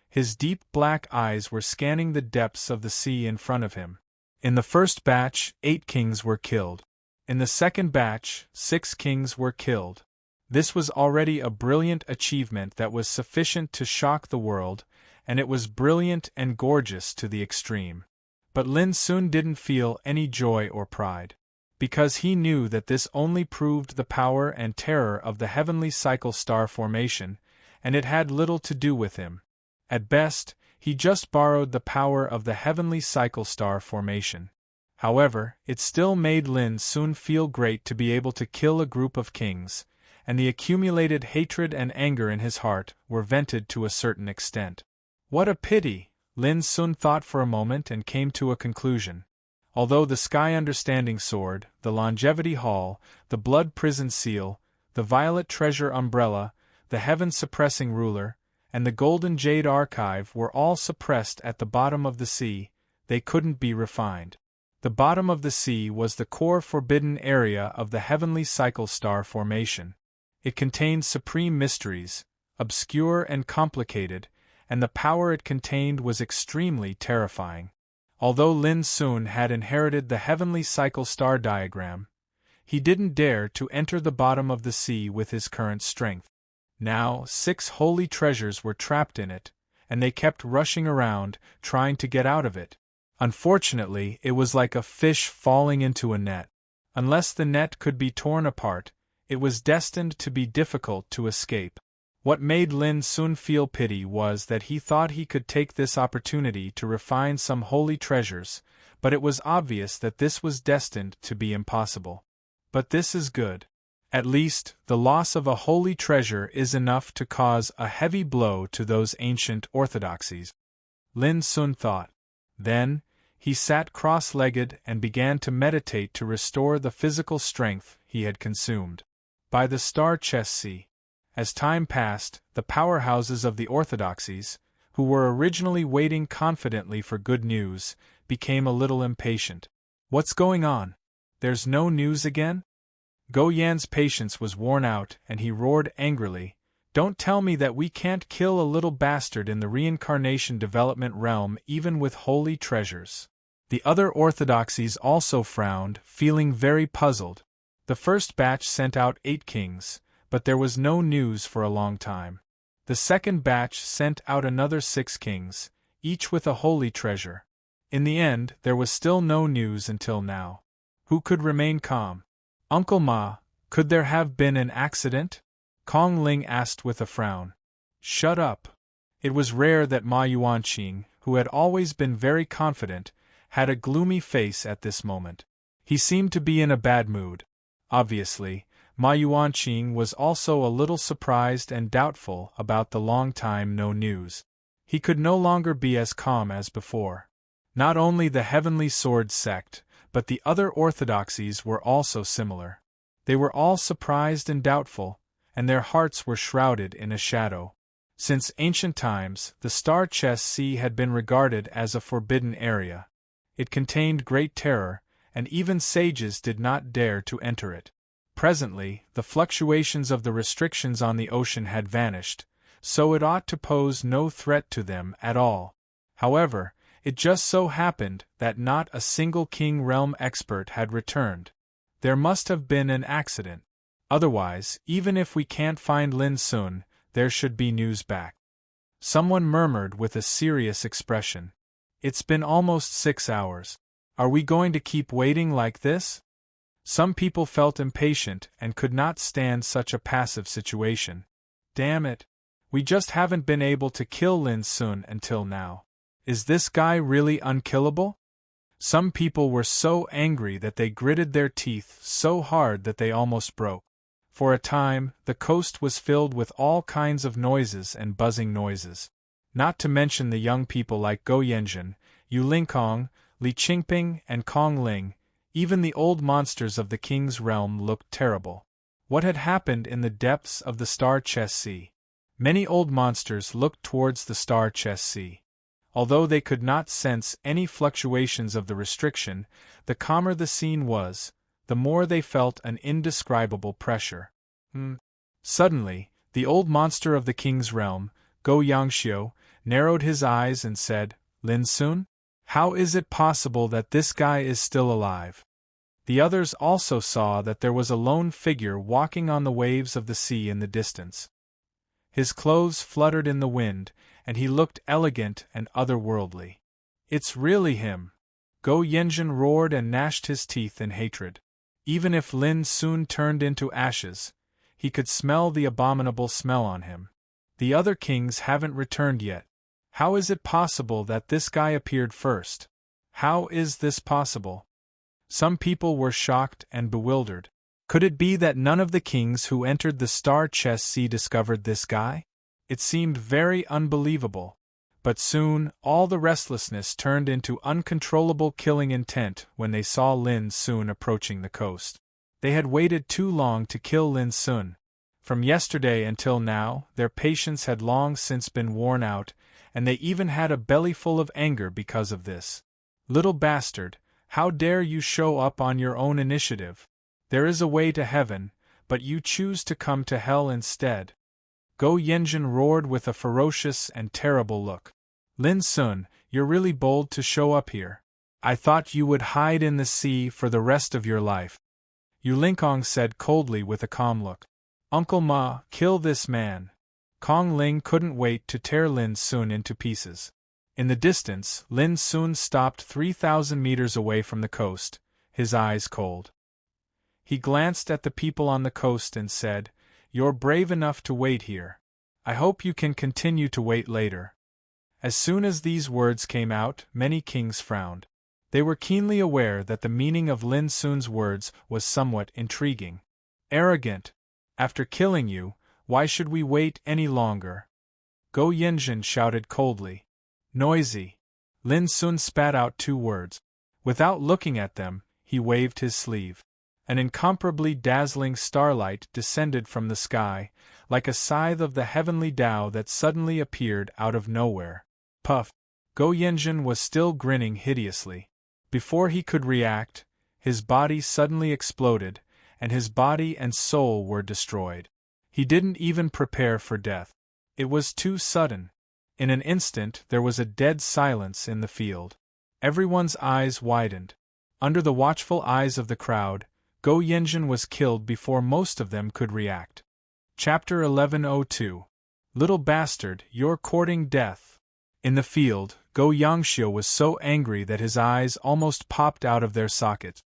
[SPEAKER 1] His deep black eyes were scanning the depths of the sea in front of him. In the first batch, 8 kings were killed. In the second batch, 6 kings were killed. This was already a brilliant achievement that was sufficient to shock the world, and it was brilliant and gorgeous to the extreme. But Lin Sun didn't feel any joy or pride, because he knew that this only proved the power and terror of the heavenly cycle star formation, and it had little to do with him. At best, he just borrowed the power of the heavenly cycle star formation. However, it still made Lin Sun feel great to be able to kill a group of kings, and the accumulated hatred and anger in his heart were vented to a certain extent. What a pity, Lin Sun thought for a moment and came to a conclusion. Although the Sky Understanding Sword, the Longevity Hall, the Blood Prison Seal, the Violet Treasure Umbrella, the Heaven-Suppressing Ruler, and the Golden Jade Archive were all suppressed at the bottom of the sea, they couldn't be refined. The bottom of the sea was the core forbidden area of the heavenly cycle star formation. It contained supreme mysteries, obscure and complicated, and the power it contained was extremely terrifying. Although Lin Sun had inherited the heavenly cycle star diagram, he didn't dare to enter the bottom of the sea with his current strength. Now 6 holy treasures were trapped in it, and they kept rushing around, trying to get out of it. Unfortunately, it was like a fish falling into a net. Unless the net could be torn apart, it was destined to be difficult to escape. What made Lin Sun feel pity was that he thought he could take this opportunity to refine some holy treasures, but it was obvious that this was destined to be impossible. But this is good. At least, the loss of a holy treasure is enough to cause a heavy blow to those ancient orthodoxies, Lin Sun thought. Then, he sat cross-legged and began to meditate to restore the physical strength he had consumed. By the star chess sea. As time passed, the powerhouses of the orthodoxies, who were originally waiting confidently for good news, became a little impatient. What's going on? There's no news again? Go Yan's patience was worn out and he roared angrily, "Don't tell me that we can't kill a little bastard in the reincarnation development realm even with holy treasures." The other orthodoxies also frowned, feeling very puzzled. The first batch sent out 8 kings, but there was no news for a long time. The second batch sent out another 6 kings, each with a holy treasure. In the end, there was still no news until now. Who could remain calm? Uncle Ma, could there have been an accident? Kong Ling asked with a frown. Shut up. It was rare that Ma Yuanqing, who had always been very confident, had a gloomy face at this moment. He seemed to be in a bad mood. Obviously, Ma Yuanqing was also a little surprised and doubtful about the long time no news. He could no longer be as calm as before. Not only the Heavenly Sword sect, but the other orthodoxies were also similar. They were all surprised and doubtful, and their hearts were shrouded in a shadow. Since ancient times, the Star Chess Sea had been regarded as a forbidden area. It contained great terror, and even sages did not dare to enter it. Presently, the fluctuations of the restrictions on the ocean had vanished, so it ought to pose no threat to them at all. However, it just so happened that not a single King Realm expert had returned. There must have been an accident. Otherwise, even if we can't find Lin Sun, there should be news back. Someone murmured with a serious expression. It's been almost 6 hours. Are we going to keep waiting like this? Some people felt impatient and could not stand such a passive situation. Damn it. We just haven't been able to kill Lin Sun until now. Is this guy really unkillable? Some people were so angry that they gritted their teeth so hard that they almost broke. For a time, the coast was filled with all kinds of noises and buzzing noises. Not to mention the young people like Go Yanjun, Yu Lingkong, Li Qingping, and Kong Ling. Even the old monsters of the king's realm looked terrible. What had happened in the depths of the Star Chess Sea? Many old monsters looked towards the Star Chess Sea. Although they could not sense any fluctuations of the restriction, the calmer the scene was, the more they felt an indescribable pressure. Suddenly, the old monster of the king's realm, Go Yangxiu, narrowed his eyes and said, "Lin Sun? How is it possible that this guy is still alive?" The others also saw that there was a lone figure walking on the waves of the sea in the distance. His clothes fluttered in the wind, and he looked elegant and otherworldly. "It's really him!" Go Yanjun roared and gnashed his teeth in hatred. Even if Lin Sun turned into ashes, he could smell the abominable smell on him. The other kings haven't returned yet. How is it possible that this guy appeared first? How is this possible? Some people were shocked and bewildered. Could it be that none of the kings who entered the Star Chess Sea discovered this guy? It seemed very unbelievable. But soon, all the restlessness turned into uncontrollable killing intent when they saw Lin Sun approaching the coast. They had waited too long to kill Lin Sun. From yesterday until now, their patience had long since been worn out, and they even had a bellyful of anger because of this. "Little bastard, how dare you show up on your own initiative? There is a way to heaven, but you choose to come to hell instead." Go Yanjun roared with a ferocious and terrible look. "Lin Sun, you're really bold to show up here. I thought you would hide in the sea for the rest of your life." Yu Lingkong said coldly with a calm look. "Uncle Ma, kill this man." Kong Ling couldn't wait to tear Lin Sun into pieces. In the distance, Lin Sun stopped 3,000 meters away from the coast, his eyes cold. He glanced at the people on the coast and said, "You're brave enough to wait here. I hope you can continue to wait later." As soon as these words came out, many kings frowned. They were keenly aware that the meaning of Lin Sun's words was somewhat intriguing. "Arrogant! After killing you, why should we wait any longer?" Go Yanjun shouted coldly. "Noisy!" Lin Sun spat out 2 words. Without looking at them, he waved his sleeve. An incomparably dazzling starlight descended from the sky, like a scythe of the heavenly Tao that suddenly appeared out of nowhere. Puff! Go Yanjun was still grinning hideously. Before he could react, his body suddenly exploded, and his body and soul were destroyed. He didn't even prepare for death. It was too sudden. In an instant there was a dead silence in the field. Everyone's eyes widened. Under the watchful eyes of the crowd, Go Yanjun was killed before most of them could react. Chapter 1102. Little bastard, you're courting death. In the field, Go Yangxiu was so angry that his eyes almost popped out of their sockets.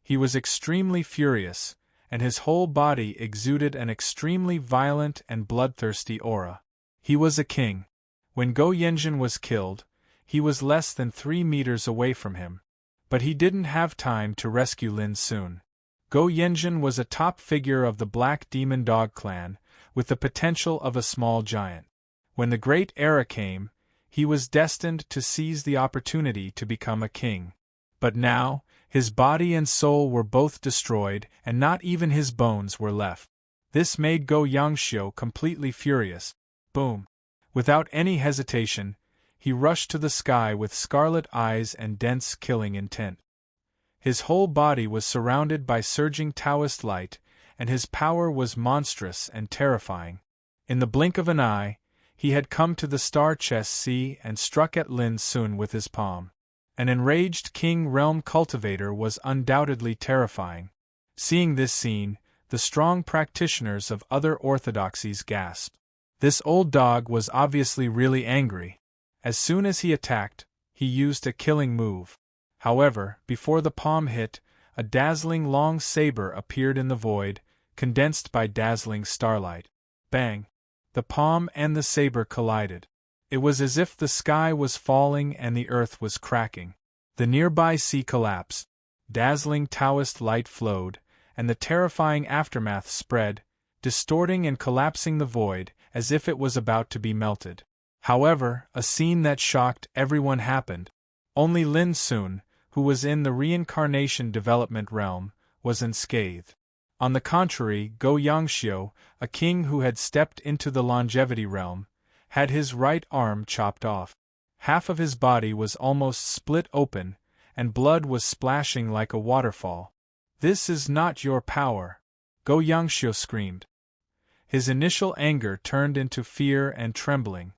[SPEAKER 1] He was extremely furious, and his whole body exuded an extremely violent and bloodthirsty aura. He was a king. When Go Yanjun was killed, he was less than 3 meters away from him. But he didn't have time to rescue Lin Sun. Go Yanjun was a top figure of the Black Demon Dog clan, with the potential of a small giant. When the Great Era came, he was destined to seize the opportunity to become a king. But now, his body and soul were both destroyed, and not even his bones were left. This made Go Yangxiu completely furious. Boom! Without any hesitation, he rushed to the sky with scarlet eyes and dense killing intent. His whole body was surrounded by surging Taoist light, and his power was monstrous and terrifying. In the blink of an eye, he had come to the star chess sea and struck at Lin Sun with his palm. An enraged king realm cultivator was undoubtedly terrifying. Seeing this scene, the strong practitioners of other orthodoxies gasped. This old dog was obviously really angry. As soon as he attacked, he used a killing move. However, before the palm hit, a dazzling long saber appeared in the void, condensed by dazzling starlight. Bang! The palm and the saber collided. It was as if the sky was falling and the earth was cracking. The nearby sea collapsed. Dazzling Taoist light flowed, and the terrifying aftermath spread, distorting and collapsing the void as if it was about to be melted. However, a scene that shocked everyone happened. Only Lin Sun, who was in the reincarnation development realm, was unscathed. On the contrary, Go Yangxiu, a king who had stepped into the longevity realm, had his right arm chopped off. Half of his body was almost split open, and blood was splashing like a waterfall. "This is not your power," Go Yangxiu screamed. His initial anger turned into fear and trembling.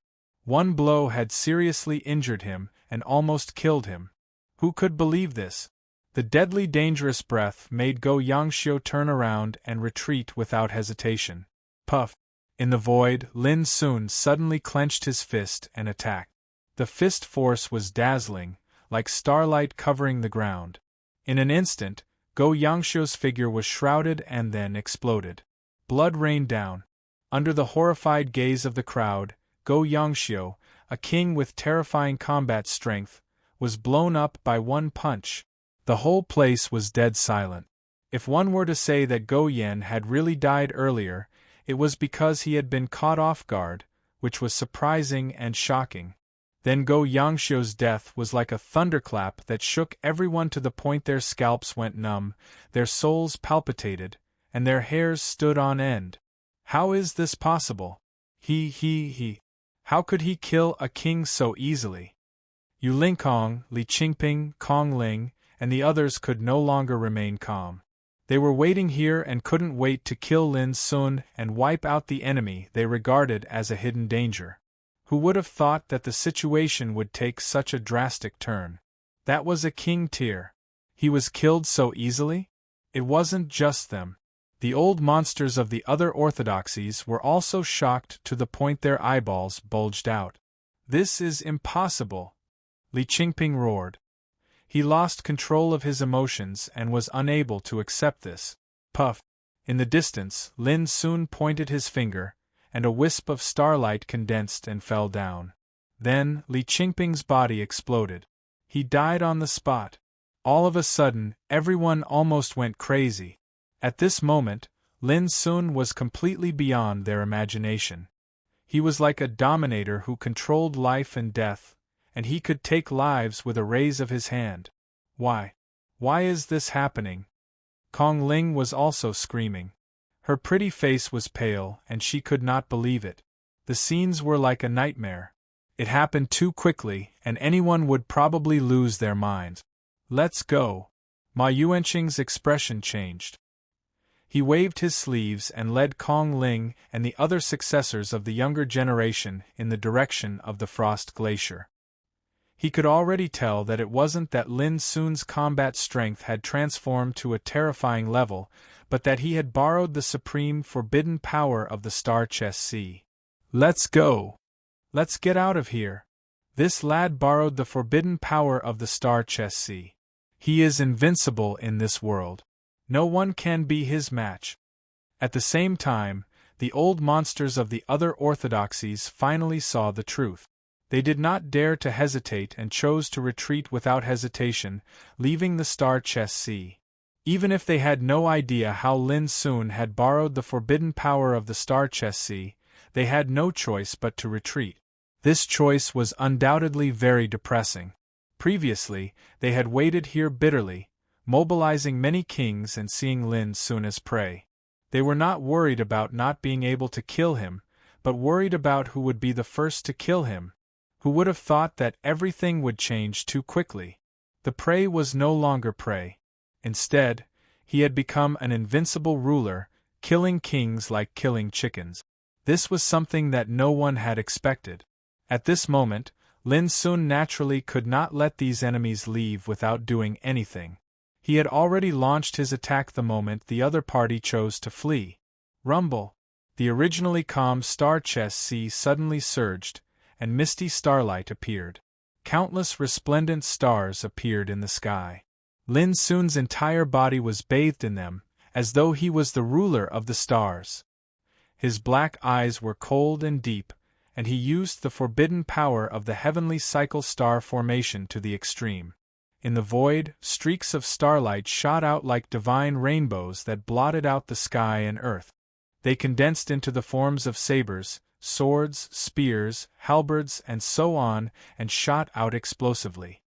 [SPEAKER 1] One blow had seriously injured him and almost killed him. Who could believe this? The deadly dangerous breath made Go Yangxiu turn around and retreat without hesitation. Puff! In the void, Lin Sun suddenly clenched his fist and attacked. The fist force was dazzling, like starlight covering the ground. In an instant, Go Yangxiu's figure was shrouded and then exploded. Blood rained down. Under the horrified gaze of the crowd, Go Yangxiu, a king with terrifying combat strength, was blown up by one punch. The whole place was dead silent. If one were to say that Go Yan had really died earlier, it was because he had been caught off guard, which was surprising and shocking. Then Go Yangxiu's death was like a thunderclap that shook everyone to the point their scalps went numb, their souls palpitated, and their hairs stood on end. How is this possible? He. How could he kill a king so easily? Yu Lingkong, Li Qingping, Kong Ling, and the others could no longer remain calm. They were waiting here and couldn't wait to kill Lin Sun and wipe out the enemy they regarded as a hidden danger. Who would have thought that the situation would take such a drastic turn? That was a king tier. He was killed so easily? It wasn't just them. The old monsters of the other orthodoxies were also shocked to the point their eyeballs bulged out. "This is impossible," Li Qingping roared. He lost control of his emotions and was unable to accept this. Puff! In the distance, Lin Sun pointed his finger, and a wisp of starlight condensed and fell down. Then, Li Qingping's body exploded. He died on the spot. All of a sudden, everyone almost went crazy. At this moment, Lin Sun was completely beyond their imagination. He was like a dominator who controlled life and death, and he could take lives with a raise of his hand. Why? Why is this happening? Kong Ling was also screaming. Her pretty face was pale, and she could not believe it. The scenes were like a nightmare. It happened too quickly, and anyone would probably lose their minds. "Let's go." Ma Yuanqing's expression changed. He waved his sleeves and led Kong Ling and the other successors of the younger generation in the direction of the Frost Glacier. He could already tell that it wasn't that Lin Sun's combat strength had transformed to a terrifying level, but that he had borrowed the supreme forbidden power of the Star Chess Sea. "Let's go! Let's get out of here!" This lad borrowed the forbidden power of the Star Chess Sea. He is invincible in this world. No one can be his match. At the same time, the old monsters of the other orthodoxies finally saw the truth. They did not dare to hesitate and chose to retreat without hesitation, leaving the Star Chess Sea. Even if they had no idea how Lin Sun had borrowed the forbidden power of the Star Chess Sea, they had no choice but to retreat. This choice was undoubtedly very depressing. Previously, they had waited here bitterly, mobilizing many kings and seeing Lin Sun as prey. They were not worried about not being able to kill him, but worried about who would be the first to kill him. Who would have thought that everything would change too quickly? The prey was no longer prey. Instead, he had become an invincible ruler, killing kings like killing chickens. This was something that no one had expected. At this moment, Lin Sun naturally could not let these enemies leave without doing anything. He had already launched his attack the moment the other party chose to flee. Rumble! The originally calm star chest sea suddenly surged, and misty starlight appeared. Countless resplendent stars appeared in the sky. Lin Sun's entire body was bathed in them, as though he was the ruler of the stars. His black eyes were cold and deep, and he used the forbidden power of the heavenly cycle star formation to the extreme. In the void, streaks of starlight shot out like divine rainbows that blotted out the sky and earth. They condensed into the forms of sabers, swords, spears, halberds, and so on, and shot out explosively.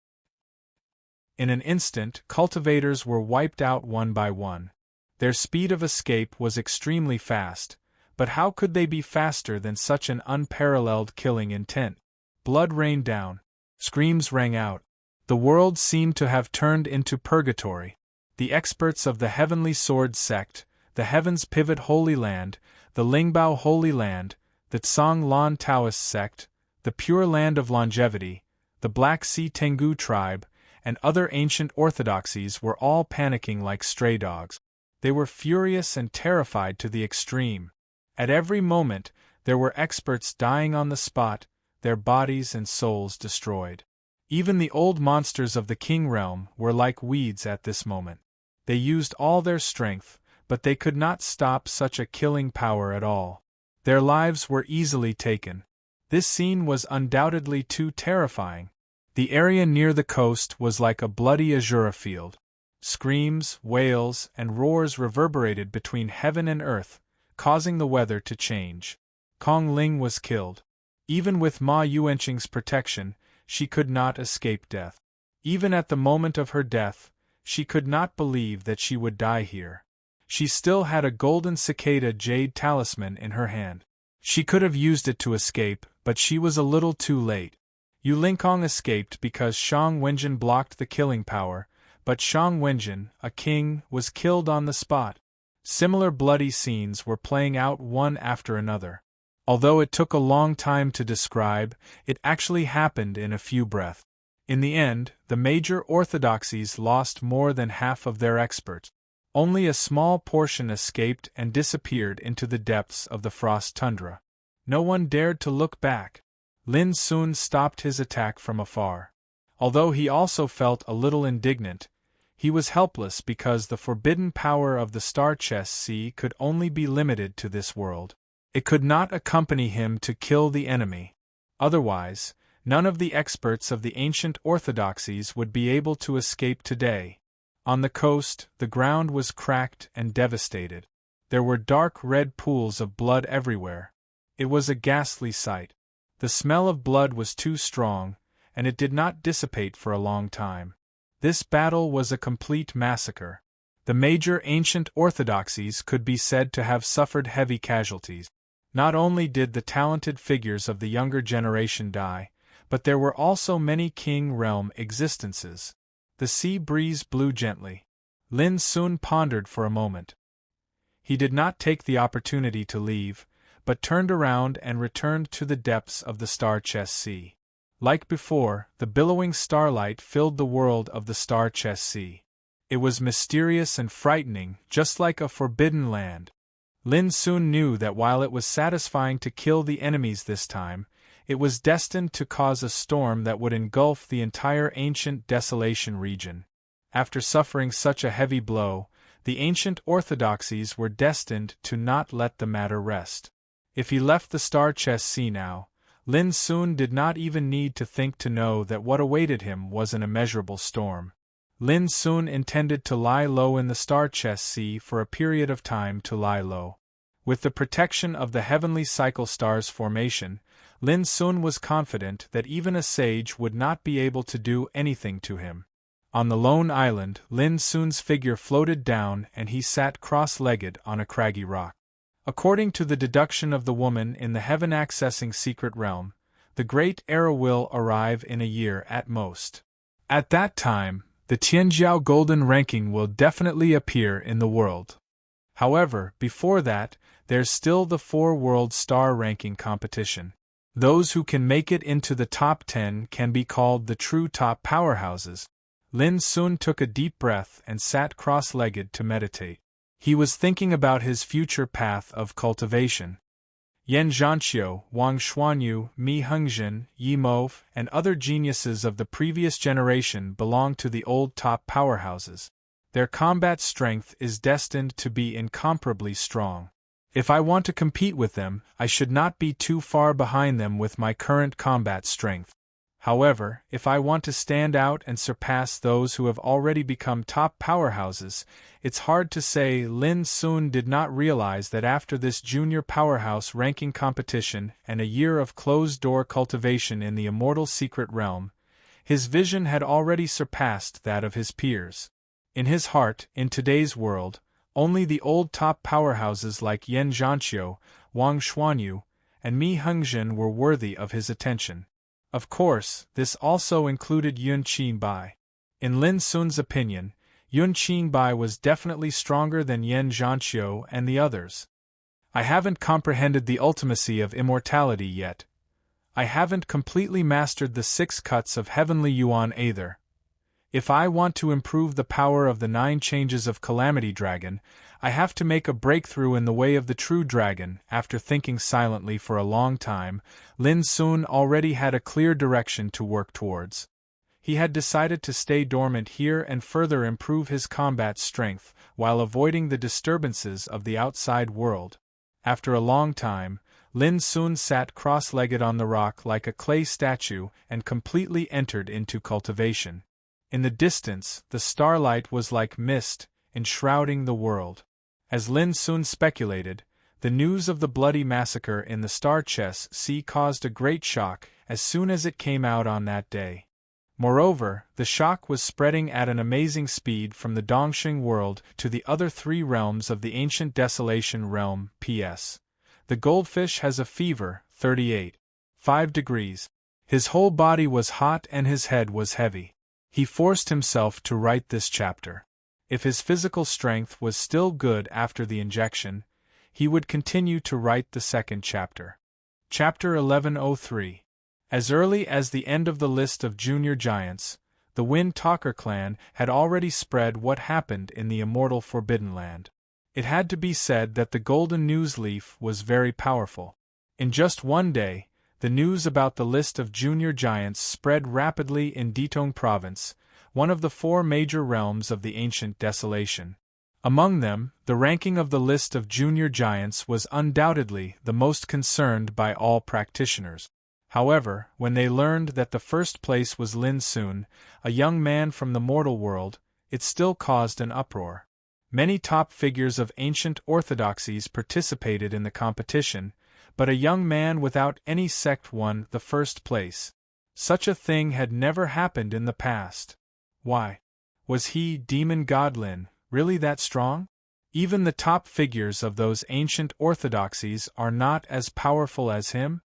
[SPEAKER 1] In an instant, cultivators were wiped out one by one. Their speed of escape was extremely fast, but how could they be faster than such an unparalleled killing intent? Blood rained down. Screams rang out. The world seemed to have turned into purgatory. The experts of the Heavenly Sword sect, the Heaven's Pivot Holy Land, the Lingbao Holy Land, the Tsang Lan Taoist sect, the Pure Land of Longevity, the Black Sea Tengu tribe, and other ancient orthodoxies were all panicking like stray dogs. They were furious and terrified to the extreme. At every moment, there were experts dying on the spot, their bodies and souls destroyed. Even the old monsters of the King realm were like weeds at this moment. They used all their strength, but they could not stop such a killing power at all. Their lives were easily taken. This scene was undoubtedly too terrifying. The area near the coast was like a bloody azure field. Screams, wails, and roars reverberated between heaven and earth, causing the weather to change. Kong Ling was killed. Even with Ma Yuanqing's protection, she could not escape death. Even at the moment of her death, she could not believe that she would die here. She still had a golden cicada jade talisman in her hand. She could have used it to escape, but she was a little too late. Yu Lingkong escaped because Shang Wenjin blocked the killing power, but Shang Wenjin, a king, was killed on the spot. Similar bloody scenes were playing out one after another. Although it took a long time to describe, it actually happened in a few breaths. In the end, the major orthodoxies lost more than half of their experts. Only a small portion escaped and disappeared into the depths of the frost tundra. No one dared to look back. Lin Sun stopped his attack from afar. Although he also felt a little indignant, he was helpless because the forbidden power of the Star Chest Sea could only be limited to this world. It could not accompany him to kill the enemy. Otherwise, none of the experts of the ancient orthodoxies would be able to escape today. On the coast, the ground was cracked and devastated. There were dark red pools of blood everywhere. It was a ghastly sight. The smell of blood was too strong, and it did not dissipate for a long time. This battle was a complete massacre. The major ancient orthodoxies could be said to have suffered heavy casualties. Not only did the talented figures of the younger generation die, but there were also many King Realm existences. The sea breeze blew gently. Lin Sun pondered for a moment. He did not take the opportunity to leave, but turned around and returned to the depths of the Star Chest Sea. Like before, the billowing starlight filled the world of the Star Chest Sea. It was mysterious and frightening, just like a forbidden land. Lin Sun knew that while it was satisfying to kill the enemies this time, it was destined to cause a storm that would engulf the entire ancient Desolation region. After suffering such a heavy blow, the ancient orthodoxies were destined to not let the matter rest. If he left the Star Chest Sea now, Lin Sun did not even need to think to know that what awaited him was an immeasurable storm. Lin Sun intended to lie low in the Star Chest Sea for a period of time to lie low. With the protection of the heavenly cycle stars formation, Lin Sun was confident that even a sage would not be able to do anything to him. On the lone island, Lin Sun's figure floated down and he sat cross-legged on a craggy rock. According to the deduction of the woman in the heaven-accessing secret realm, the great era will arrive in a year at most. At that time, the Tianjiao Golden Ranking will definitely appear in the world. However, before that, there's still the 4-world star ranking competition. Those who can make it into the top 10 can be called the true top powerhouses. Lin Sun took a deep breath and sat cross-legged to meditate. He was thinking about his future path of cultivation. Yan Zhanqiu, Wang Xuanyu, Mi Hengzhen, Yi Mouv, and other geniuses of the previous generation belong to the old top powerhouses. Their combat strength is destined to be incomparably strong. If I want to compete with them, I should not be too far behind them with my current combat strength. However, if I want to stand out and surpass those who have already become top powerhouses, it's hard to say. Lin Sun did not realize that after this junior powerhouse ranking competition and a year of closed-door cultivation in the immortal secret realm, his vision had already surpassed that of his peers. In his heart, in today's world, only the old top powerhouses like Yan Zhanqiu, Wang Xuanyu, and Mi Hengzhen were worthy of his attention. Of course, this also included Yun Qinbai. In Lin Sun's opinion, Yun Qinbai was definitely stronger than Yan Zhanqiu and the others. I haven't comprehended the ultimacy of immortality yet. I haven't completely mastered the 6 cuts of heavenly yuan either. If I want to improve the power of the 9 changes of Calamity Dragon, I have to make a breakthrough in the way of the true dragon. After thinking silently for a long time, Lin Sun already had a clear direction to work towards. He had decided to stay dormant here and further improve his combat strength, while avoiding the disturbances of the outside world. After a long time, Lin Sun sat cross-legged on the rock like a clay statue and completely entered into cultivation. In the distance, the starlight was like mist, enshrouding the world. As Lin Sun speculated, the news of the bloody massacre in the Star Chess Sea caused a great shock as soon as it came out on that day. Moreover, the shock was spreading at an amazing speed from the Dongxing world to the other 3 realms of the ancient desolation realm. P.S. The goldfish has a fever, 38.5 degrees. His whole body was hot and his head was heavy. He forced himself to write this chapter. If his physical strength was still good after the injection, he would continue to write the second chapter. Chapter 1103. As early as the end of the list of junior giants, the Wind Talker clan had already spread what happened in the immortal Forbidden Land. It had to be said that the Golden News Leaf was very powerful. In just one day, the news about the list of junior giants spread rapidly in Ditong Province, one of the 4 major realms of the ancient desolation. Among them, the ranking of the list of junior giants was undoubtedly the most concerned by all practitioners. However, when they learned that the first place was Lin Sun, a young man from the mortal world, it still caused an uproar. Many top figures of ancient orthodoxies participated in the competition, but a young man without any sect won the first place. Such a thing had never happened in the past. Why? Was he, Demon God Lin, really that strong? Even the top figures of those ancient orthodoxies are not as powerful as him?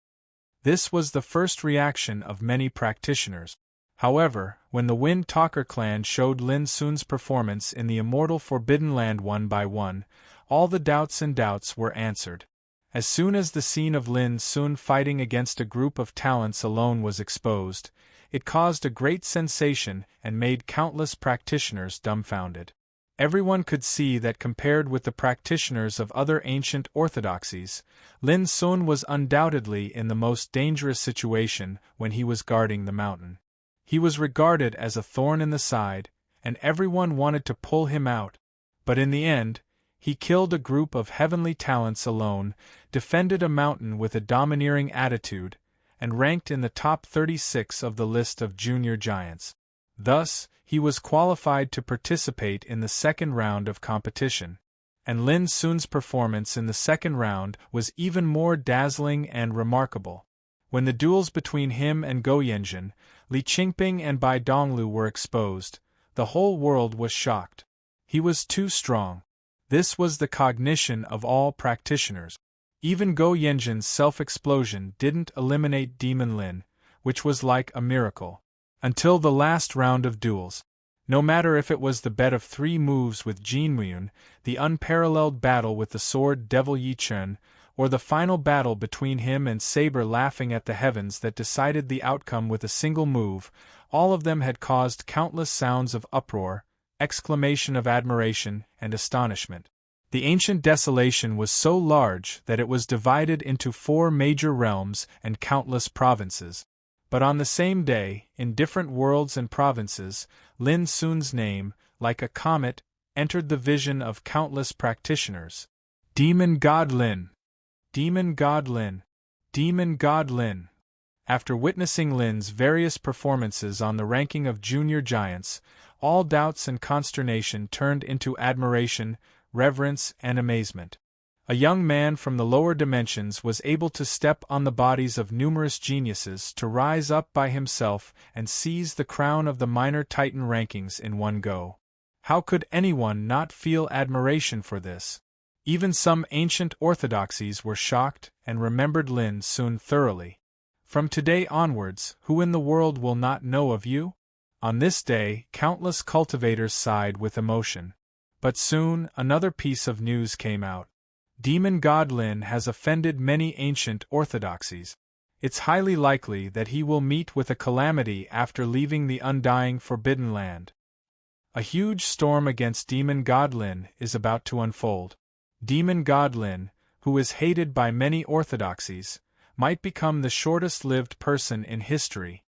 [SPEAKER 1] This was the first reaction of many practitioners. However, when the Wind Talker clan showed Lin Sun's performance in the immortal Forbidden Land one by one, all the doubts were answered. As soon as the scene of Lin Sun fighting against a group of talents alone was exposed, it caused a great sensation and made countless practitioners dumbfounded. Everyone could see that compared with the practitioners of other ancient orthodoxies, Lin Sun was undoubtedly in the most dangerous situation when he was guarding the mountain. He was regarded as a thorn in the side, and everyone wanted to pull him out, but in the end, he killed a group of heavenly talents alone, defended a mountain with a domineering attitude, and ranked in the top 36 of the list of junior giants. Thus, he was qualified to participate in the second round of competition. And Lin Sun's performance in the second round was even more dazzling and remarkable. When the duels between him and Go Yanjin, Li Qingping and Bai Donglu were exposed, the whole world was shocked. He was too strong. This was the cognition of all practitioners. Even Go Yenjin's self-explosion didn't eliminate Demon Lin, which was like a miracle. Until the last round of duels. No matter if it was the bet of 3 moves with Jin Muyun, the unparalleled battle with the sword Devil Yi Chun, or the final battle between him and Saber laughing at the heavens that decided the outcome with a single move, all of them had caused countless sounds of uproar, exclamation of admiration, and astonishment. The ancient desolation was so large that it was divided into 4 major realms and countless provinces. But on the same day, in different worlds and provinces, Lin Sun's name, like a comet, entered the vision of countless practitioners. Demon God Lin! Demon God Lin! Demon God Lin! After witnessing Lin's various performances on the ranking of junior giants, all doubts and consternation turned into admiration, reverence, and amazement. A young man from the lower dimensions was able to step on the bodies of numerous geniuses to rise up by himself and seize the crown of the minor titan rankings in one go. How could anyone not feel admiration for this? Even some ancient orthodoxies were shocked and remembered Lin Sun thoroughly. From today onwards, who in the world will not know of you? On this day, countless cultivators sighed with emotion. But soon, another piece of news came out. Demon God Lin has offended many ancient orthodoxies. It's highly likely that he will meet with a calamity after leaving the undying Forbidden Land. A huge storm against Demon God Lin is about to unfold. Demon God Lin, who is hated by many orthodoxies, might become the shortest-lived person in history.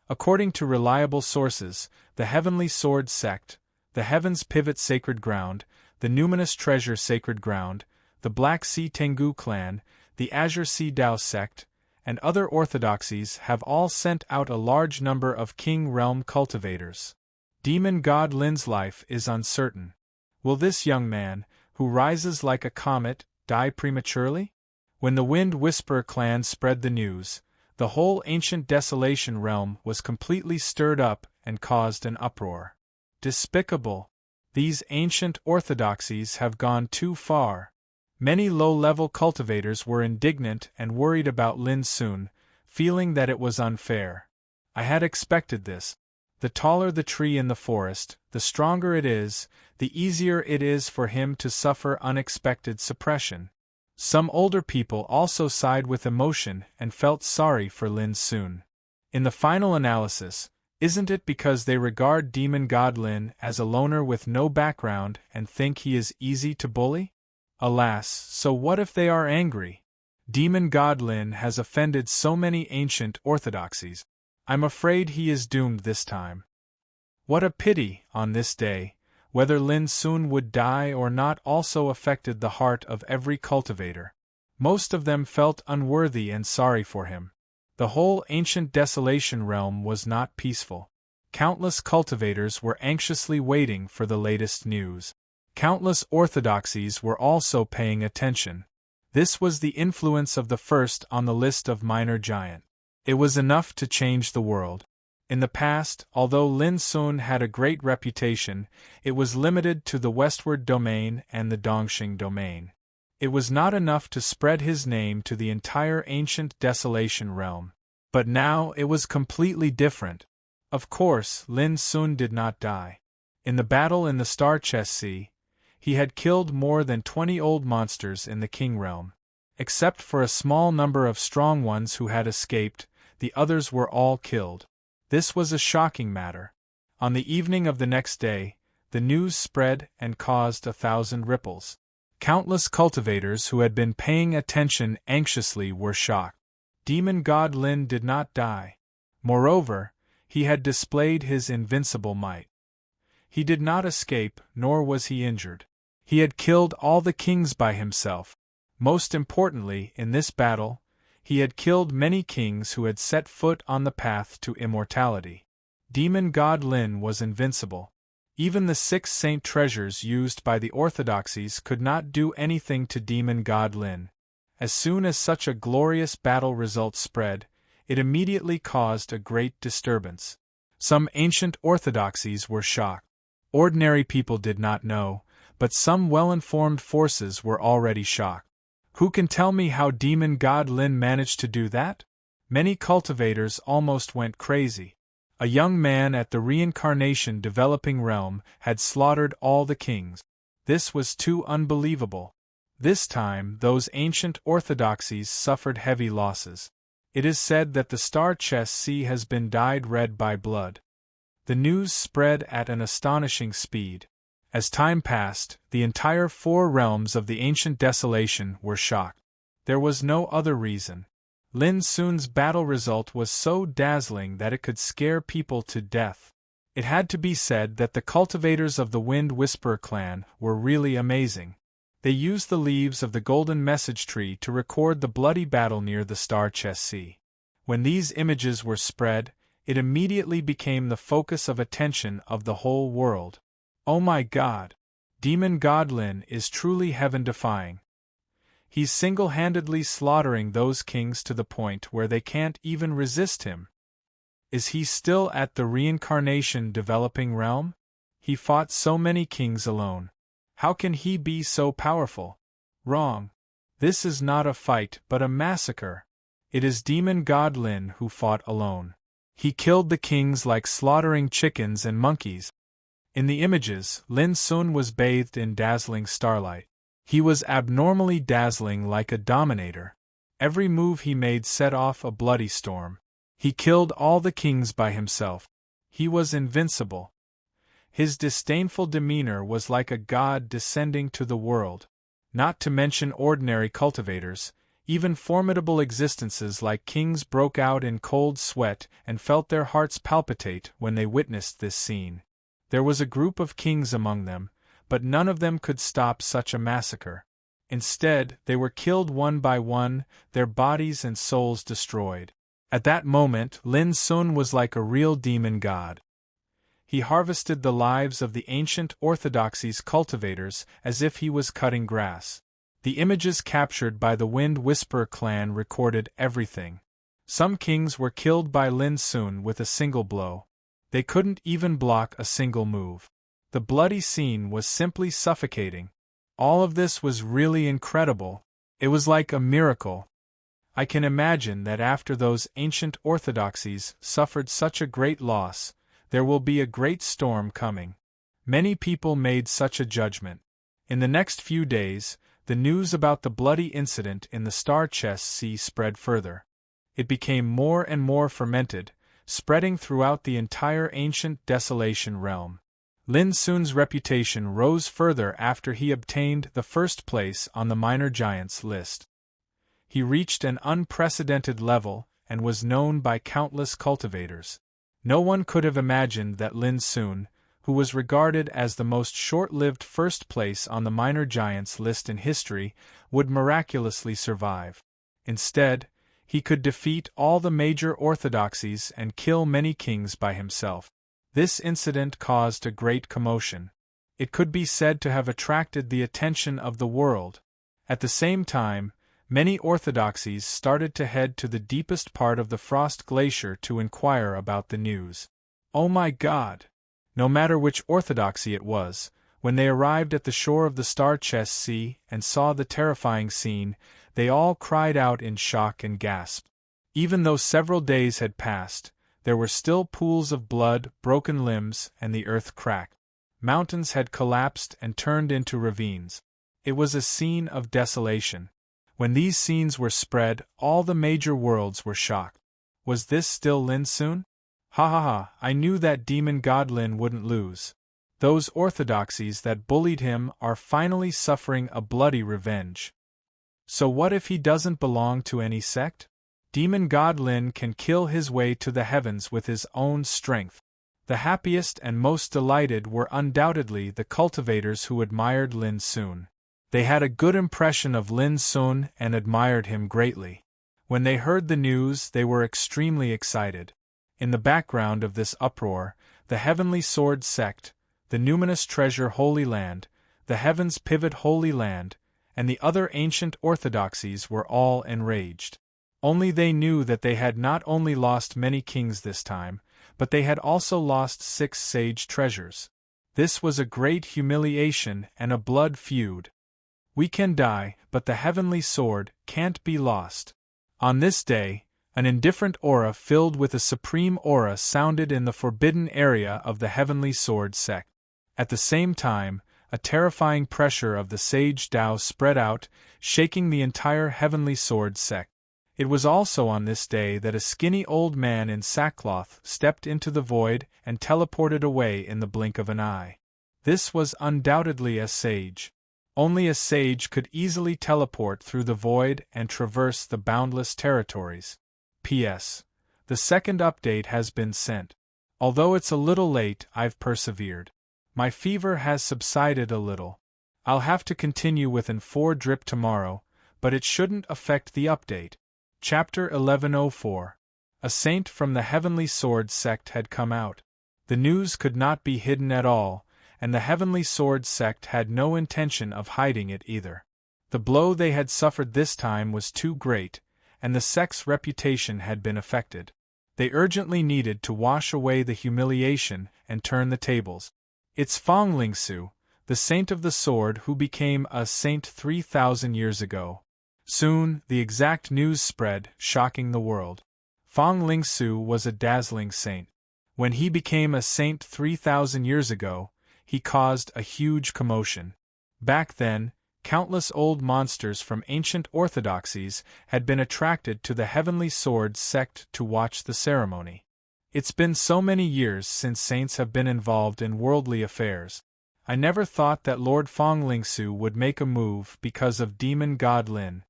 [SPEAKER 1] According to reliable sources, the Heavenly Sword Sect, the Heavens Pivot Sacred Ground, the Numinous Treasure Sacred Ground, the Black Sea Tengu clan, the Azure Sea Dao sect, and other orthodoxies have all sent out a large number of King Realm cultivators. Demon God Lin's life is uncertain. Will this young man, who rises like a comet, die prematurely? When the Wind Whisperer clan spread the news, the whole ancient desolation realm was completely stirred up and caused an uproar. Despicable! These ancient orthodoxies have gone too far. Many low-level cultivators were indignant and worried about Lin Sun, feeling that it was unfair. I had expected this. The taller the tree in the forest, the stronger it is, the easier it is for him to suffer unexpected suppression. Some older people also sighed with emotion and felt sorry for Lin Sun. In the final analysis, isn't it because they regard Demon God Lin as a loner with no background and think he is easy to bully? Alas, so what if they are angry? Demon God Lin has offended so many ancient orthodoxies. I'm afraid he is doomed this time. What a pity, on this day, whether Lin Sun would die or not also affected the heart of every cultivator. Most of them felt unworthy and sorry for him. The whole ancient desolation realm was not peaceful. Countless cultivators were anxiously waiting for the latest news. Countless orthodoxies were also paying attention. This was the influence of the first on the list of minor giant. It was enough to change the world. In the past, although Lin Sun had a great reputation, it was limited to the westward domain and the Dongxing domain. It was not enough to spread his name to the entire ancient desolation realm. But now it was completely different. Of course, Lin Sun did not die. In the battle in the Star Chess Sea, he had killed more than 20 old monsters in the King Realm. Except for a small number of strong ones who had escaped, the others were all killed. This was a shocking matter. On the evening of the next day, the news spread and caused 1,000 ripples. Countless cultivators who had been paying attention anxiously were shocked. Demon God Lin did not die. Moreover, he had displayed his invincible might. He did not escape, nor was he injured. He had killed all the kings by himself. Most importantly, in this battle, he had killed many kings who had set foot on the path to immortality. Demon God Lin was invincible. Even the 6 saint treasures used by the orthodoxies could not do anything to Demon God Lin. As soon as such a glorious battle result spread, it immediately caused a great disturbance. Some ancient orthodoxies were shocked. Ordinary people did not know, but some well-informed forces were already shocked. Who can tell me how demon god Lin managed to do that? Many cultivators almost went crazy. A young man at the reincarnation developing realm had slaughtered all the kings. This was too unbelievable. This time, those ancient orthodoxies suffered heavy losses. It is said that the star chess sea has been dyed red by blood. The news spread at an astonishing speed. As time passed, the entire 4 realms of the ancient desolation were shocked. There was no other reason. Lin Sun's battle result was so dazzling that it could scare people to death. It had to be said that the cultivators of the Wind Whisperer clan were really amazing. They used the leaves of the golden message tree to record the bloody battle near the star chess sea. When these images were spread, it immediately became the focus of attention of the whole world. Oh my God! Demon God Lin is truly heaven-defying. He's single-handedly slaughtering those kings to the point where they can't even resist him. Is he still at the reincarnation developing realm? He fought so many kings alone. How can he be so powerful? Wrong. This is not a fight but a massacre. It is Demon God Lin who fought alone. He killed the kings like slaughtering chickens and monkeys. In the images, Lin Sun was bathed in dazzling starlight. He was abnormally dazzling like a dominator. Every move he made set off a bloody storm. He killed all the kings by himself. He was invincible. His disdainful demeanor was like a god descending to the world. Not to mention ordinary cultivators, even formidable existences like kings broke out in cold sweat and felt their hearts palpitate when they witnessed this scene. There was a group of kings among them, but none of them could stop such a massacre. Instead, they were killed one by one, their bodies and souls destroyed. At that moment, Lin Sun was like a real demon god. He harvested the lives of the ancient orthodoxy's cultivators as if he was cutting grass. The images captured by the Wind Whisperer clan recorded everything. Some kings were killed by Lin Sun with a single blow. They couldn't even block a single move. The bloody scene was simply suffocating. All of this was really incredible. It was like a miracle. I can imagine that after those ancient orthodoxies suffered such a great loss, there will be a great storm coming. Many people made such a judgment. In the next few days, the news about the bloody incident in the star chess sea spread further. It became more and more fermented, spreading throughout the entire ancient desolation realm. Lin Sun's reputation rose further after he obtained the first place on the minor giants list. He reached an unprecedented level and was known by countless cultivators. No one could have imagined that Lin Sun, who was regarded as the most short-lived first place on the minor giants list in history, would miraculously survive. Instead, he could defeat all the major orthodoxies and kill many kings by himself. This incident caused a great commotion. It could be said to have attracted the attention of the world. At the same time, many orthodoxies started to head to the deepest part of the Frost Glacier to inquire about the news. Oh my God! No matter which orthodoxy it was, when they arrived at the shore of the Star Chess Sea and saw the terrifying scene, they all cried out in shock and gasped. Even though several days had passed, there were still pools of blood, broken limbs, and the earth cracked. Mountains had collapsed and turned into ravines. It was a scene of desolation. When these scenes were spread, all the major worlds were shocked. Was this still Lin Sun? Ha ha ha, I knew that demon god Lin wouldn't lose. Those orthodoxies that bullied him are finally suffering a bloody revenge. So what if he doesn't belong to any sect? Demon god Lin can kill his way to the heavens with his own strength. The happiest and most delighted were undoubtedly the cultivators who admired Lin Sun. They had a good impression of Lin Sun and admired him greatly. When they heard the news, they were extremely excited. In the background of this uproar, the Heavenly Sword sect, the Numinous Treasure Holy Land, the Heavens Pivot Holy Land, and the other ancient orthodoxies were all enraged. Only they knew that they had not only lost many kings this time, but they had also lost 6 sage treasures. This was a great humiliation and a blood feud. We can die, but the heavenly sword can't be lost. On this day, an indifferent aura filled with a supreme aura sounded in the forbidden area of the heavenly sword sect. At the same time, a terrifying pressure of the sage Tao spread out, shaking the entire heavenly sword sect. It was also on this day that a skinny old man in sackcloth stepped into the void and teleported away in the blink of an eye. This was undoubtedly a sage. Only a sage could easily teleport through the void and traverse the boundless territories. P.S. The second update has been sent. Although it's a little late, I've persevered. My fever has subsided a little. I'll have to continue with an 4 drip tomorrow, but it shouldn't affect the update. Chapter 1104. A saint from the Heavenly Sword sect had come out. The news could not be hidden at all, and the Heavenly Sword sect had no intention of hiding it either. The blow they had suffered this time was too great, and the sect's reputation had been affected. They urgently needed to wash away the humiliation and turn the tables. It's Fang Lingsu, the saint of the sword who became a saint 3,000 years ago. Soon, the exact news spread, shocking the world. Fang Lingsu was a dazzling saint. When he became a saint 3,000 years ago, he caused a huge commotion. Back then, countless old monsters from ancient orthodoxies had been attracted to the Heavenly Sword sect to watch the ceremony. It's been so many years since saints have been involved in worldly affairs. I never thought that Lord Fang Lingsu would make a move because of demon god Lin.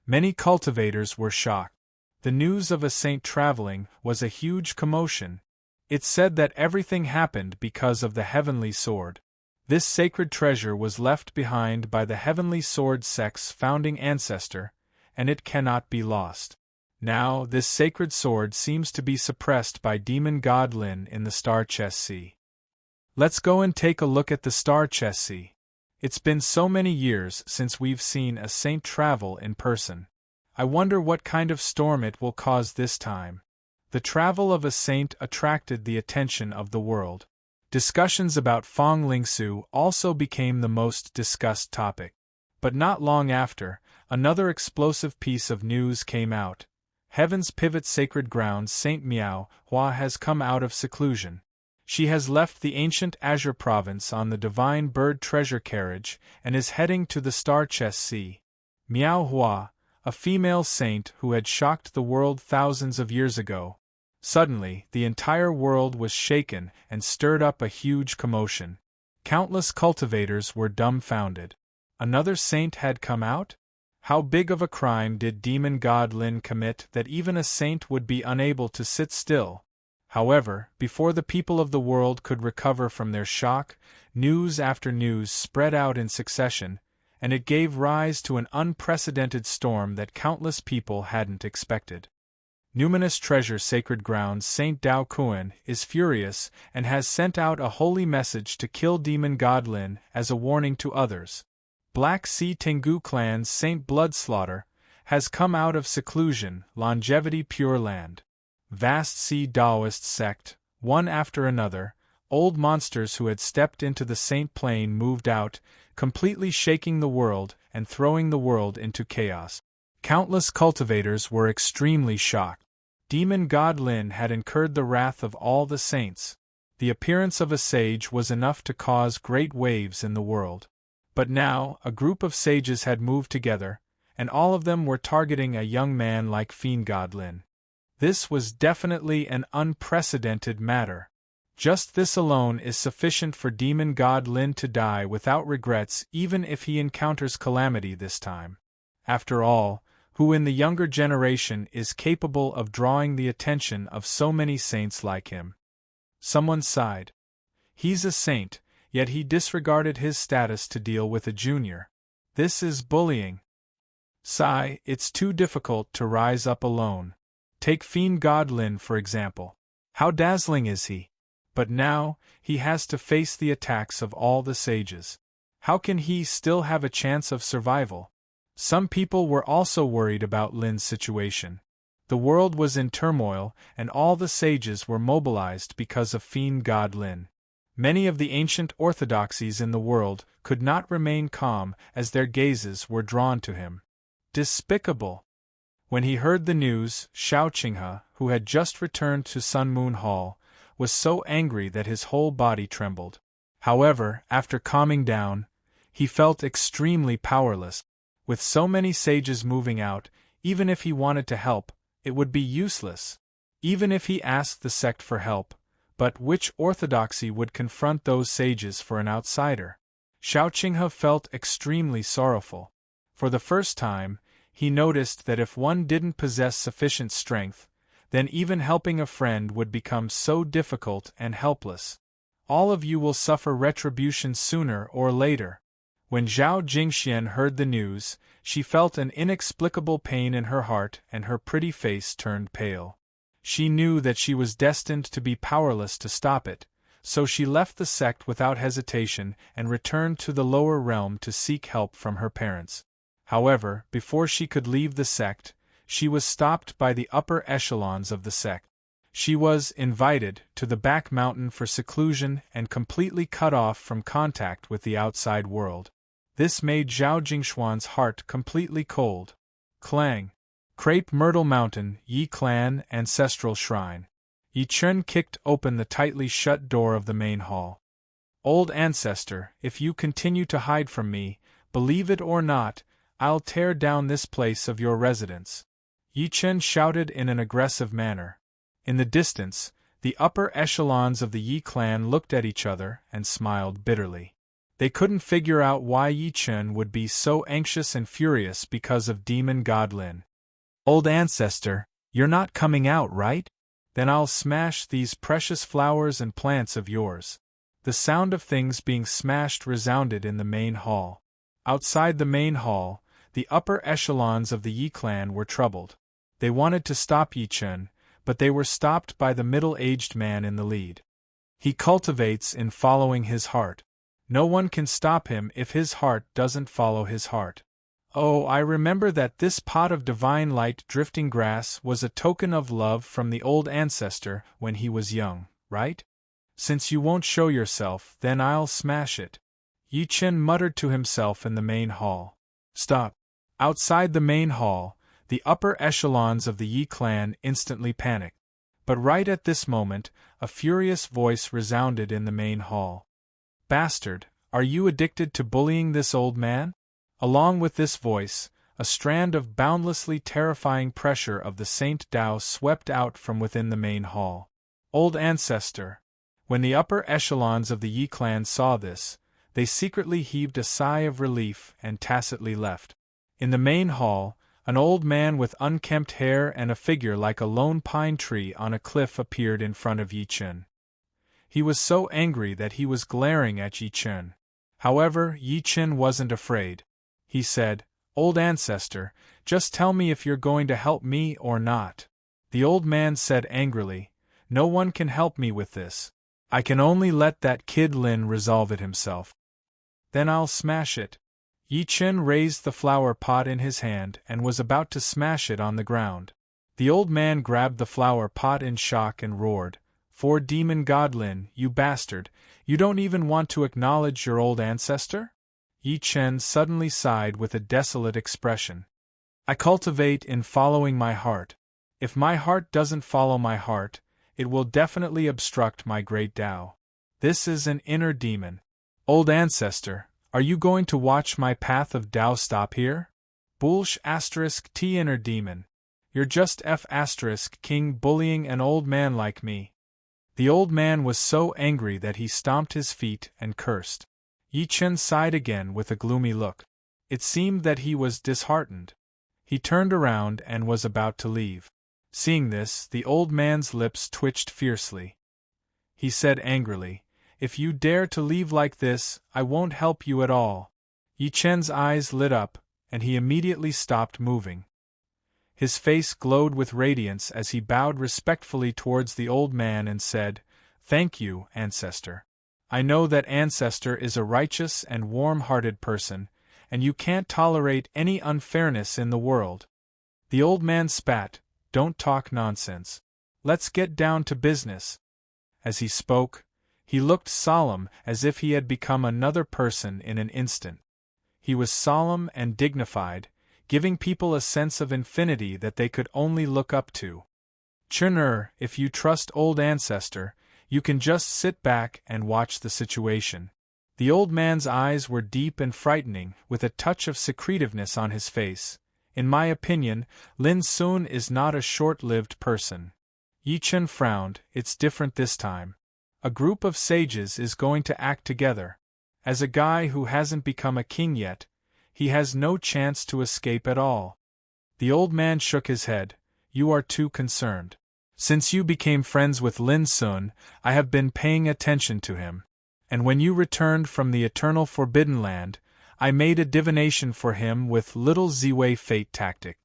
[SPEAKER 1] Many cultivators were shocked. The news of a saint traveling was a huge commotion. It said that everything happened because of the Heavenly Sword. This sacred treasure was left behind by the Heavenly Sword sect's founding ancestor, and it cannot be lost. Now, this sacred sword seems to be suppressed by demon god Lin in the Star Chess Sea. Let's go and take a look at the Star Chess Sea. It's been so many years since we've seen a saint travel in person. I wonder what kind of storm it will cause this time. The travel of a saint attracted the attention of the world. Discussions about Fang Lingsu also became the most discussed topic. But not long after, another explosive piece of news came out. Heaven's pivot sacred ground Saint Miao Hua has come out of seclusion. She has left the ancient Azure province on the divine bird treasure carriage and is heading to the Star Chess Sea. Miao Hua, a female saint who had shocked the world thousands of years ago. Suddenly, the entire world was shaken and stirred up a huge commotion. Countless cultivators were dumbfounded. Another saint had come out? How big of a crime did demon god Lin commit that even a saint would be unable to sit still? However, before the people of the world could recover from their shock, news after news spread out in succession, and it gave rise to an unprecedented storm that countless people hadn't expected. Numinous Treasure Sacred Grounds Saint Dao Kuan is furious and has sent out a holy message to kill demon god Lin as a warning to others. Black Sea Tengu Clan's Saint Bloodslaughter has come out of seclusion, Longevity Pure Land. Vast Sea Taoist sect, one after another, old monsters who had stepped into the Saint Plane moved out, completely shaking the world and throwing the world into chaos. Countless cultivators were extremely shocked. Demon god Lin had incurred the wrath of all the saints. The appearance of a sage was enough to cause great waves in the world. But now, a group of sages had moved together, and all of them were targeting a young man like Fiend God Lin. This was definitely an unprecedented matter. Just this alone is sufficient for demon god Lin to die without regrets even if he encounters calamity this time. After all, who in the younger generation is capable of drawing the attention of so many saints like him? Someone sighed. He's a saint, yet he disregarded his status to deal with a junior. This is bullying. Sigh, it's too difficult to rise up alone. Take Fiend God Lin for example. How dazzling is he? But now, he has to face the attacks of all the sages. How can he still have a chance of survival? Some people were also worried about Lin's situation. The world was in turmoil, and all the sages were mobilized because of Fiend God Lin. Many of the ancient orthodoxies in the world could not remain calm as their gazes were drawn to him. Despicable! When he heard the news, Xiao Qinghe, who had just returned to Sun Moon Hall, was so angry that his whole body trembled. However, after calming down, he felt extremely powerless. With so many sages moving out, even if he wanted to help, it would be useless. Even if he asked the sect for help, but which orthodoxy would confront those sages for an outsider? Xiao Qinghe felt extremely sorrowful. For the first time, he noticed that if one didn't possess sufficient strength, then even helping a friend would become so difficult and helpless. All of you will suffer retribution sooner or later. When Zhao Jingxian heard the news, she felt an inexplicable pain in her heart and her pretty face turned pale. She knew that she was destined to be powerless to stop it, so she left the sect without hesitation and returned to the lower realm to seek help from her parents. However, before she could leave the sect, she was stopped by the upper echelons of the sect. She was invited to the back mountain for seclusion and completely cut off from contact with the outside world. This made Zhao Jingshuan's heart completely cold. Clang! Crepe Myrtle Mountain, Yi Clan Ancestral Shrine. Yi Chen kicked open the tightly shut door of the main hall. Old ancestor, if you continue to hide from me, believe it or not, I'll tear down this place of your residence. Yi Chen shouted in an aggressive manner. In the distance, the upper echelons of the Yi clan looked at each other and smiled bitterly. They couldn't figure out why Yi Chen would be so anxious and furious because of Demon God Lin. Old ancestor, you're not coming out, right? Then I'll smash these precious flowers and plants of yours. The sound of things being smashed resounded in the main hall. Outside the main hall, the upper echelons of the Yi clan were troubled. They wanted to stop Yi Chen, but they were stopped by the middle-aged man in the lead. He cultivates in following his heart. No one can stop him if his heart doesn't follow his heart. Oh, I remember that this pot of divine light drifting grass was a token of love from the old ancestor when he was young, right? Since you won't show yourself, then I'll smash it. Yi Chen muttered to himself in the main hall. Stop! Outside the main hall, the upper echelons of the Yi clan instantly panicked. But right at this moment, a furious voice resounded in the main hall. Bastard, are you addicted to bullying this old man? Along with this voice, a strand of boundlessly terrifying pressure of the Saint Tao swept out from within the main hall. Old ancestor! When the upper echelons of the Yi clan saw this, they secretly heaved a sigh of relief and tacitly left. In the main hall, an old man with unkempt hair and a figure like a lone pine tree on a cliff appeared in front of Yi Chen. He was so angry that he was glaring at Yi Chen. However, Yi Chen wasn't afraid. He said, Old ancestor, just tell me if you're going to help me or not. The old man said angrily, No one can help me with this. I can only let that kid Lin resolve it himself. Then I'll smash it. Yi Chen raised the flower pot in his hand and was about to smash it on the ground. The old man grabbed the flower pot in shock and roared, For Demon God Lin, you bastard, you don't even want to acknowledge your old ancestor? Yi Chen suddenly sighed with a desolate expression. I cultivate in following my heart. If my heart doesn't follow my heart, it will definitely obstruct my great Tao. This is an inner demon. Old ancestor, are you going to watch my path of Tao stop here? Bullsh *T inner demon. You're just King bullying an old man like me. The old man was so angry that he stomped his feet and cursed. Yi Chen sighed again with a gloomy look. It seemed that he was disheartened. He turned around and was about to leave. Seeing this, the old man's lips twitched fiercely. He said angrily, If you dare to leave like this, I won't help you at all. Yi Chen's eyes lit up, and he immediately stopped moving. His face glowed with radiance as he bowed respectfully towards the old man and said, Thank you, ancestor. I know that ancestor is a righteous and warm-hearted person, and you can't tolerate any unfairness in the world. The old man spat, Don't talk nonsense. Let's get down to business. As he spoke, He looked solemn, as if he had become another person in an instant. He was solemn and dignified, giving people a sense of infinity that they could only look up to. Churner, if you trust old ancestor, you can just sit back and watch the situation. The old man's eyes were deep and frightening, with a touch of secretiveness on his face. In my opinion, Lin Sun is not a short-lived person. Yi Chen frowned. It's different this time. A group of sages is going to act together. As a guy who hasn't become a king yet, he has no chance to escape at all. The old man shook his head. You are too concerned. Since you became friends with Lin Sun, I have been paying attention to him. And when you returned from the eternal Forbidden Land, I made a divination for him with little Ziwei fate tactic.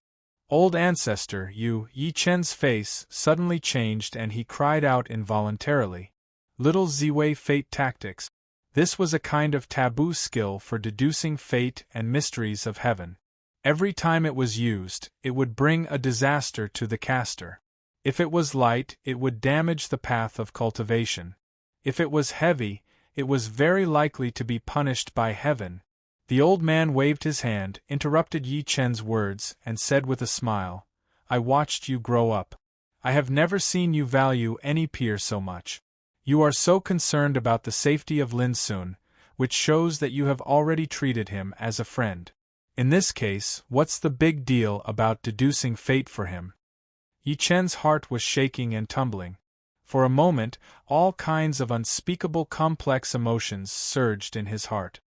[SPEAKER 1] Old ancestor, Yi Chen's face suddenly changed and he cried out involuntarily. Little Ziwei fate tactics. This was a kind of taboo skill for deducing fate and mysteries of heaven. Every time it was used, it would bring a disaster to the caster. If it was light, it would damage the path of cultivation. If it was heavy, it was very likely to be punished by heaven. The old man waved his hand, interrupted Yi Chen's words, and said with a smile, I watched you grow up. I have never seen you value any peer so much. You are so concerned about the safety of Lin Sun, which shows that you have already treated him as a friend. In this case, what's the big deal about deducing fate for him? Yi Chen's heart was shaking and tumbling. For a moment, all kinds of unspeakable complex emotions surged in his heart.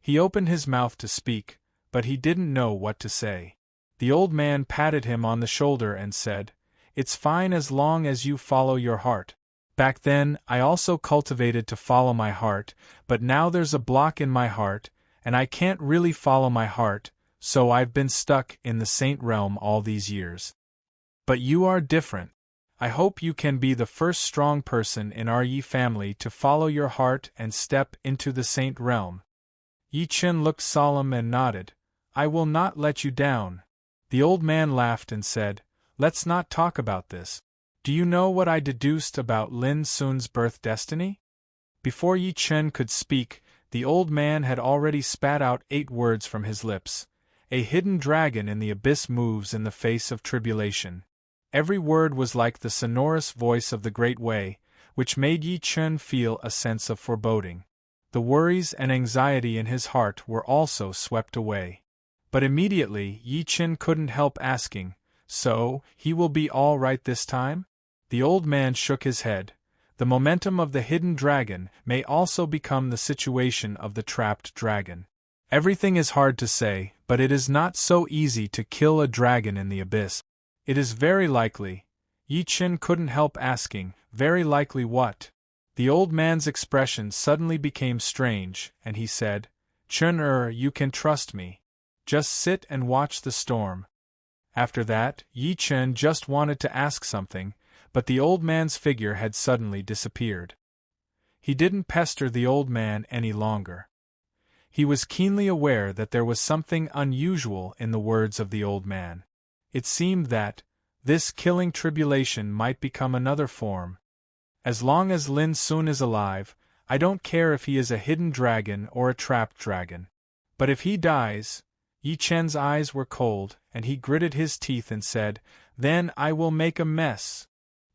[SPEAKER 1] He opened his mouth to speak, but he didn't know what to say. The old man patted him on the shoulder and said, It's fine as long as you follow your heart. Back then, I also cultivated to follow my heart, but now there's a block in my heart, and I can't really follow my heart, so I've been stuck in the saint realm all these years. But you are different. I hope you can be the first strong person in our Yi family to follow your heart and step into the saint realm. Yi Chen looked solemn and nodded. I will not let you down. The old man laughed and said, Let's not talk about this. Do you know what I deduced about Lin Sun's birth destiny? Before Yi Chen could speak, the old man had already spat out 8 words from his lips. A hidden dragon in the abyss moves in the face of tribulation. Every word was like the sonorous voice of the Great Way, which made Yi Chen feel a sense of foreboding. The worries and anxiety in his heart were also swept away. But immediately Yi Chen couldn't help asking, So, he will be all right this time? The old man shook his head. The momentum of the hidden dragon may also become the situation of the trapped dragon. Everything is hard to say, but it is not so easy to kill a dragon in the abyss. It is very likely. Yi Chen couldn't help asking, very likely what? The old man's expression suddenly became strange, and he said, Chen you can trust me. Just sit and watch the storm. After that, Yi Chen just wanted to ask something, but the old man's figure had suddenly disappeared. He didn't pester the old man any longer. He was keenly aware that there was something unusual in the words of the old man. It seemed that this killing tribulation might become another form. As long as Lin Sun is alive, I don't care if he is a hidden dragon or a trapped dragon. But if he dies, Yi Chen's eyes were cold, and he gritted his teeth and said, Then I will make a mess.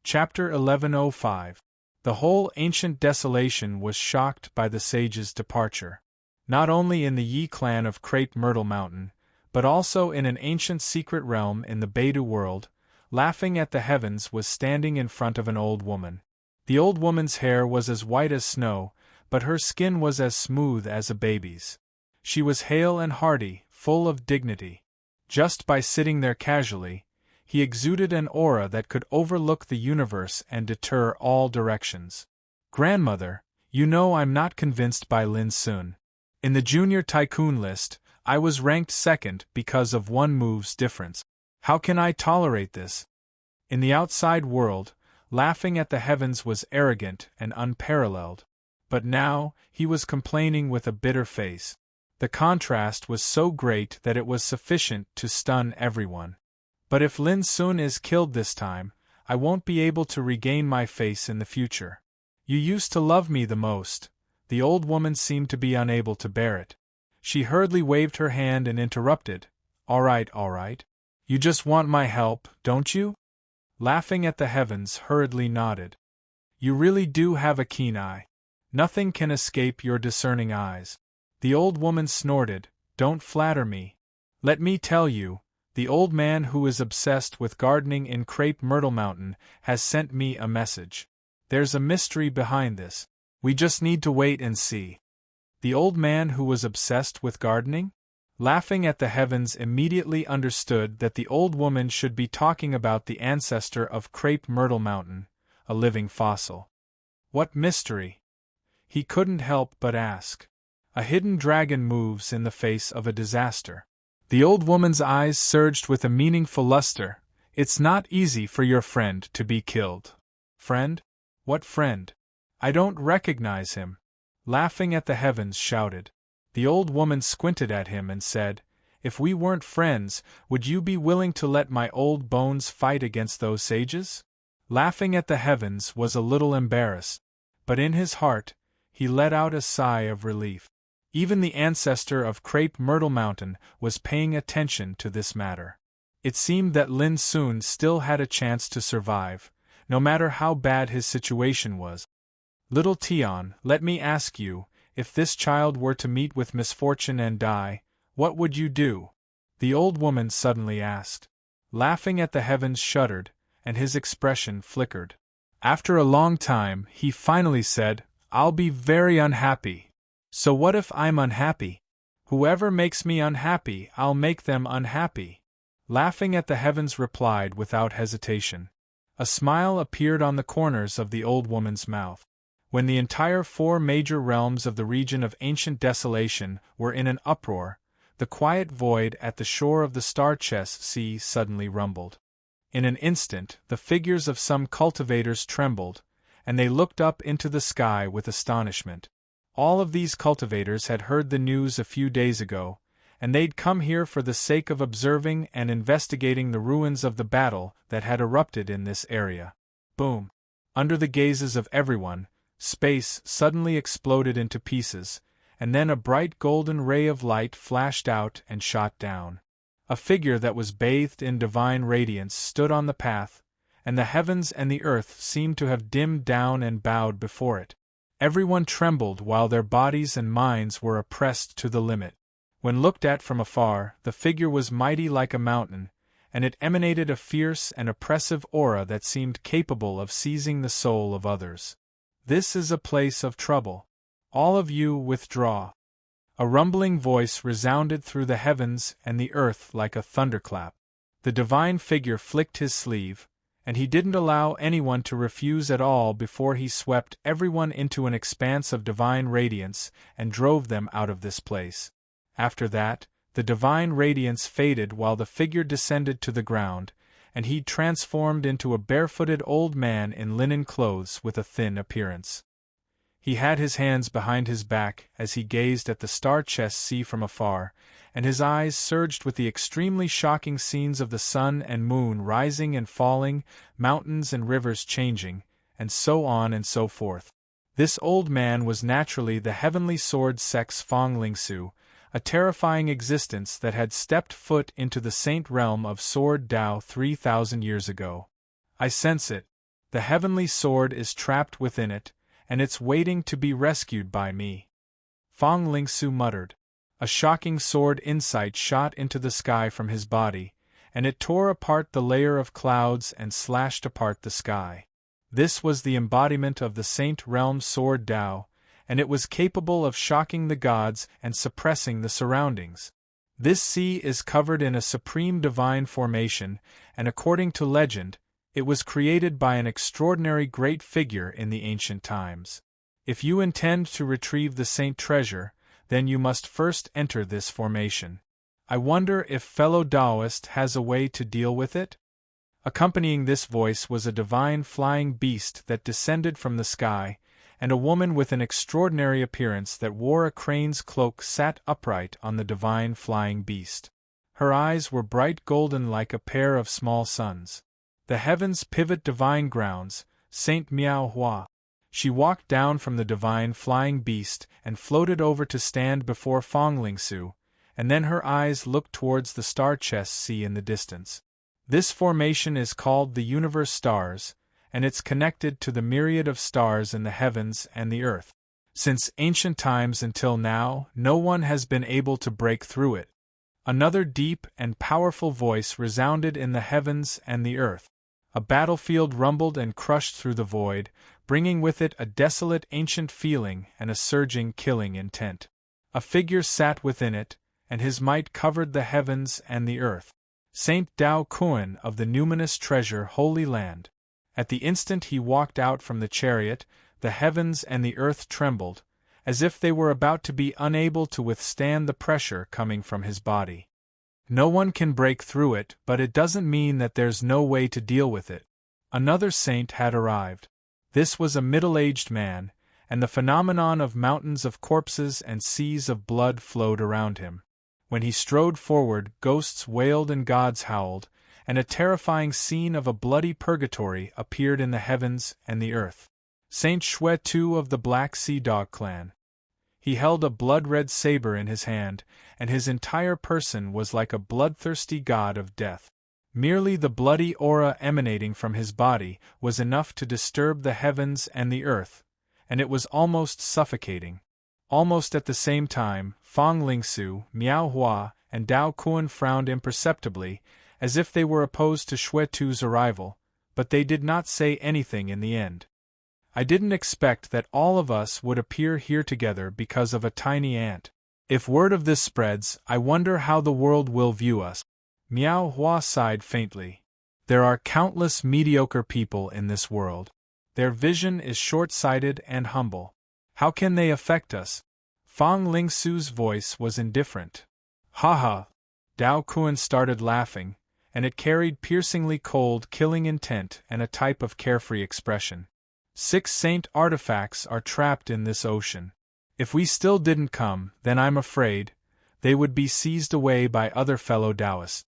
[SPEAKER 1] Chapter 1105. The whole ancient desolation was shocked by the sage's departure. Not only in the Yi clan of Crepe Myrtle Mountain, but also in an ancient secret realm in the Baidu world, laughing at the heavens was standing in front of an old woman. The old woman's hair was as white as snow, but her skin was as smooth as a baby's. She was hale and hearty, full of dignity. Just by sitting there casually, he exuded an aura that could overlook the universe and deter all directions. Grandmother, you know I'm not convinced by Lin Sun. In the junior tycoon list, I was ranked second because of one move's difference. How can I tolerate this? In the outside world, laughing at the heavens was arrogant and unparalleled. But now, he was complaining with a bitter face. The contrast was so great that it was sufficient to stun everyone. But if Lin Sun is killed this time, I won't be able to regain my face in the future. You used to love me the most." The old woman seemed to be unable to bear it. She hurriedly waved her hand and interrupted. All right. You just want my help, don't you?" Laughing at the heavens, hurriedly nodded. "You really do have a keen eye. Nothing can escape your discerning eyes." The old woman snorted. "Don't flatter me. Let me tell you, the old man who is obsessed with gardening in Crepe Myrtle Mountain has sent me a message. There's a mystery behind this. We just need to wait and see." The old man who was obsessed with gardening? Laughing at the heavens immediately understood that the old woman should be talking about the ancestor of Crepe Myrtle Mountain, a living fossil. What mystery? He couldn't help but ask. A hidden dragon moves in the face of a disaster. The old woman's eyes surged with a meaningful luster. "It's not easy for your friend to be killed." "Friend? What friend? I don't recognize him." Laughing at the heavens shouted. The old woman squinted at him and said, "If we weren't friends, would you be willing to let my old bones fight against those sages?" Laughing at the heavens was a little embarrassed, but in his heart, he let out a sigh of relief. Even the ancestor of Crepe Myrtle Mountain was paying attention to this matter. It seemed that Lin Soon still had a chance to survive, no matter how bad his situation was. "Little Tion, let me ask you, if this child were to meet with misfortune and die, what would you do?" the old woman suddenly asked. Laughing at the heavens shuddered, and his expression flickered. After a long time, he finally said, "I'll be very unhappy." "So what if I'm unhappy?" "Whoever makes me unhappy, I'll make them unhappy." Laughing at the heavens replied without hesitation. A smile appeared on the corners of the old woman's mouth. When the entire 4 major realms of the region of ancient desolation were in an uproar, the quiet void at the shore of the Star-Chess Sea suddenly rumbled. In an instant, the figures of some cultivators trembled, and they looked up into the sky with astonishment. All of these cultivators had heard the news a few days ago, and they'd come here for the sake of observing and investigating the ruins of the battle that had erupted in this area. Boom! Under the gazes of everyone, space suddenly exploded into pieces, and then a bright golden ray of light flashed out and shot down. A figure that was bathed in divine radiance stood on the path, and the heavens and the earth seemed to have dimmed down and bowed before it. Everyone trembled while their bodies and minds were oppressed to the limit. When looked at from afar, the figure was mighty like a mountain, and it emanated a fierce and oppressive aura that seemed capable of seizing the soul of others. "This is a place of trouble. All of you withdraw." A rumbling voice resounded through the heavens and the earth like a thunderclap. The divine figure flicked his sleeve, and he didn't allow anyone to refuse at all before he swept everyone into an expanse of divine radiance and drove them out of this place. After that, the divine radiance faded while the figure descended to the ground, and he transformed into a barefooted old man in linen clothes with a thin appearance. He had his hands behind his back as he gazed at the Star-Chess Sea from afar, and his eyes surged with the extremely shocking scenes of the sun and moon rising and falling, mountains and rivers changing, and so on and so forth. This old man was naturally the heavenly sword sex Fong Lingsu, a terrifying existence that had stepped foot into the saint realm of Sword Dao 3,000 years ago. "I sense it. The heavenly sword is trapped within it, and it's waiting to be rescued by me," Fong Lingsu muttered. A shocking sword insight shot into the sky from his body, and it tore apart the layer of clouds and slashed apart the sky. This was the embodiment of the saint realm Sword Dao, and it was capable of shocking the gods and suppressing the surroundings. This sea is covered in a supreme divine formation, and according to legend, it was created by an extraordinary great figure in the ancient times. If you intend to retrieve the saint treasure, then you must first enter this formation. I wonder if fellow Taoist has a way to deal with it? Accompanying this voice was a divine flying beast that descended from the sky, and a woman with an extraordinary appearance that wore a crane's cloak sat upright on the divine flying beast. Her eyes were bright golden like a pair of small suns. "The heavens pivot divine grounds, Saint Miao Hua." She walked down from the divine flying beast and floated over to stand before Fong Lingsu, and then her eyes looked towards the star chest sea in the distance. This formation is called the universe stars, and it's connected to the myriad of stars in the heavens and the earth. Since ancient times until now, no one has been able to break through it. Another deep and powerful voice resounded in the heavens and the earth. A battlefield rumbled and crushed through the void, bringing with it a desolate ancient feeling and a surging killing intent. A figure sat within it, and his might covered the heavens and the earth. Saint Dao Kuan of the numinous treasure Holy Land. At the instant he walked out from the chariot, the heavens and the earth trembled, as if they were about to be unable to withstand the pressure coming from his body. No one can break through it, but it doesn't mean that there's no way to deal with it. Another saint had arrived. This was a middle-aged man, and the phenomenon of mountains of corpses and seas of blood flowed around him. When he strode forward, ghosts wailed and gods howled, and a terrifying scene of a bloody purgatory appeared in the heavens and the earth. Saint Xue Tu of the Black Sea Dog clan. He held a blood-red saber in his hand, and his entire person was like a bloodthirsty god of death. Merely the bloody aura emanating from his body was enough to disturb the heavens and the earth, and it was almost suffocating. Almost at the same time, Fong Lingsu, Miao Hua, and Dao Kuan frowned imperceptibly, as if they were opposed to Xue Tu's arrival, but they did not say anything in the end. I didn't expect that all of us would appear here together because of a tiny ant. If word of this spreads, I wonder how the world will view us. Miao Hua sighed faintly. There are countless mediocre people in this world. Their vision is short-sighted and humble. How can they affect us? Fong Lingsu's voice was indifferent. Ha ha! Dao Kuan started laughing, and it carried piercingly cold, killing intent and a type of carefree expression. 6 saint artifacts are trapped in this ocean. If we still didn't come, then I'm afraid they would be seized away by other fellow Taoists.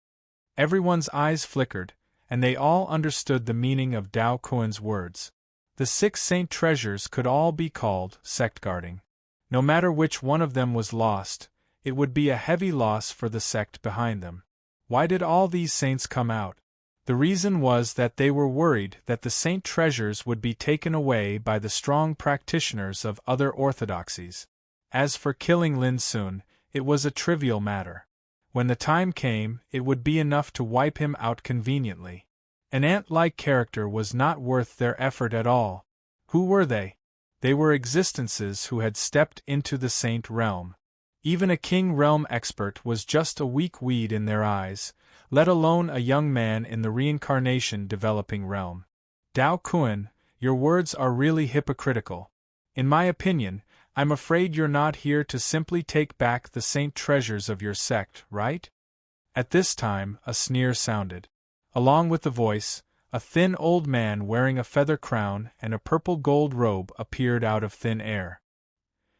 [SPEAKER 1] Everyone's eyes flickered, and they all understood the meaning of Dao Kuan's words. The 6 saint treasures could all be called sect guarding. No matter which one of them was lost, it would be a heavy loss for the sect behind them. Why did all these saints come out? The reason was that they were worried that the saint treasures would be taken away by the strong practitioners of other orthodoxies. As for killing Lin Sun, it was a trivial matter. When the time came, it would be enough to wipe him out conveniently. An ant-like character was not worth their effort at all. Who were they? They were existences who had stepped into the saint realm. Even a king realm expert was just a weak weed in their eyes, let alone a young man in the reincarnation developing realm. Dao Kuan, your words are really hypocritical. In my opinion, I'm afraid you're not here to simply take back the saint treasures of your sect, right? At this time, a sneer sounded. Along with the voice, a thin old man wearing a feather crown and a purple gold robe appeared out of thin air.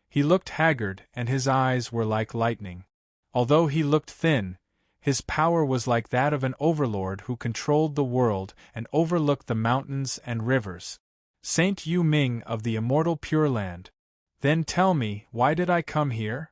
[SPEAKER 1] He looked haggard and his eyes were like lightning. Although he looked thin, his power was like that of an overlord who controlled the world and overlooked the mountains and rivers. Saint Yu Ming of the immortal Pure Land. Then tell me, why did I come here?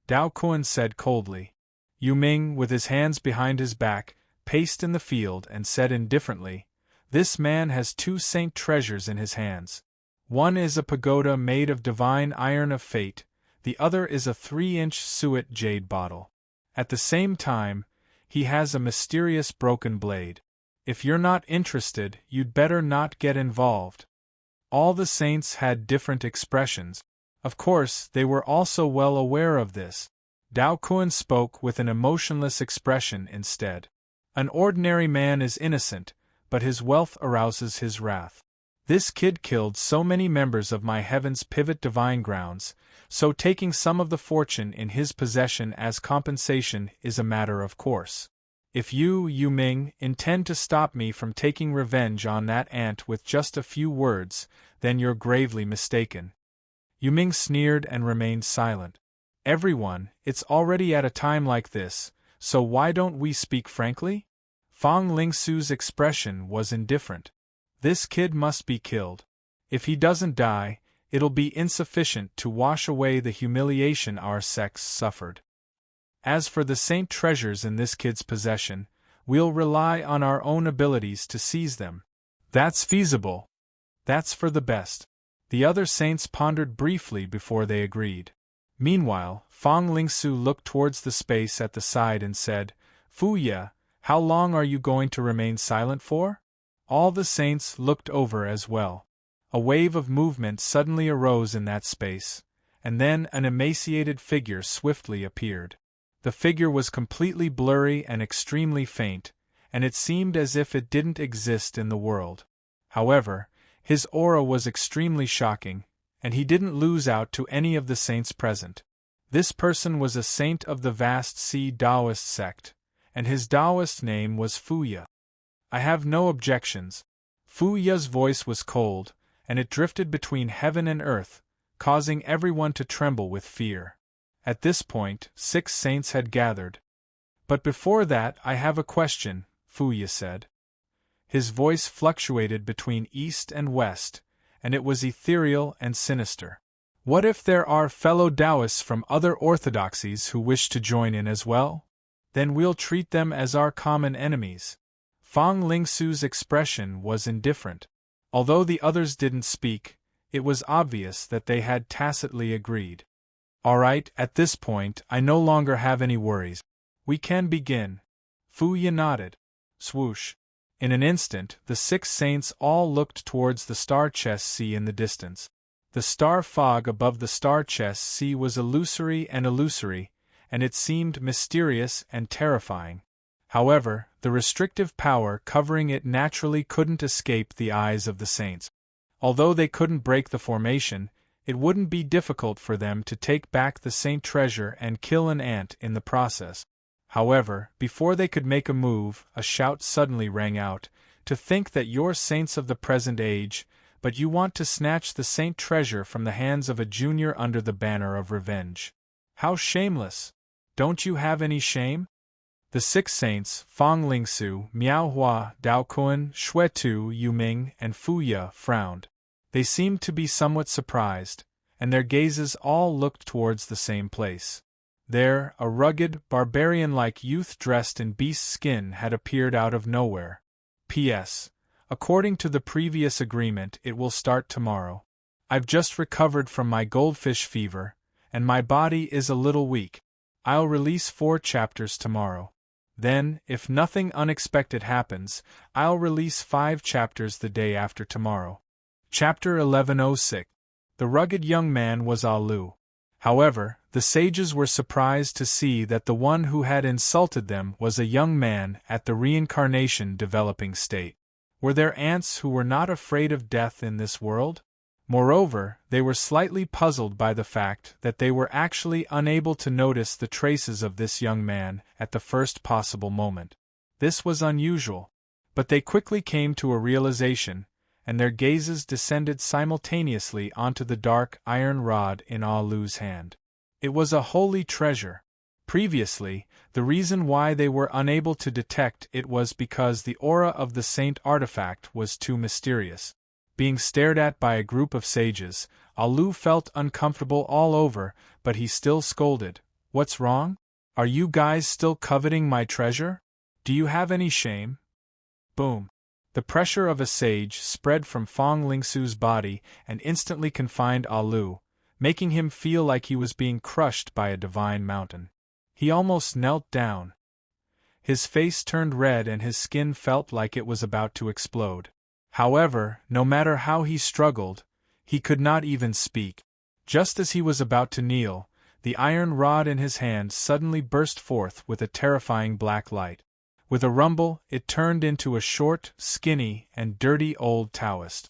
[SPEAKER 1] Dao Kuan said coldly. Yu Ming, with his hands behind his back, paced in the field and said indifferently, "This man has 2 saint treasures in his hands. One is a pagoda made of divine iron of fate, the other is a 3-inch suet jade bottle. At the same time, he has a mysterious broken blade. If you're not interested, you'd better not get involved." All the saints had different expressions. Of course, they were also well aware of this. Dao Kuan spoke with an emotionless expression instead. An ordinary man is innocent, but his wealth arouses his wrath. This kid killed so many members of my heaven's pivot divine grounds, so taking some of the fortune in his possession as compensation is a matter of course. If you, Yu Ming, intend to stop me from taking revenge on that ant with just a few words, then you're gravely mistaken. Yu Ming sneered and remained silent. Everyone, it's already at a time like this, so why don't we speak frankly? Fong Lingsu's expression was indifferent. This kid must be killed. If he doesn't die, it'll be insufficient to wash away the humiliation our sex suffered. As for the saint treasures in this kid's possession, we'll rely on our own abilities to seize them. That's feasible. That's for the best. The other saints pondered briefly before they agreed. Meanwhile, Fong Lingsu looked towards the space at the side and said, "Fu Ye, how long are you going to remain silent for?" All the saints looked over as well. A wave of movement suddenly arose in that space, and then an emaciated figure swiftly appeared. The figure was completely blurry and extremely faint, and it seemed as if it didn't exist in the world. However, his aura was extremely shocking, and he didn't lose out to any of the saints present. This person was a saint of the vast Sea Taoist sect, and his Taoist name was Fu Ye. "I have no objections." Fu Ye's voice was cold, and it drifted between heaven and earth, causing everyone to tremble with fear. At this point, 6 saints had gathered. "But before that, I have a question," Fu Ye said. His voice fluctuated between east and west, and it was ethereal and sinister. "What if there are fellow Taoists from other orthodoxies who wish to join in as well? Then we'll treat them as our common enemies." Fong Lingsu's expression was indifferent. Although the others didn't speak, it was obvious that they had tacitly agreed. "All right, at this point, I no longer have any worries. We can begin." Fu Ye nodded. Swoosh. In an instant, the 6 saints all looked towards the star-chest sea in the distance. The star fog above the star-chest sea was illusory, and it seemed mysterious and terrifying. However, the restrictive power covering it naturally couldn't escape the eyes of the saints. Although they couldn't break the formation, it wouldn't be difficult for them to take back the saint treasure and kill an ant in the process. However, before they could make a move, a shout suddenly rang out, "To think that you're saints of the present age, but you want to snatch the saint treasure from the hands of a junior under the banner of revenge. How shameless! Don't you have any shame?" The 6 saints, Fong Lingsu, Miao Hua, Dao Kun, Xue Tu, Yu Ming, and Fu Ye, frowned. They seemed to be somewhat surprised, and their gazes all looked towards the same place. There, a rugged, barbarian-like youth dressed in beast skin had appeared out of nowhere. P.S. According to the previous agreement, it will start tomorrow. I've just recovered from my goldfish fever, and my body is a little weak. I'll release 4 chapters tomorrow. Then, if nothing unexpected happens, I'll release 5 chapters the day after tomorrow. Chapter 1106. The rugged young man was Ah Lu. However, the sages were surprised to see that the one who had insulted them was a young man at the reincarnation developing state. Were there ants who were not afraid of death in this world? Moreover, they were slightly puzzled by the fact that they were actually unable to notice the traces of this young man at the first possible moment. This was unusual, but they quickly came to a realization, and their gazes descended simultaneously onto the dark iron rod in Ah Lu's hand. It was a holy treasure. Previously, the reason why they were unable to detect it was because the aura of the saint artifact was too mysterious. Being stared at by a group of sages, Ah Lu felt uncomfortable all over, but he still scolded. "What's wrong? Are you guys still coveting my treasure? Do you have any shame?" Boom. The pressure of a sage spread from Fong Lingsu's body and instantly confined Ah Lu, making him feel like he was being crushed by a divine mountain. He almost knelt down. His face turned red and his skin felt like it was about to explode. However, no matter how he struggled, he could not even speak. Just as he was about to kneel, the iron rod in his hand suddenly burst forth with a terrifying black light. With a rumble, it turned into a short, skinny, and dirty old Taoist.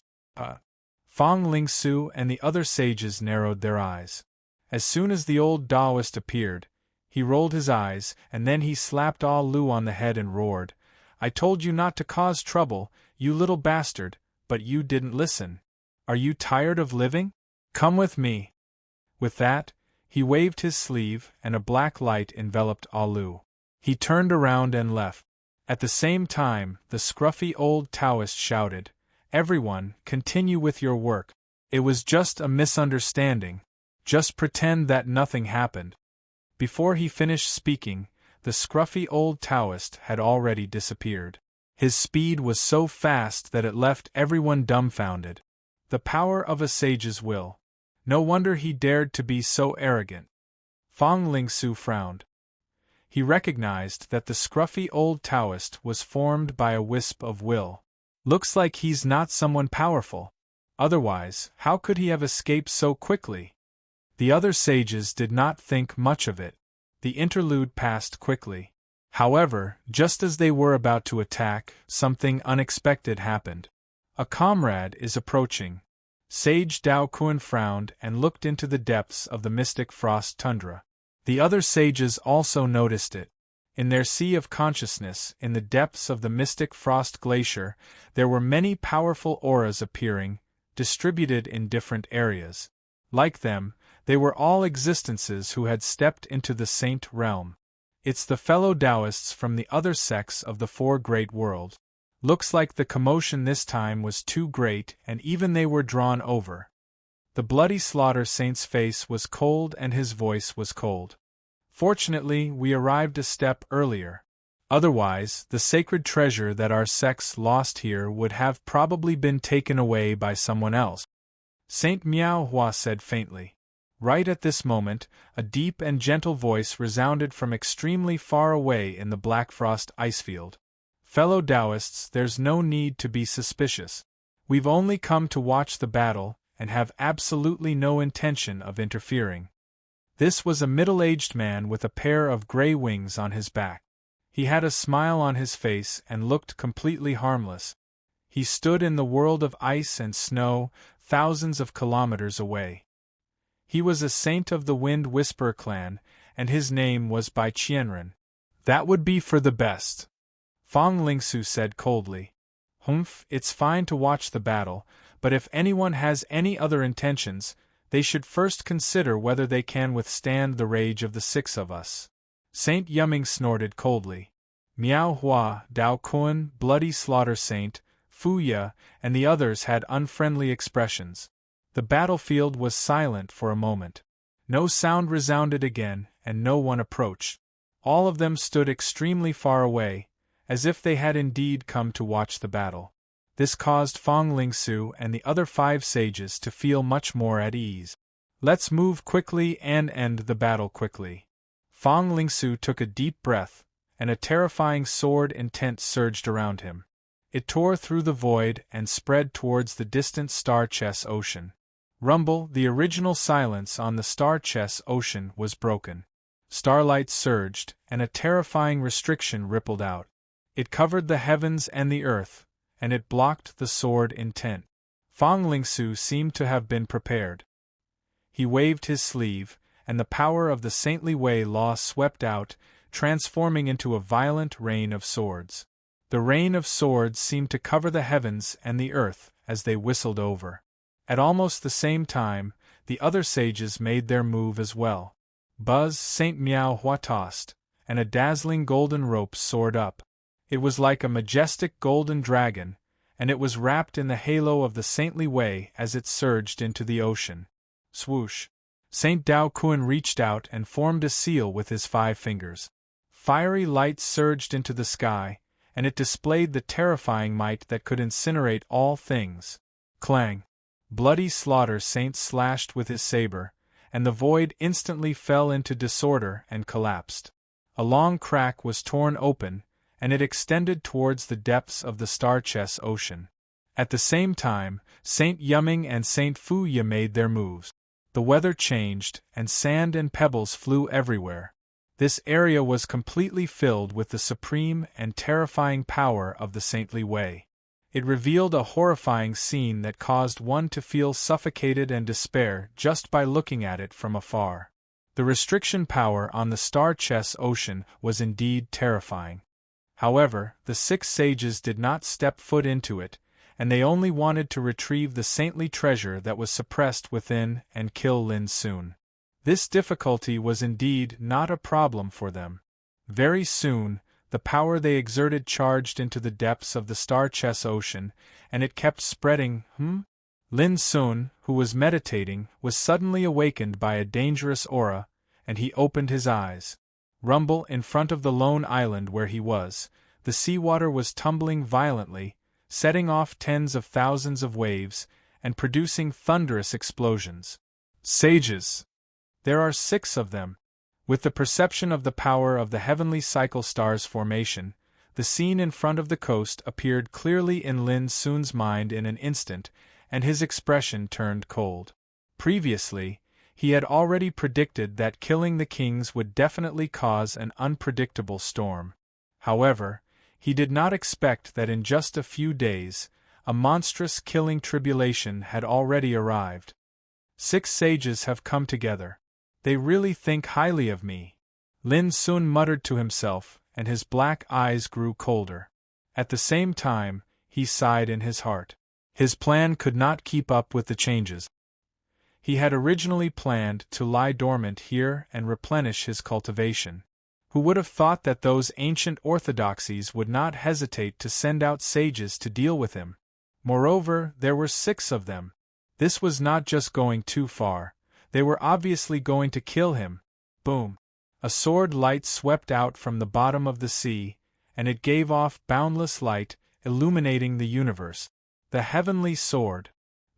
[SPEAKER 1] Fong Lingsu and the other sages narrowed their eyes. As soon as the old Taoist appeared, he rolled his eyes, and then he slapped Ah Lu on the head and roared, "I told you not to cause trouble, you little bastard, but you didn't listen. Are you tired of living? Come with me." With that, he waved his sleeve, and a black light enveloped Ah Lu. He turned around and left. At the same time, the scruffy old Taoist shouted, Everyone, continue with your work. It was just a misunderstanding. Just pretend that nothing happened." Before he finished speaking, the scruffy old Taoist had already disappeared. His speed was so fast that it left everyone dumbfounded. The power of a sage's will. No wonder he dared to be so arrogant. Fong Lingsu frowned. He recognized that the scruffy old Taoist was formed by a wisp of will. Looks like he's not someone powerful. Otherwise, how could he have escaped so quickly? The other sages did not think much of it. The interlude passed quickly. However, just as they were about to attack, something unexpected happened. "A comrade is approaching." Sage Dao Kun frowned and looked into the depths of the mystic frost tundra. The other sages also noticed it. In their sea of consciousness, in the depths of the mystic frost glacier, there were many powerful auras appearing, distributed in different areas. Like them, they were all existences who had stepped into the saint realm. It's the fellow Taoists from the other sects of the four great worlds. Looks like the commotion this time was too great and even they were drawn over. The bloody slaughter saint's face was cold and his voice was cold. "Fortunately, we arrived a step earlier. Otherwise, the sacred treasure that our sects lost here would have probably been taken away by someone else." Saint Miao Hua said faintly. Right at this moment, a deep and gentle voice resounded from extremely far away in the black frost icefield. "Fellow Taoists, there's no need to be suspicious. We've only come to watch the battle, and have absolutely no intention of interfering." This was a middle-aged man with a pair of gray wings on his back. He had a smile on his face and looked completely harmless. He stood in the world of ice and snow, thousands of kilometers away. He was a saint of the Wind Whisperer clan, and his name was Bai Qianren. "That would be for the best," Fong Lingsu said coldly. "Humph, it's fine to watch the battle, but if anyone has any other intentions, they should first consider whether they can withstand the rage of the six of us." Saint Yumming snorted coldly. Miao Hua, Dao Kun, Bloody Slaughter Saint, Fu Ye, and the others had unfriendly expressions. The battlefield was silent for a moment. No sound resounded again, and no one approached. All of them stood extremely far away, as if they had indeed come to watch the battle. This caused Fong Lingsu and the other 5 sages to feel much more at ease. "Let's move quickly and end the battle quickly." Fong Lingsu took a deep breath, and a terrifying sword intent surged around him. It tore through the void and spread towards the distant Star Chess Ocean. Rumble, the original silence on the Star Chess Ocean was broken. Starlight surged, and a terrifying restriction rippled out. It covered the heavens and the earth, and it blocked the sword intent. Fong Lingsu seemed to have been prepared. He waved his sleeve, and the power of the saintly Wei law swept out, transforming into a violent rain of swords. The rain of swords seemed to cover the heavens and the earth as they whistled over. At almost the same time, the other sages made their move as well. Buzz Saint Miao Hua tossed, and a dazzling golden rope soared up. It was like a majestic golden dragon, and it was wrapped in the halo of the saintly Wei as it surged into the ocean. Swoosh! Saint Dao Kun reached out and formed a seal with his 5 fingers. Fiery light surged into the sky, and it displayed the terrifying might that could incinerate all things. Clang! Bloody Slaughter Saint slashed with his saber, and the void instantly fell into disorder and collapsed. A long crack was torn open, and it extended towards the depths of the Star Chess Ocean. At the same time, Saint Yumming and Saint Fu Ye made their moves. The weather changed, and sand and pebbles flew everywhere. This area was completely filled with the supreme and terrifying power of the saintly Wei. It revealed a horrifying scene that caused one to feel suffocated and despair just by looking at it from afar. The restriction power on the Star Chess Ocean was indeed terrifying. However, the 6 sages did not step foot into it, and they only wanted to retrieve the saintly treasure that was suppressed within and kill Lin Sun. This difficulty was indeed not a problem for them. Very soon, The power they exerted charged into the depths of the star-chess ocean, and it kept spreading. Lin Sun, who was meditating, was suddenly awakened by a dangerous aura, and he opened his eyes. Rumble in front of the lone island where he was. The seawater was tumbling violently, setting off tens of thousands of waves, and producing thunderous explosions. Sages! There are 6 of them. With the perception of the power of the heavenly cycle star's formation, the scene in front of the coast appeared clearly in Lin Sun's mind in an instant, and his expression turned cold. Previously, he had already predicted that killing the kings would definitely cause an unpredictable storm. However, he did not expect that in just a few days, a monstrous killing tribulation had already arrived. 6 sages have come together. They really think highly of me. Lin Sun muttered to himself, and his black eyes grew colder. At the same time, he sighed in his heart. His plan could not keep up with the changes. He had originally planned to lie dormant here and replenish his cultivation. Who would have thought that those ancient orthodoxies would not hesitate to send out sages to deal with him? Moreover, there were 6 of them. This was not just going too far. They were obviously going to kill him. Boom! A sword light swept out from the bottom of the sea, and it gave off boundless light, illuminating the universe. The heavenly sword.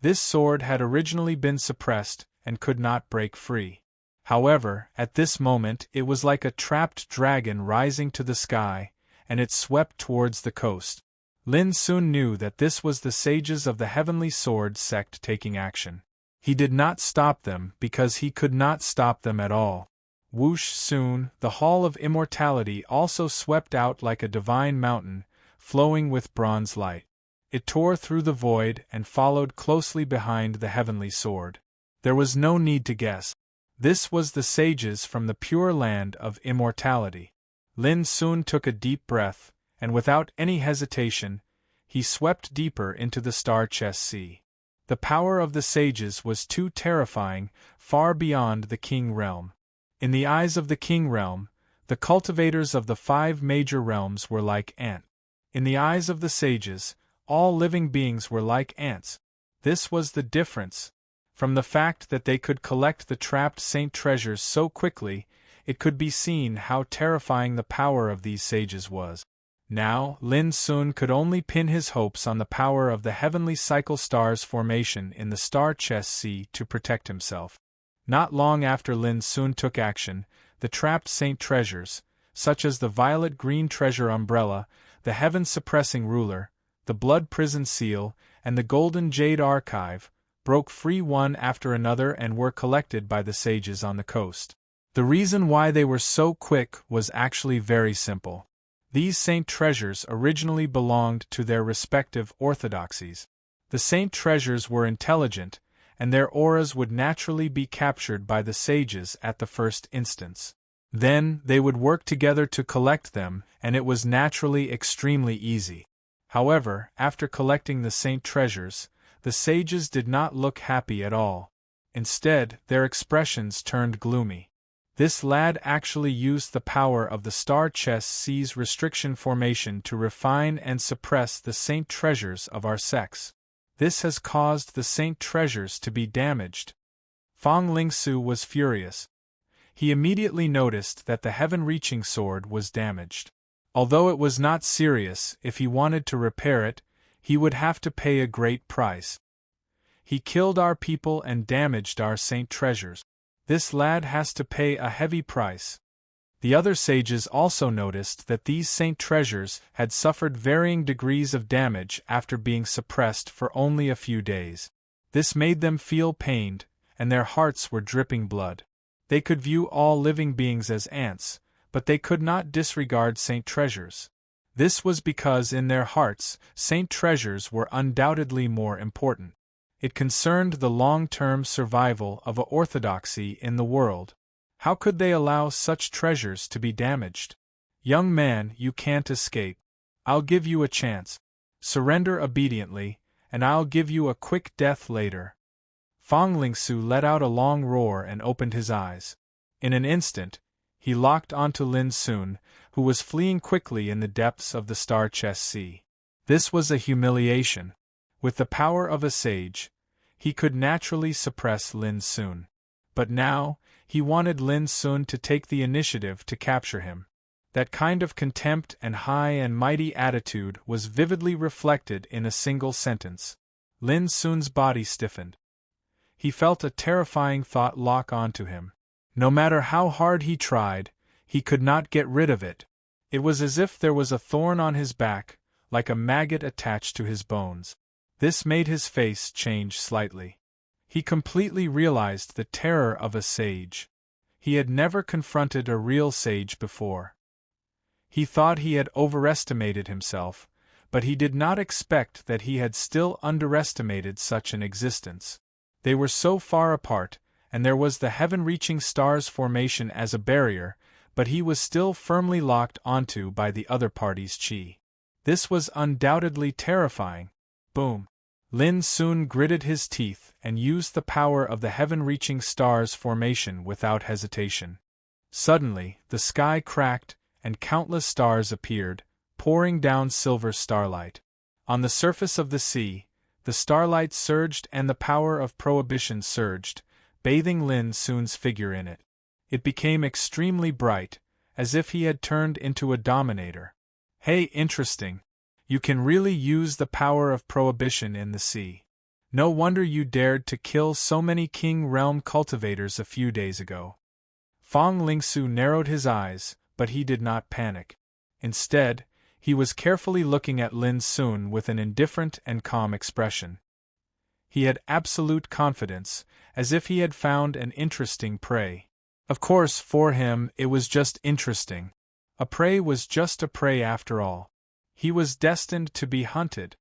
[SPEAKER 1] This sword had originally been suppressed and could not break free. However, at this moment it was like a trapped dragon rising to the sky, and it swept towards the coast. Lin Sun knew that this was the sages of the Heavenly Sword sect taking action. He did not stop them because he could not stop them at all. Whoosh! Soon, the Hall of Immortality also swept out like a divine mountain, flowing with bronze light. It tore through the void and followed closely behind the Heavenly Sword. There was no need to guess. This was the sages from the pure land of immortality. Lin Sun took a deep breath, and without any hesitation, he swept deeper into the star-chess sea. The power of the sages was too terrifying, far beyond the king realm. In the eyes of the king realm, the cultivators of the 5 major realms were like ants. In the eyes of the sages, all living beings were like ants. This was the difference. From the fact that they could collect the trapped saint treasures so quickly, it could be seen how terrifying the power of these sages was. Now, Lin Sun could only pin his hopes on the power of the heavenly cycle star's formation in the star-chess sea to protect himself. Not long after Lin Sun took action, the trapped saint treasures, such as the violet-green treasure umbrella, the heaven-suppressing ruler, the blood prison seal, and the golden jade archive, broke free one after another and were collected by the sages on the coast. The reason why they were so quick was actually very simple. These saint treasures originally belonged to their respective orthodoxies. The saint treasures were intelligent, and their auras would naturally be captured by the sages at the first instance. Then, they would work together to collect them, and it was naturally extremely easy. However, after collecting the saint treasures, the sages did not look happy at all. Instead, their expressions turned gloomy. This lad actually used the power of the star-chess sea's restriction formation to refine and suppress the saint treasures of our sex. This has caused the saint treasures to be damaged. Fang Lingsu was furious. He immediately noticed that the heaven-reaching sword was damaged. Although it was not serious, if he wanted to repair it, he would have to pay a great price. He killed our people and damaged our saint treasures. This lad has to pay a heavy price. The other sages also noticed that these saint treasures had suffered varying degrees of damage after being suppressed for only a few days. This made them feel pained, and their hearts were dripping blood. They could view all living beings as ants, but they could not disregard saint treasures. This was because in their hearts, saint treasures were undoubtedly more important. It concerned the long-term survival of a orthodoxy in the world. How could they allow such treasures to be damaged? Young man, you can't escape. I'll give you a chance. Surrender obediently, and I'll give you a quick death later. Fang Lingsu let out a long roar and opened his eyes. In an instant, He locked onto Lin Sun, who was fleeing quickly in the depths of the star-chest sea. This was a humiliation. With the power of a sage, he could naturally suppress Lin Sun. But now, he wanted Lin Sun to take the initiative to capture him. That kind of contempt and high and mighty attitude was vividly reflected in a single sentence. Lin Sun's body stiffened. He felt a terrifying thought lock onto him. No matter how hard he tried, he could not get rid of it. It was as if there was a thorn on his back, like a maggot attached to his bones. This made his face change slightly. He completely realized the terror of a sage. He had never confronted a real sage before. He thought he had overestimated himself, but he did not expect that he had still underestimated such an existence. They were so far apart, and there was the heaven-reaching stars formation as a barrier, but he was still firmly locked onto by the other party's chi. This was undoubtedly terrifying. Boom! Lin Sun gritted his teeth and used the power of the heaven-reaching stars formation without hesitation. Suddenly, the sky cracked, and countless stars appeared, pouring down silver starlight. On the surface of the sea, the starlight surged and the power of prohibition surged, bathing Lin Sun's figure in it. It became extremely bright, as if he had turned into a dominator. Hey, interesting. You can really use the power of prohibition in the sea. No wonder you dared to kill so many King Realm cultivators a few days ago. Fong Lingsu narrowed his eyes, but he did not panic. Instead, he was carefully looking at Lin Sun with an indifferent and calm expression. He had absolute confidence, as if he had found an interesting prey. Of course, for him, it was just interesting. A prey was just a prey after all. He was destined to be hunted,